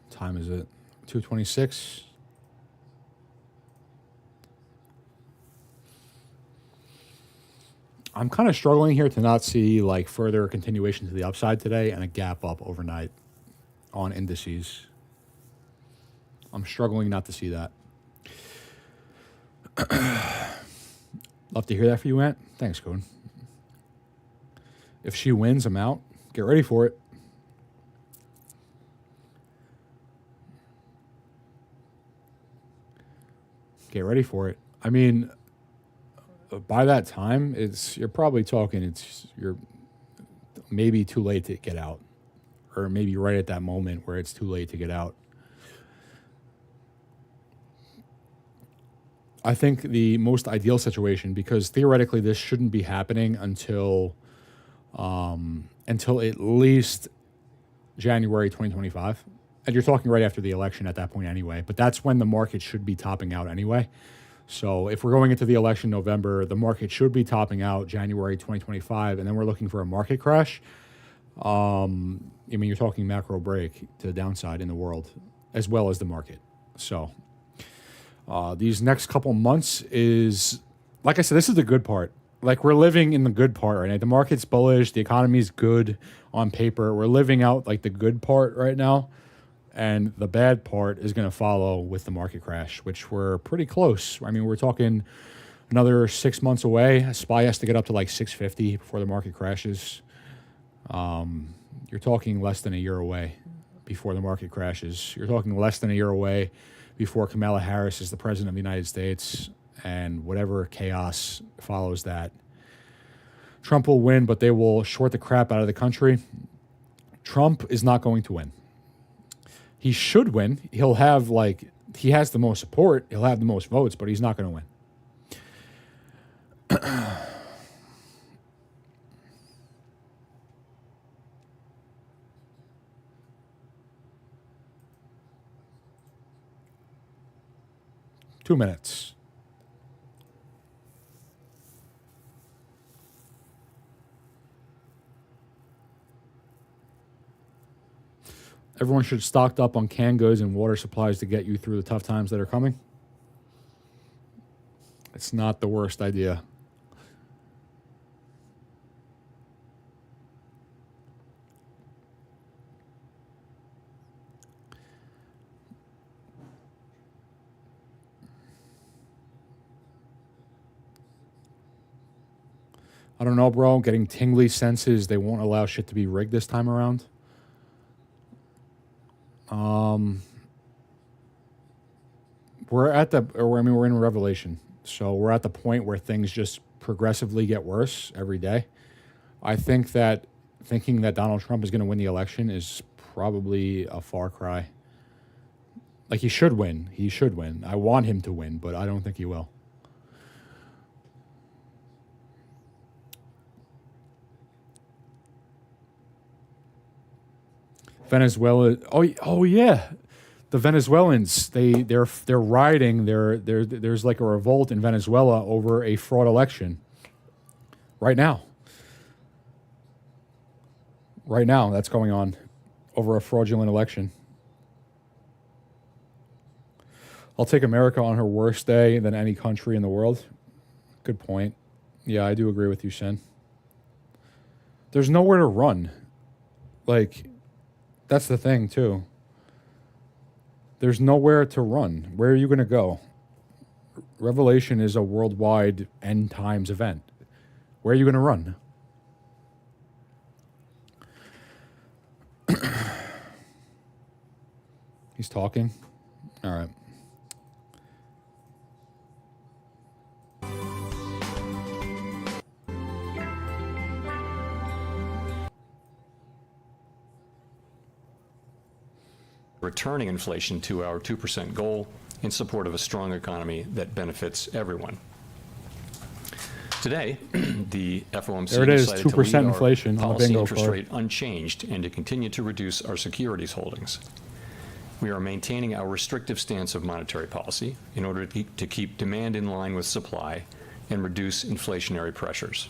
Time is it? 2:26. I'm kind of struggling here to not see like further continuation to the upside today and a gap up overnight on indices. I'm struggling not to see that. Love to hear that for you, Ant. Thanks, Coon. If she wins, I'm out. Get ready for it. Get ready for it. I mean, by that time, you're probably talking, you're maybe too late to get out. Or maybe right at that moment where it's too late to get out. I think the most ideal situation, because theoretically this shouldn't be happening until at least January 2025. And you're talking right after the election at that point anyway. But that's when the market should be topping out anyway. So if we're going into the election November, the market should be topping out January 2025, and then we're looking for a market crash. I mean, you're talking macro break to the downside in the world, as well as the market. So these next couple months is, like I said, this is the good part. Like, we're living in the good part right now. The market's bullish. The economy's good on paper. We're living out, like, the good part right now. And the bad part is going to follow with the market crash, which we're pretty close. I mean, we're talking another 6 months away. SPY has to get up to like 650 before the market crashes. You're talking less than a year away before the market crashes. You're talking less than a year away before Kamala Harris is the president of the United States, and whatever chaos follows that. Trump will win, but they will short the crap out of the country. Trump is not going to win. He should win. He'll have, like, he has the most support. He'll have the most votes, but he's not going to win. 2 minutes. Everyone should stock up on canned goods and water supplies to get you through the tough times that are coming. It's not the worst idea. I don't know, bro. Getting tingly senses. They won't allow shit to be rigged this time around. We're in Revelation. So we're at the point where things just progressively get worse every day. I think that thinking that Donald Trump is going to win the election is probably a far cry. Like, he should win. He should win. I want him to win, but I don't think he will. Venezuela. Oh yeah, the Venezuelans. They're rioting. There's like a revolt in Venezuela over a fraud election. Right now, that's going on over a fraudulent election. I'll take America on her worst day than any country in the world. Good point. Yeah, I do agree with you, Sen. There's nowhere to run. Like, That's the thing, too. There's nowhere to run. Where are you going to go? Revelation is a worldwide end times event. Where are you going to run? He's talking. All right. Returning inflation to our 2% goal in support of a strong economy that benefits everyone. Today, the FOMC There it is, decided 2% to leave inflation our on the policy bingo interest card. rate unchanged and to continue to reduce our securities holdings. We are maintaining our restrictive stance of monetary policy in order to keep demand in line with supply and reduce inflationary pressures.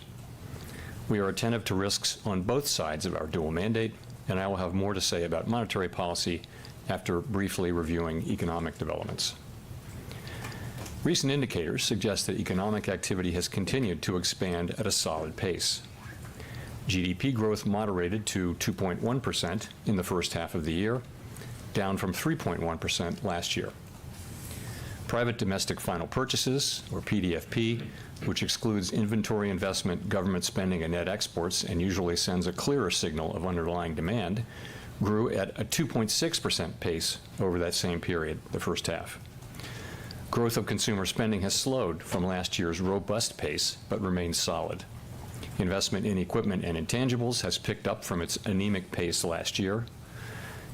We are attentive to risks on both sides of our dual mandate, and I will have more to say about monetary policy after briefly reviewing economic developments. Recent indicators suggest that economic activity has continued to expand at a solid pace. GDP growth moderated to 2.1% in the first half of the year, down from 3.1% last year. Private domestic final purchases, or PDFP, which excludes inventory investment, government spending, and net exports, and usually sends a clearer signal of underlying demand, grew at a 2.6% pace over that same period, the first half. Growth of consumer spending has slowed from last year's robust pace, but remains solid. Investment in equipment and intangibles has picked up from its anemic pace last year.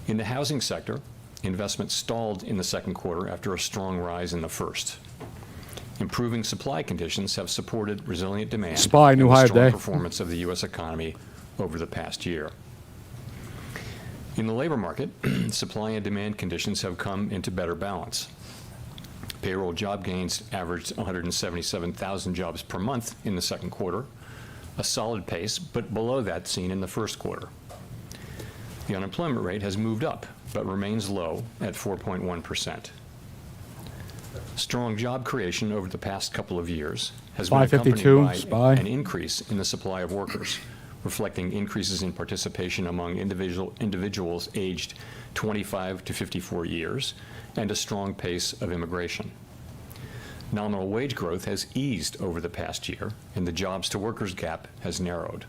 In the housing sector, investment stalled in the second quarter after a strong rise in the first. Improving supply conditions have supported resilient demand SPY, new and the high of strong day. performance of the U.S. economy over the past year. In the labor market, supply and demand conditions have come into better balance. Payroll job gains averaged 177,000 jobs per month in the second quarter, a solid pace, but below that seen in the first quarter. The unemployment rate has moved up, but remains low at 4.1%. Strong job creation over the past couple of years has been accompanied 552, by SPY. an increase in the supply of workers, reflecting increases in participation among individuals aged 25 to 54 years, and a strong pace of immigration. Nominal wage growth has eased over the past year, and the jobs-to-workers gap has narrowed.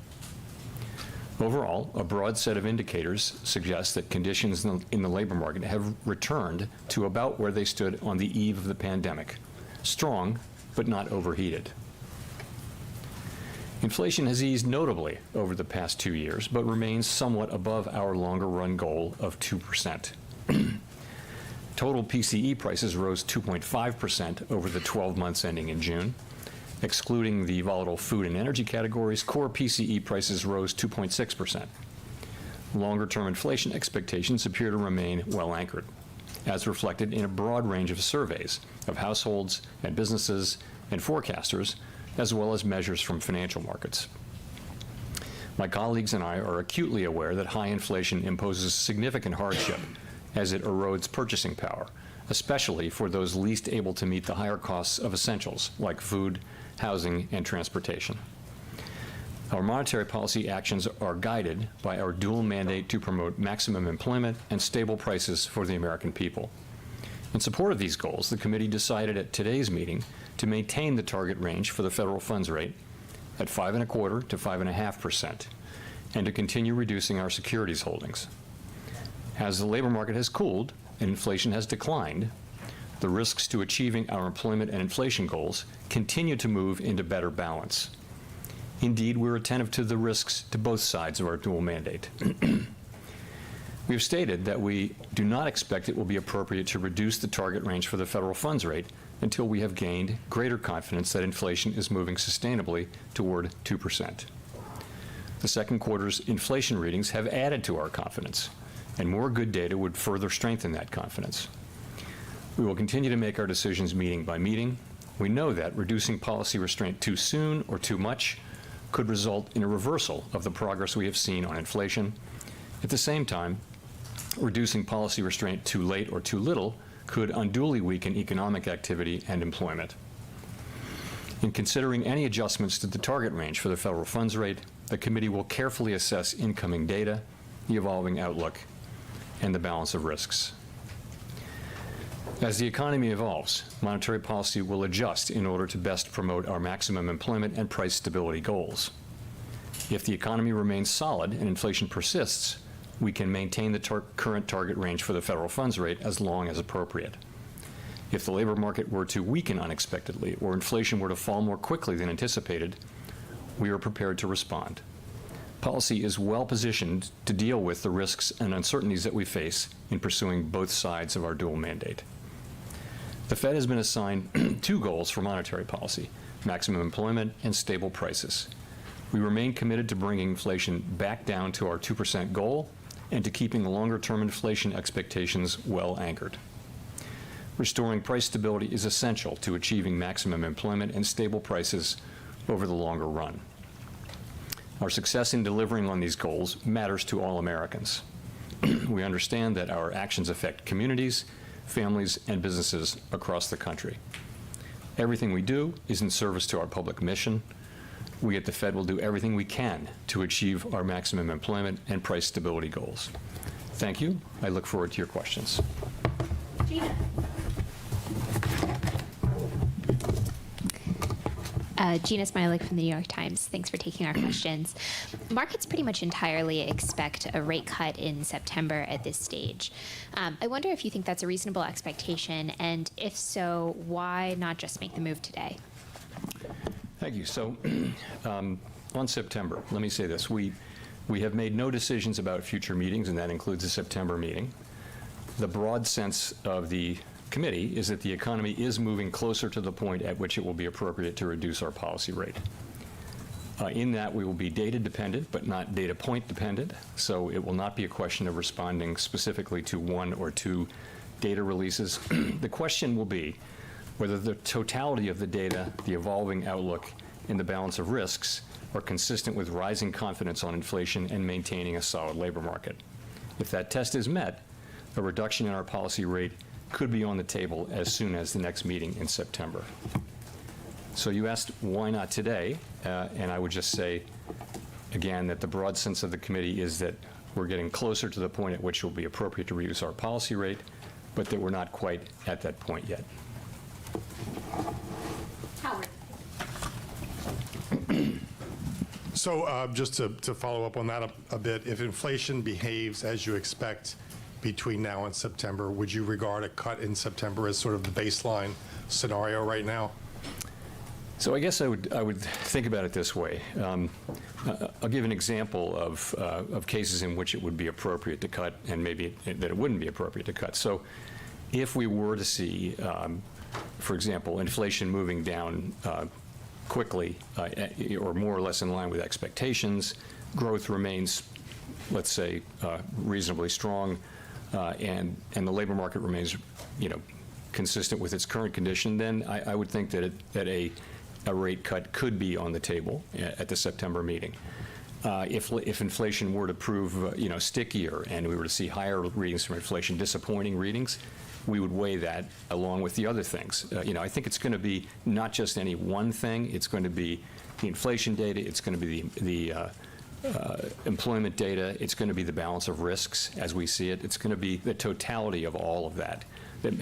Overall, a broad set of indicators suggest that conditions in the labor market have returned to about where they stood on the eve of the pandemic, strong but not overheated. Inflation has eased notably over the past 2 years, but remains somewhat above our longer-run goal of 2%. Total PCE prices rose 2.5% over the 12 months ending in June. Excluding the volatile food and energy categories, core PCE prices rose 2.6%. Longer-term inflation expectations appear to remain well anchored, as reflected in a broad range of surveys of households and businesses and forecasters, as well as measures from financial markets. My colleagues and I are acutely aware that high inflation imposes significant hardship as it erodes purchasing power, especially for those least able to meet the higher costs of essentials like food, housing, and transportation. Our monetary policy actions are guided by our dual mandate to promote maximum employment and stable prices for the American people. In support of these goals, the committee decided at today's meeting to maintain the target range for the federal funds rate at 5.25% to 5.5%, and to continue reducing our securities holdings. As the labor market has cooled and inflation has declined, the risks to achieving our employment and inflation goals continue to move into better balance. Indeed, we're attentive to the risks to both sides of our dual mandate. We have stated that we do not expect it will be appropriate to reduce the target range for the federal funds rate until we have gained greater confidence that inflation is moving sustainably toward 2%. The second quarter's inflation readings have added to our confidence, and more good data would further strengthen that confidence. We will continue to make our decisions meeting by meeting. We know that reducing policy restraint too soon or too much could result in a reversal of the progress we have seen on inflation. At the same time, reducing policy restraint too late or too little could unduly weaken economic activity and employment. In considering any adjustments to the target range for the federal funds rate, the committee will carefully assess incoming data, the evolving outlook, and the balance of risks. As the economy evolves, monetary policy will adjust in order to best promote our maximum employment and price stability goals. If the economy remains solid and inflation persists, we can maintain the current target range for the federal funds rate as long as appropriate. If the labor market were to weaken unexpectedly or inflation were to fall more quickly than anticipated, we are prepared to respond. Policy is well positioned to deal with the risks and uncertainties that we face in pursuing both sides of our dual mandate. The Fed has been assigned two goals for monetary policy: maximum employment and stable prices. We remain committed to bringing inflation back down to our 2% goal and to keeping longer-term inflation expectations well anchored. Restoring price stability is essential to achieving maximum employment and stable prices over the longer run. Our success in delivering on these goals matters to all Americans. We understand that our actions affect communities, families, and businesses across the country. Everything we do is in service to our public mission. We at the Fed will do everything we can to achieve our maximum employment and price stability goals. Thank you. I look forward to your questions. Gina. Gina Smilik from the New York Times. Thanks for taking our questions. Markets pretty much entirely expect a rate cut in September at this stage. I wonder if you think that's a reasonable expectation, and if so, why not just make the move today? Thank you. So on September, let me say this. We have made no decisions about future meetings, and that includes the September meeting. The broad sense of the committee is that the economy is moving closer to the point at which it will be appropriate to reduce our policy rate. In that, we will be data dependent, but not data point dependent. So it will not be a question of responding specifically to one or two data releases. The question will be whether the totality of the data, the evolving outlook, and the balance of risks are consistent with rising confidence on inflation and maintaining a solid labor market. If that test is met, a reduction in our policy rate could be on the table as soon as the next meeting in September. So you asked why not today, and I would just say, again, that the broad sense of the committee is that we're getting closer to the point at which it will be appropriate to reduce our policy rate, but that we're not quite at that point yet. Howard. So just to follow up on that a bit, if inflation behaves as you expect between now and September, would you regard a cut in September as sort of the baseline scenario right now? So I guess I would think about it this way. I'll give an example of cases in which it would be appropriate to cut and maybe that it wouldn't be appropriate to cut. So if we were to see, for example, inflation moving down quickly or more or less in line with expectations, growth remains, let's say, reasonably strong, and the labor market remains, consistent with its current condition, then I would think that a rate cut could be on the table at the September meeting. If inflation were to prove, stickier, and we were to see higher readings from inflation, disappointing readings, we would weigh that along with the other things. I think it's going to be not just any one thing. It's going to be the inflation data. It's going to be the employment data. It's going to be the balance of risks as we see it. It's going to be the totality of all of that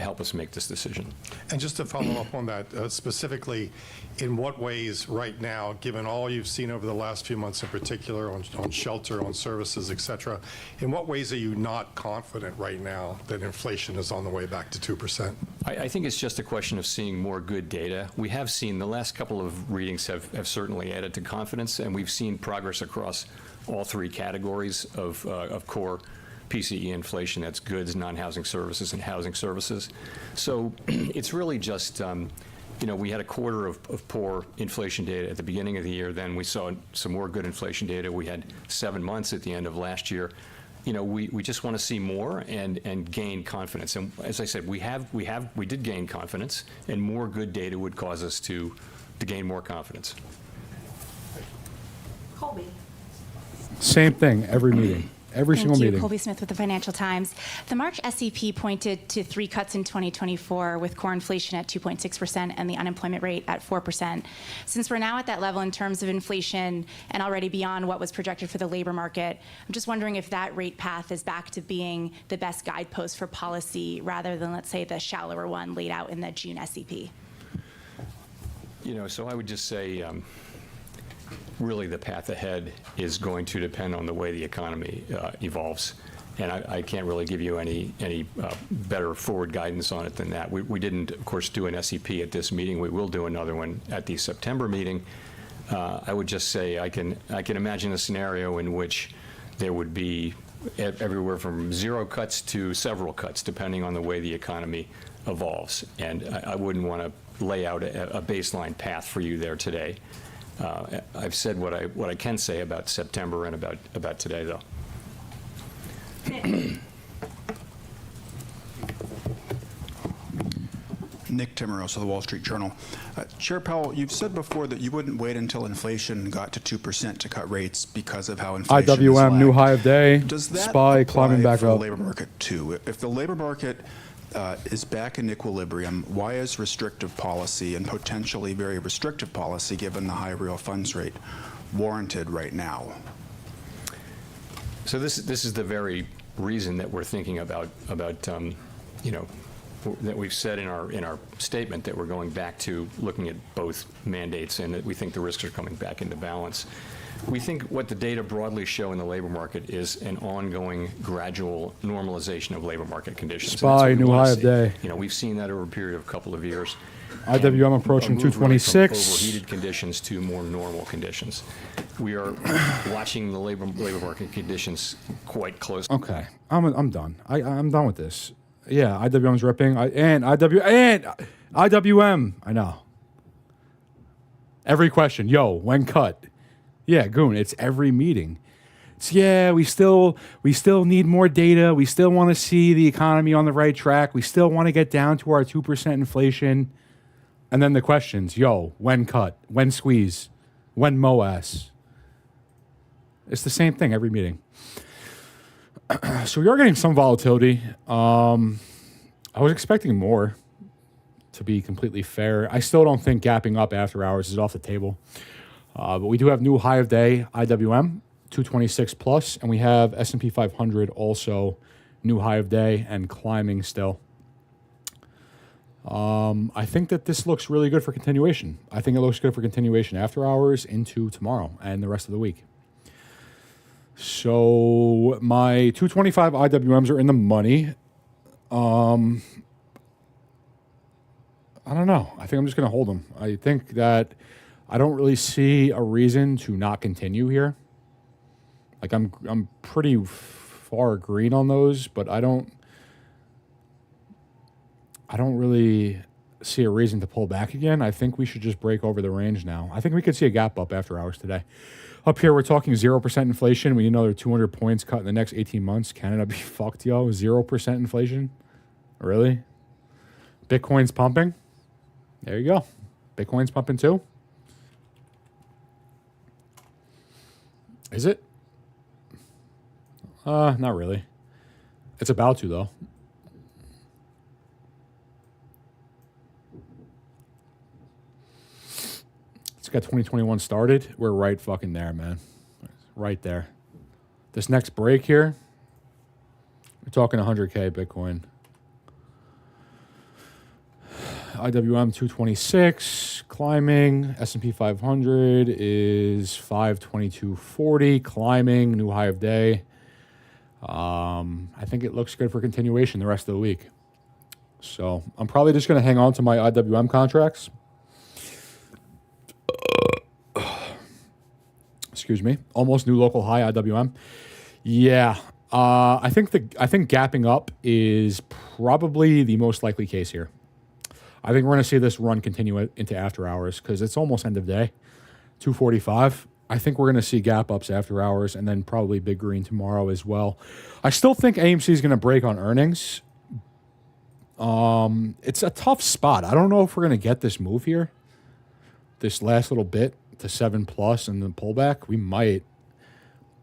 help us make this decision. And just to follow up on that, specifically, in what ways right now, given all you've seen over the last few months in particular on shelter, on services, et cetera, in what ways are you not confident right now that inflation is on the way back to 2%? I think it's just a question of seeing more good data. We have seen the last couple of readings have certainly added to confidence, and we've seen progress across all three categories of core PCE inflation. That's goods, non-housing services, and housing services. So it's really just, we had a quarter of poor inflation data at the beginning of the year. Then we saw some more good inflation data. We had 7 months at the end of last year. We just want to see more and gain confidence. And as I said, we did gain confidence, and more good data would cause us to gain more confidence. Colby. Same thing every meeting. Every Thank single you. meeting. Colby Smith with the Financial Times. The March SEP pointed to 3 cuts in 2024 with core inflation at 2.6% and the unemployment rate at 4%. Since we're now at that level in terms of inflation and already beyond what was projected for the labor market, I'm just wondering if that rate path is back to being the best guidepost for policy rather than, let's say, the shallower one laid out in the June SEP. So I would just say, really the path ahead is going to depend on the way the economy evolves. And I can't really give you any better forward guidance on it than that. We didn't, of course, do an SEP at this meeting. We will do another one at the September meeting. I would just say I can imagine a scenario in which there would be everywhere from 0 cuts to several cuts, depending on the way the economy evolves. And I wouldn't want to lay out a baseline path for you there today. I've said what I can say about September and about today, though. Nick Timmeros of the Wall Street Journal. Chair Powell, you've said before that you wouldn't wait until inflation got to 2% to cut rates because of how inflation is IWM, new lagged. high of day. Does that SPY apply climbing back for the up. labor market too? If the labor market is back in equilibrium, why is restrictive policy and potentially very restrictive policy, given the high real funds rate, warranted right now? So this is the very reason that we're thinking about that we've said in our statement that we're going back to looking at both mandates and that we think the risks are coming back into balance. We think what the data broadly show in the labor market is an ongoing gradual normalization of labor market conditions. And that's what SPY, we new wanna high of see. day. We've seen that over a period of a couple of years. IWM approaching And a move really from 226. overheated conditions to more normal conditions. We are watching the labor market conditions quite closely. Okay, I'm done. I'm done with this. Yeah, IWM's ripping. IWM. I know. Every question, yo, when cut? Yeah, Goon, it's every meeting. It's, yeah, we still need more data. We still want to see the economy on the right track. We still want to get down to our 2% inflation. And then the questions, yo, when cut? When squeeze? When MOAS? It's the same thing every meeting. So we are getting some volatility. I was expecting more, to be completely fair. I still don't think gapping up after hours is off the table. But we do have new high of day IWM, 226 plus, and we have S&P 500 also new high of day and climbing still. I think that this looks really good for continuation. I think it looks good for continuation after hours into tomorrow and the rest of the week. So my 225 IWMs are in the money. I don't know. I think I'm just going to hold them. I think that I don't really see a reason to not continue here. Like I'm pretty far green on those, but I don't really see a reason to pull back again. I think we should just break over the range now. I think we could see a gap up after hours today. Up here, we're talking 0% inflation. We need another 200 points cut in the next 18 months. Canada be fucked, yo. 0% inflation? Really? Bitcoin's pumping? There you go. Bitcoin's pumping too? Is it? Not really. It's about to, though. It's got 2021 started. We're right fucking there, man. Right there. This next break here, we're talking 100K Bitcoin. IWM 226 climbing. S&P 500 is 522.40 climbing. New high of day. I think it looks good for continuation the rest of the week. So I'm probably just going to hang on to my IWM contracts. Excuse me. Almost new local high IWM. Yeah. I think gapping up is probably the most likely case here. I think we're going to see this run continue into after hours because it's almost end of day, 2:45. I think we're going to see gap ups after hours and then probably big green tomorrow as well. I still think AMC is going to break on earnings. It's a tough spot. I don't know if we're going to get this move here, this last little bit to 7+ and the pullback. We might.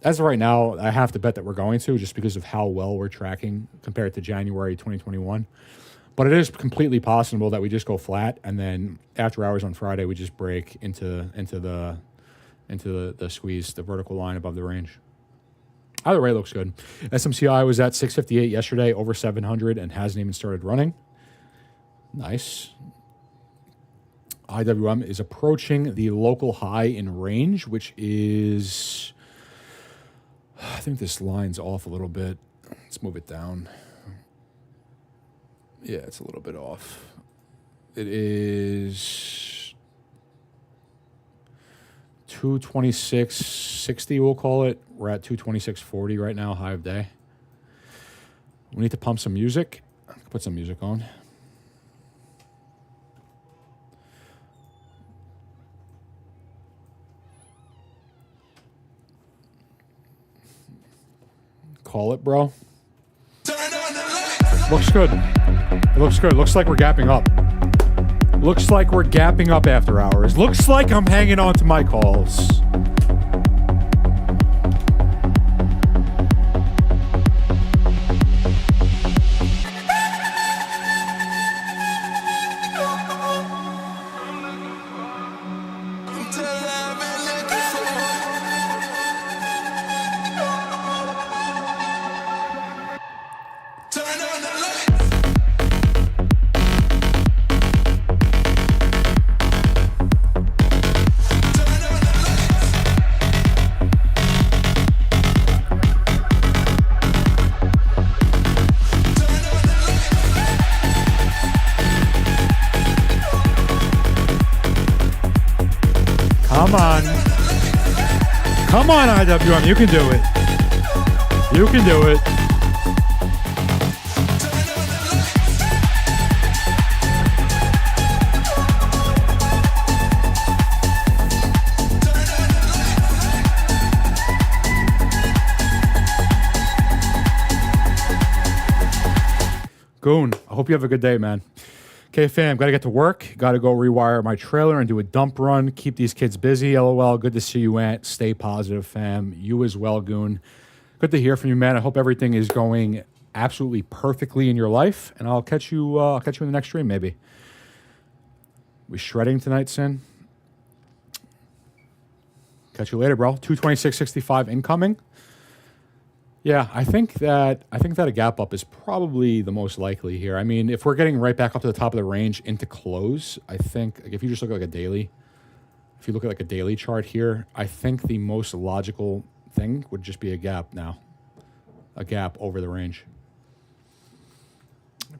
as of right now, I have to bet that we're going to, just because of how well we're tracking compared to January 2021. But it is completely possible that we just go flat, and then after hours on Friday, we just break into the squeeze, the vertical line above the range. Either way, looks good. SMCI was at 658 yesterday, over 700, and hasn't even started running. Nice. IWM is approaching the local high in range, which is, I think this line's off a little bit. Let's move it down. Yeah, it's a little bit off. It is 226.60, we'll call it. We're at 226.40 right now, high of day. We need to pump some music. Put some music on. Call it, bro. Looks good. It looks good. Looks like we're gapping up. Looks like we're gapping up after hours. Looks like I'm hanging on to my calls. Come on, IWM, you can do it. You can do it. Goon, I hope you have a good day, man. Okay, fam, got to get to work. Got to go rewire my trailer and do a dump run. Keep these kids busy. LOL. Good to see you, Ant. Stay positive, fam. You as well, Goon. Good to hear from you, man. I hope everything is going absolutely perfectly in your life, and I'll catch you. I'll catch you in the next stream, maybe. We shredding tonight, Sin. Catch you later, bro. 226.65 incoming. Yeah, I think that a gap up is probably the most likely here. I mean, if we're getting right back up to the top of the range into close, I think if you just look at a daily chart here, I think the most logical thing would just be a gap now, a gap over the range.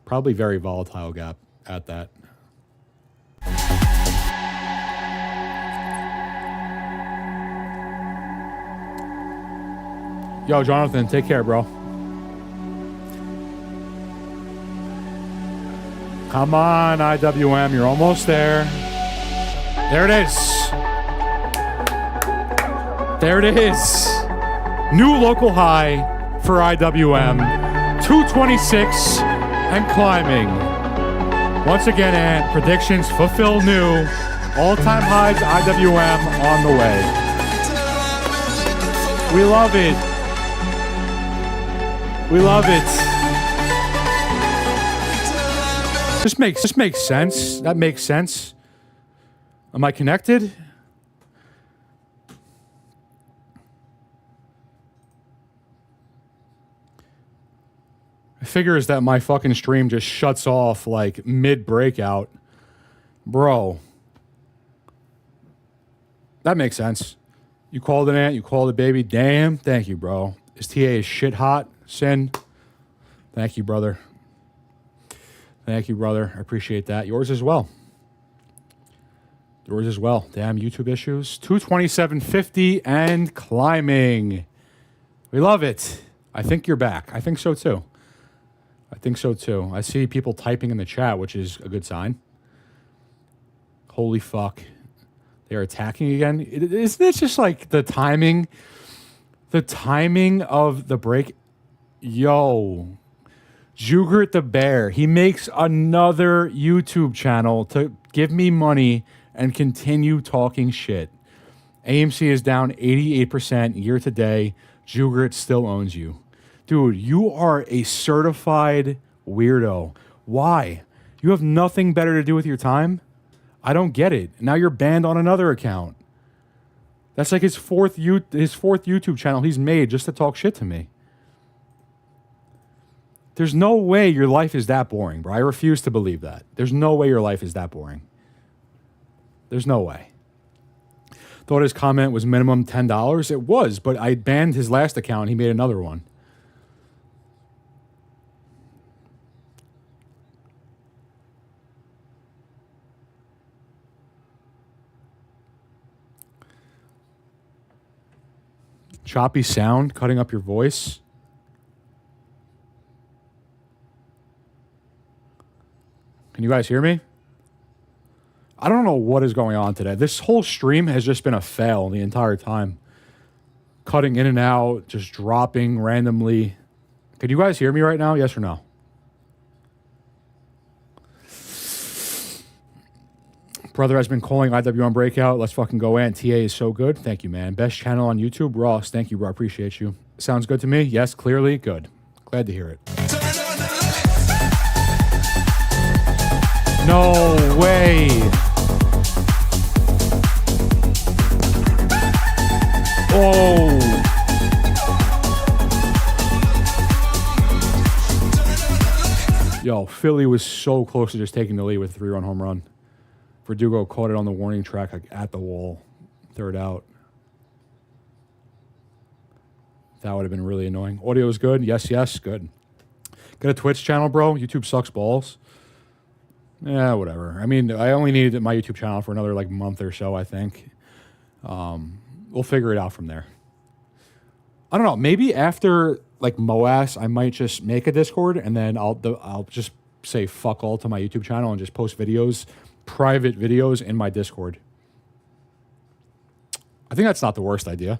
Probably very volatile gap at that. Yo, Jonathan, take care, bro. Come on, IWM, you're almost there. There it is. There it is. New local high for IWM. 226 and climbing. Once again, Ant, predictions fulfill new. All-time highs, IWM on the way. We love it. We love it. This makes sense. That makes sense. Am I connected? It figures that my fucking stream just shuts off like mid-breakout. Bro. That makes sense. You called an Ant, you called a baby. Damn. Thank you, bro. This TA is shit hot. Sin. Thank you, brother. Thank you, brother. I appreciate that. Yours as well. Yours as well. Damn YouTube issues. 227.50 and climbing. We love it. I think you're back. I think so too. I think so too. I see people typing in the chat, which is a good sign. Holy fuck. They're attacking again. Isn't it just like the timing? The timing of the break. Yo. Jugert the Bear. He makes another YouTube channel to give me money and continue talking shit. AMC is down 88% year to day. Jugert still owns you. Dude, you are a certified weirdo. Why? You have nothing better to do with your time? I don't get it. Now you're banned on another account. That's like his fourth YouTube channel he's made just to talk shit to me. There's no way your life is that boring, bro. I refuse to believe that. There's no way your life is that boring. There's no way. Thought his comment was minimum $10. It was, but I banned his last account. He made another one. Choppy sound, cutting up your voice. Can you guys hear me? I don't know what is going on today. This whole stream has just been a fail the entire time. Cutting in and out, just dropping randomly. Can you guys hear me right now? Yes or no? Brother has been calling IWM Breakout. Let's fucking go in. TA is so good. Thank you, man. Best channel on YouTube. Ross, thank you, bro. I appreciate you. Sounds good to me. Yes, clearly. Good. Glad to hear it. No way. Oh. Yo, Philly was so close to just taking the lead with a 3-run home run. Verdugo caught it on the warning track, like at the wall. Third out. That would have been really annoying. Audio is good. Yes, yes, good. Get a Twitch channel, bro. YouTube sucks balls. Yeah, whatever. I mean, I only needed my YouTube channel for another like month or so, I think. We'll figure it out from there. I don't know. Maybe after like MOAS, I might just make a Discord and then I'll just say fuck all to my YouTube channel and just post videos, private videos in my Discord. I think that's not the worst idea.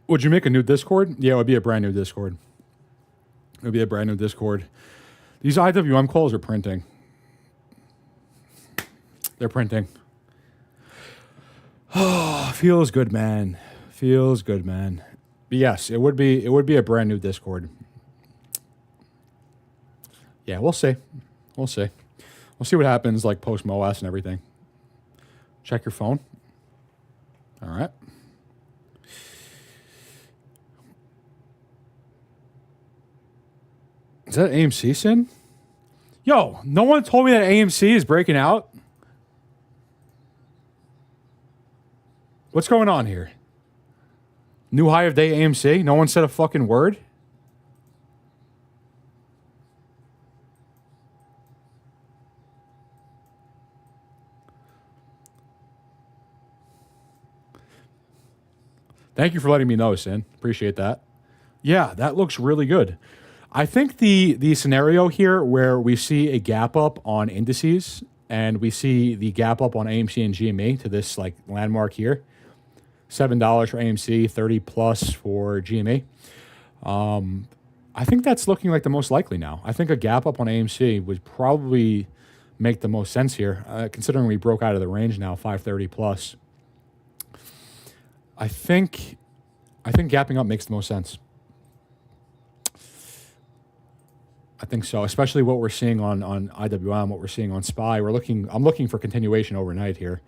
Would you make a new Discord? Yeah, it would be a brand new Discord. It would be a brand new Discord. These IWM calls are printing. They're printing. Oh, feels good, man. Feels good, man. But yes, it would be a brand new Discord. Yeah, we'll see. We'll see. We'll see what happens like post MOAS and everything. Check your phone. All right. Is that AMC, Sin? Yo, no one told me that AMC is breaking out. What's going on here? New high of day AMC? No one said a fucking word? Thank you for letting me know, Sin. Appreciate that. Yeah, that looks really good. I think the scenario here where we see a gap up on indices and we see the gap up on AMC and GME to this like landmark here, $7 for AMC, 30 plus for GME. I think that's looking like the most likely now. I think a gap up on AMC would probably make the most sense here, considering we broke out of the range now, 530 plus. I think gapping up makes the most sense. I think so, especially what we're seeing on IWM, what we're seeing on SPY. I'm looking for continuation overnight here.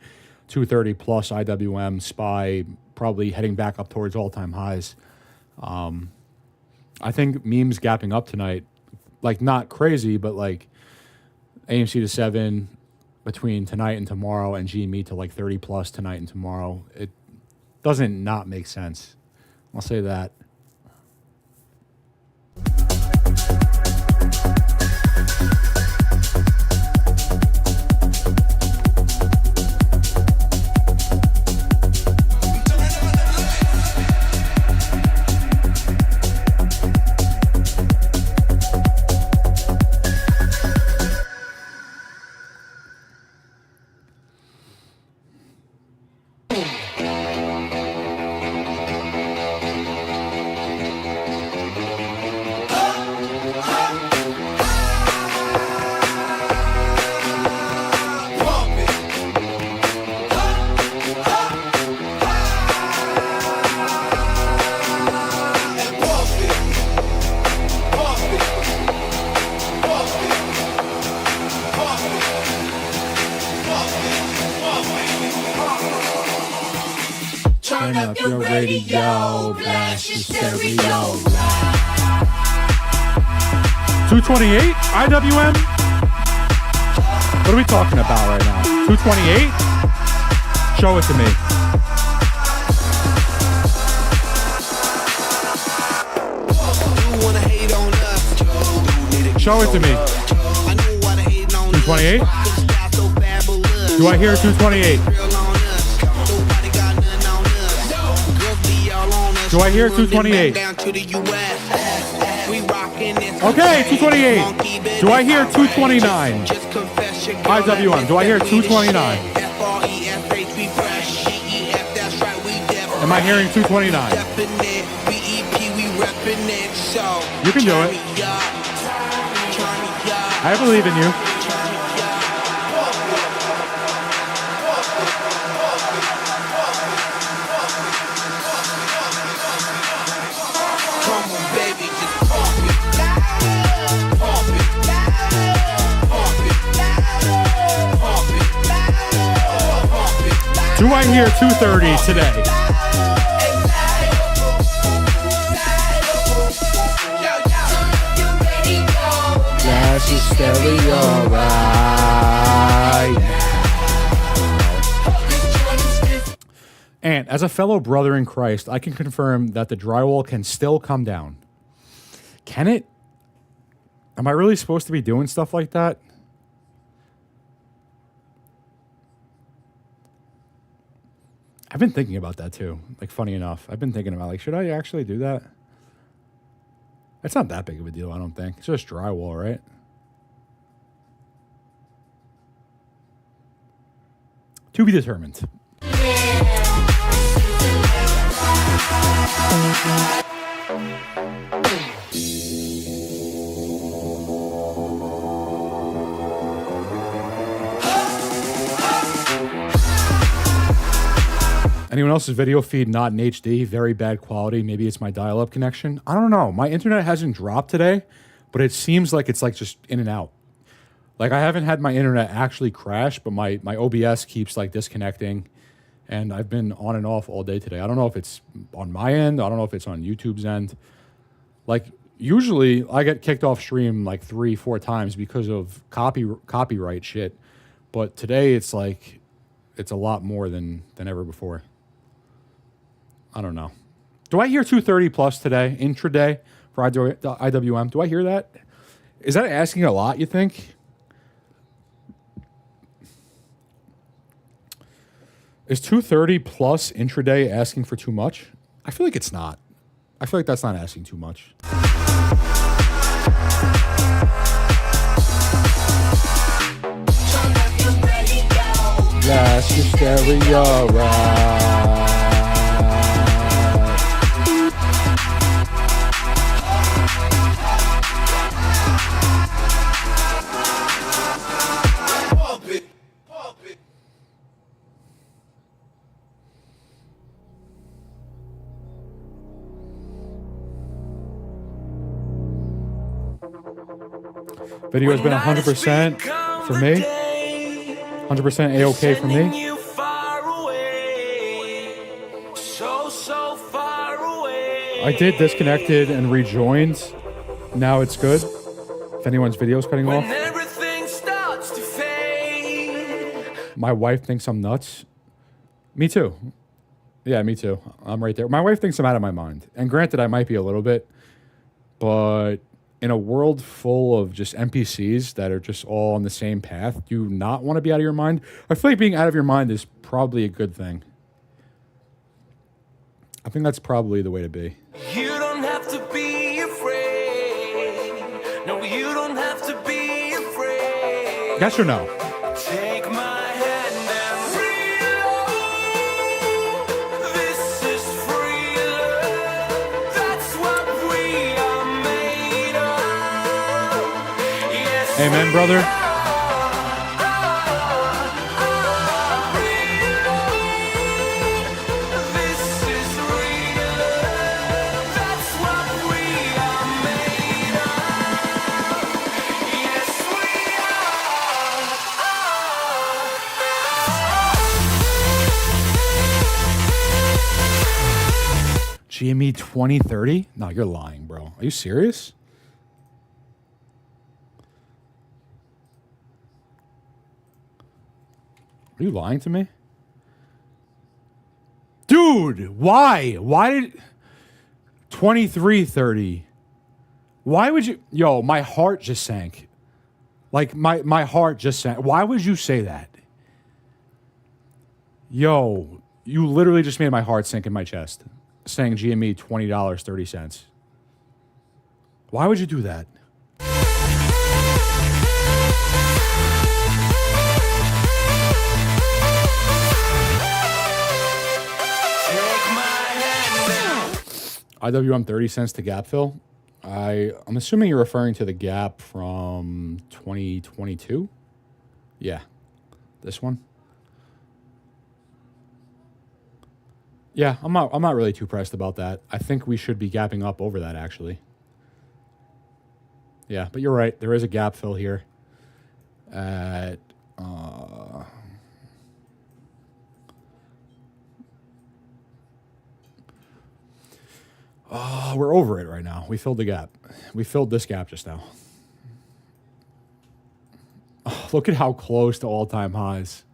230 plus IWM, SPY probably heading back up towards all-time highs. I think memes gapping up tonight, like not crazy, but like AMC to 7 between tonight and tomorrow and GME to like 30 plus tonight and tomorrow. It doesn't not make sense. I'll say that. Turn up your radio, blast your stereo. 228 IWM? What are we talking about right now? 228? Show it to me. Show it to me. 228? Do I hear 228? Do I hear 228? Okay, 228. Do I hear 229? IWM, do I hear 229? Am I hearing 229? You can do it. I believe in you. Do I hear 230 today? That's your stereo right. And as a fellow brother in Christ, I can confirm that the drywall can still come down. Can it? Am I really supposed to be doing stuff like that? I've been thinking about that too. Like, funny enough, I've been thinking about, like, should I actually do that? It's not that big of a deal, I don't think. It's just drywall, right? To be determined. Anyone else's video feed not in HD? Very bad quality. Maybe it's my dial-up connection. I don't know. My internet hasn't dropped today, but it seems like it's like just in and out. Like, I haven't had my internet actually crash, but my OBS keeps like disconnecting, and I've been on and off all day today. I don't know if it's on my end. I don't know if it's on YouTube's end. Like, usually I get kicked off stream like 3-4 times because of copyright shit, but today it's like it's a lot more than ever before. I don't know. Do I hear 230 plus today, intraday for IWM? Do I hear that? Is that asking a lot, you think? Is 230 plus intraday asking for too much? I feel like it's not. I feel like that's not asking too much. Blast your stereo right. Video has been 100% for me. 100% A-OK for me. I did disconnected and rejoined. Now it's good. If anyone's video is cutting off. My wife thinks I'm nuts. Me too. Yeah, me too. I'm right there. My wife thinks I'm out of my mind. And granted, I might be a little bit. But in a world full of just NPCs that are just all on the same path, do you not want to be out of your mind? I feel like being out of your mind is probably a good thing. I think that's probably the way to be. You don't have to be afraid. No, you don't have to be afraid. Yes or no? Take my hand and reload. This is free love. That's what we are made of. Yes, Amen, brother. GME 2030? No, you're lying, bro. Are you serious? Are you lying to me? Dude, why? Why did 2330? Why would you? Yo, my heart just sank. Like, my heart just sank. Why would you say that? Yo, you literally just made my heart sink in my chest. Saying GME $20.30. Why would you do that? IWM 30 cents to gap fill. I'm assuming you're referring to the gap from 2022. Yeah, this one. Yeah, I'm not really too pressed about that. I think we should be gapping up over that actually. Yeah, but you're right. There is a gap fill here at we're over it right now. We filled the gap. We filled this gap just now. Oh, look at how close to all-time highs.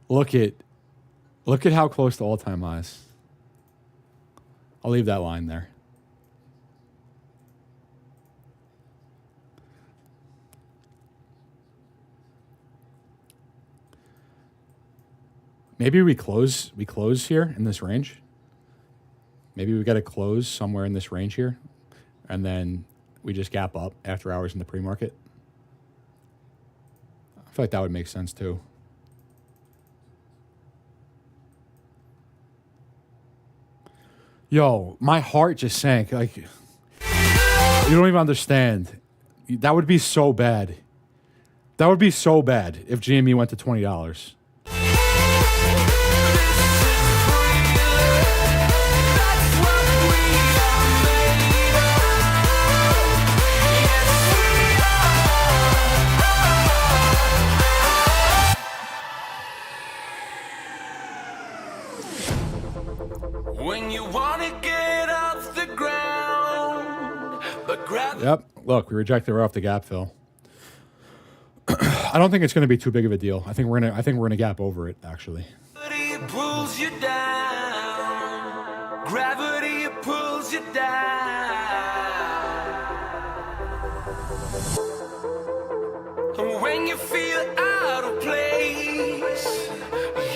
Look at how close to all-time highs. I'll leave that line there. Maybe we close here in this range. Maybe we got to close somewhere in this range here, and then we just gap up after hours in the pre-market. I feel like that would make sense too. Yo, my heart just sank. Like, you don't even understand. That would be so bad. That would be so bad if GME went to $20. When you wanna get off the ground, but grab. Yep. Look, we rejected her off the gap fill. I don't think it's going to be too big of a deal. I think we're gonna gap over it actually. Gravity pulls you down. Gravity pulls you down. When you feel out of place,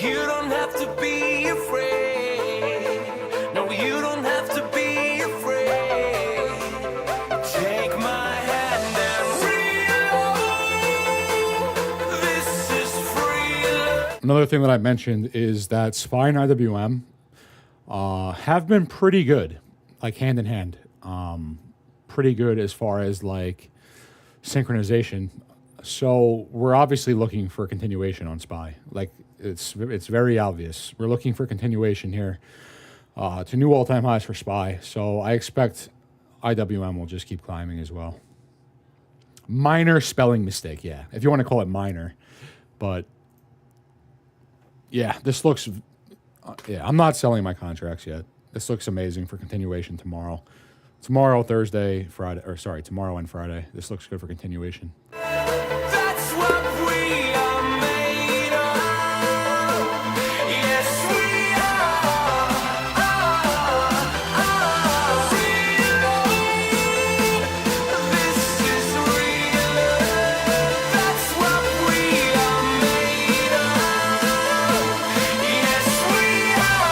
you don't have to be afraid. No, you don't have to be afraid. Take my hand and reload. This is free love. Another thing that I mentioned is that SPY and IWM have been pretty good, like hand in hand. Pretty good as far as like synchronization. So we're obviously looking for continuation on SPY. Like it's very obvious. We're looking for continuation here to new all-time highs for SPY. So I expect IWM will just keep climbing as well. Minor spelling mistake, yeah, if you want to call it minor. But yeah, this looks. Yeah, I'm not selling my contracts yet. This looks amazing for continuation tomorrow. Tomorrow, Thursday, Friday, or sorry, tomorrow and Friday. This looks good for continuation. That's what we are made of. Yes, we are. This is real. That's what we are made of. Yes, we are.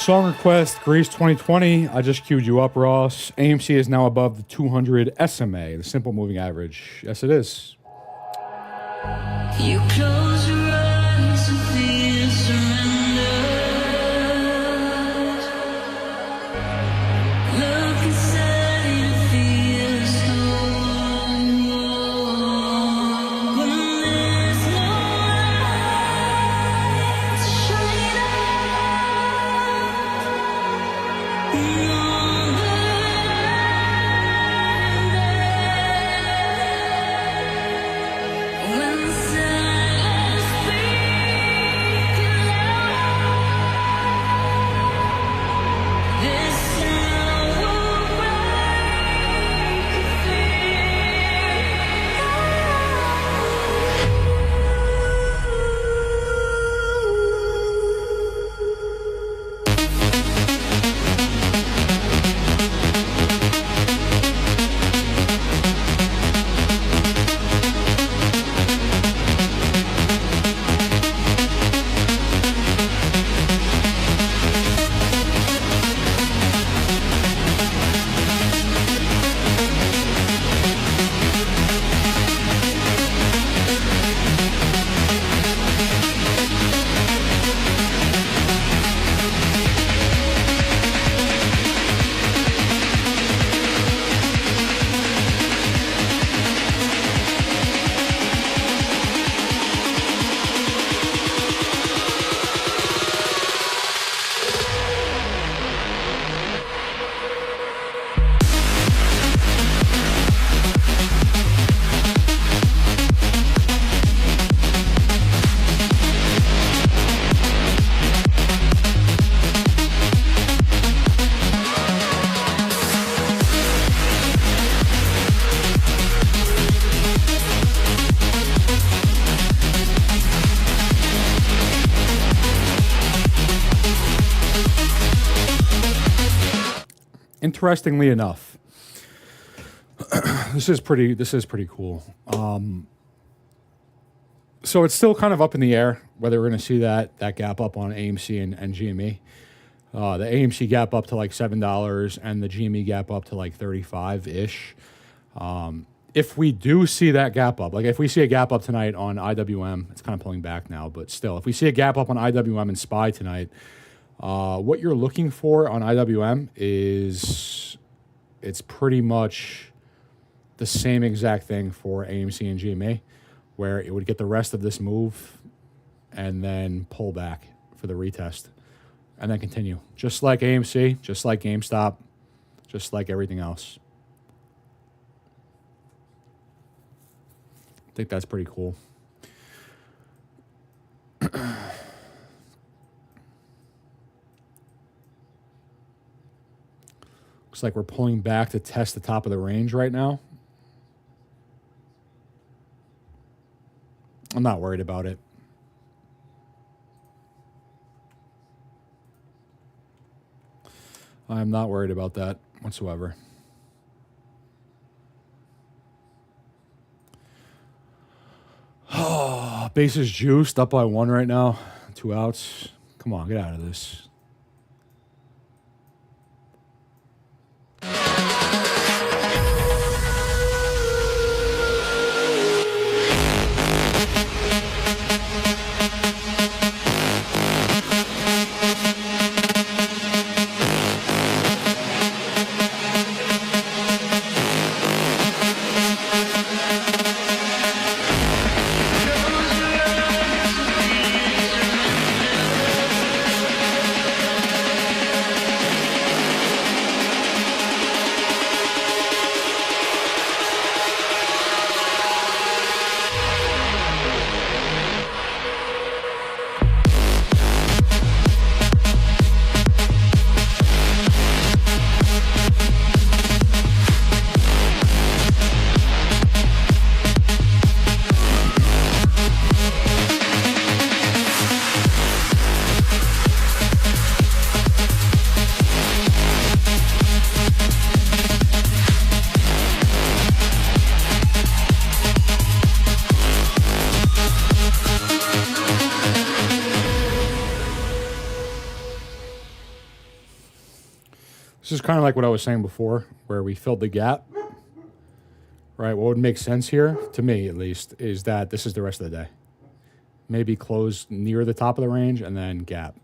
Song request, Grease 2020. I just queued you up, Ross. AMC is now above the 200 SMA, the simple moving average. Yes, it is. You close your eyes and feel surrender. Look inside and feel so warm. When there's no light to shine when the silence speaking loud, this sound will break your Interestingly enough, this is pretty cool. So it's still kind of up in the air whether we're going to see that gap up on AMC and GME. The AMC gap up to like $7 and the GME gap up to like 35-ish. If we do see that gap up, like if we see a gap up tonight on IWM, it's kind of pulling back now, but still, if we see a gap up on IWM and SPY tonight, what you're looking for on IWM is it's pretty much the same exact thing for AMC and GME, where it would get the rest of this move and then pull back for the retest and then continue. Just like AMC, just like GameStop, just like everything else. I think that's pretty cool. Looks like we're pulling back to test the top of the range right now. I'm not worried about it. I'm not worried about that whatsoever. Oh, base is juiced, up by 1 right now. 2 outs. Come on, get out of this. This is kind of like what I was saying before, where we filled the gap. Right? What would make sense here, to me at least, is that this is the rest of the day. Maybe close near the top of the range and then gap.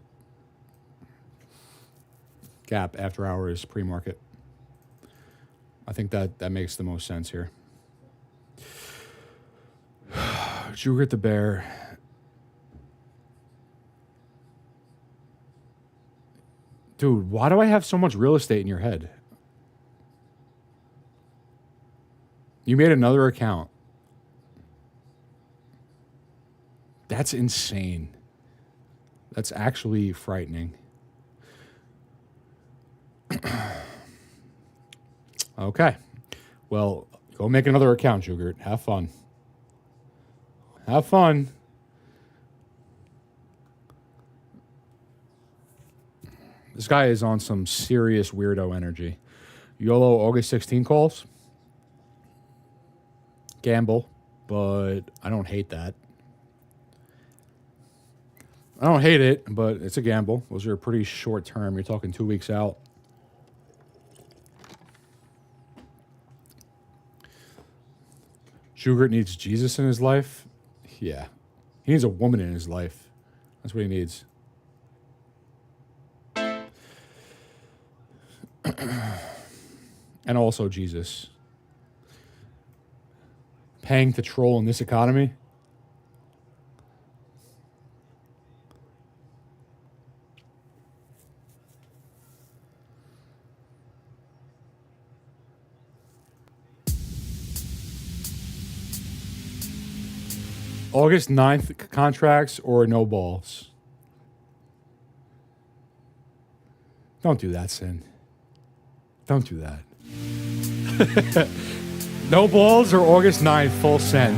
Gap after hours pre-market. I think that makes the most sense here. Jugert the bear. Dude, why do I have so much real estate in your head? You made another account. That's insane. That's actually frightening. Okay. Well, go make another account, Jugert. Have fun. Have fun. This guy is on some serious weirdo energy. YOLO August 16 calls. Gamble, but I don't hate that. I don't hate it, but it's a gamble. Those are pretty short term. You're talking 2 weeks out. Jugert needs Jesus in his life. Yeah. He needs a woman in his life. That's what he needs. And also Jesus. Paying to troll in this economy? August 9th contracts or no balls? Don't do that, Sin. Don't do that. No balls or August 9th full send?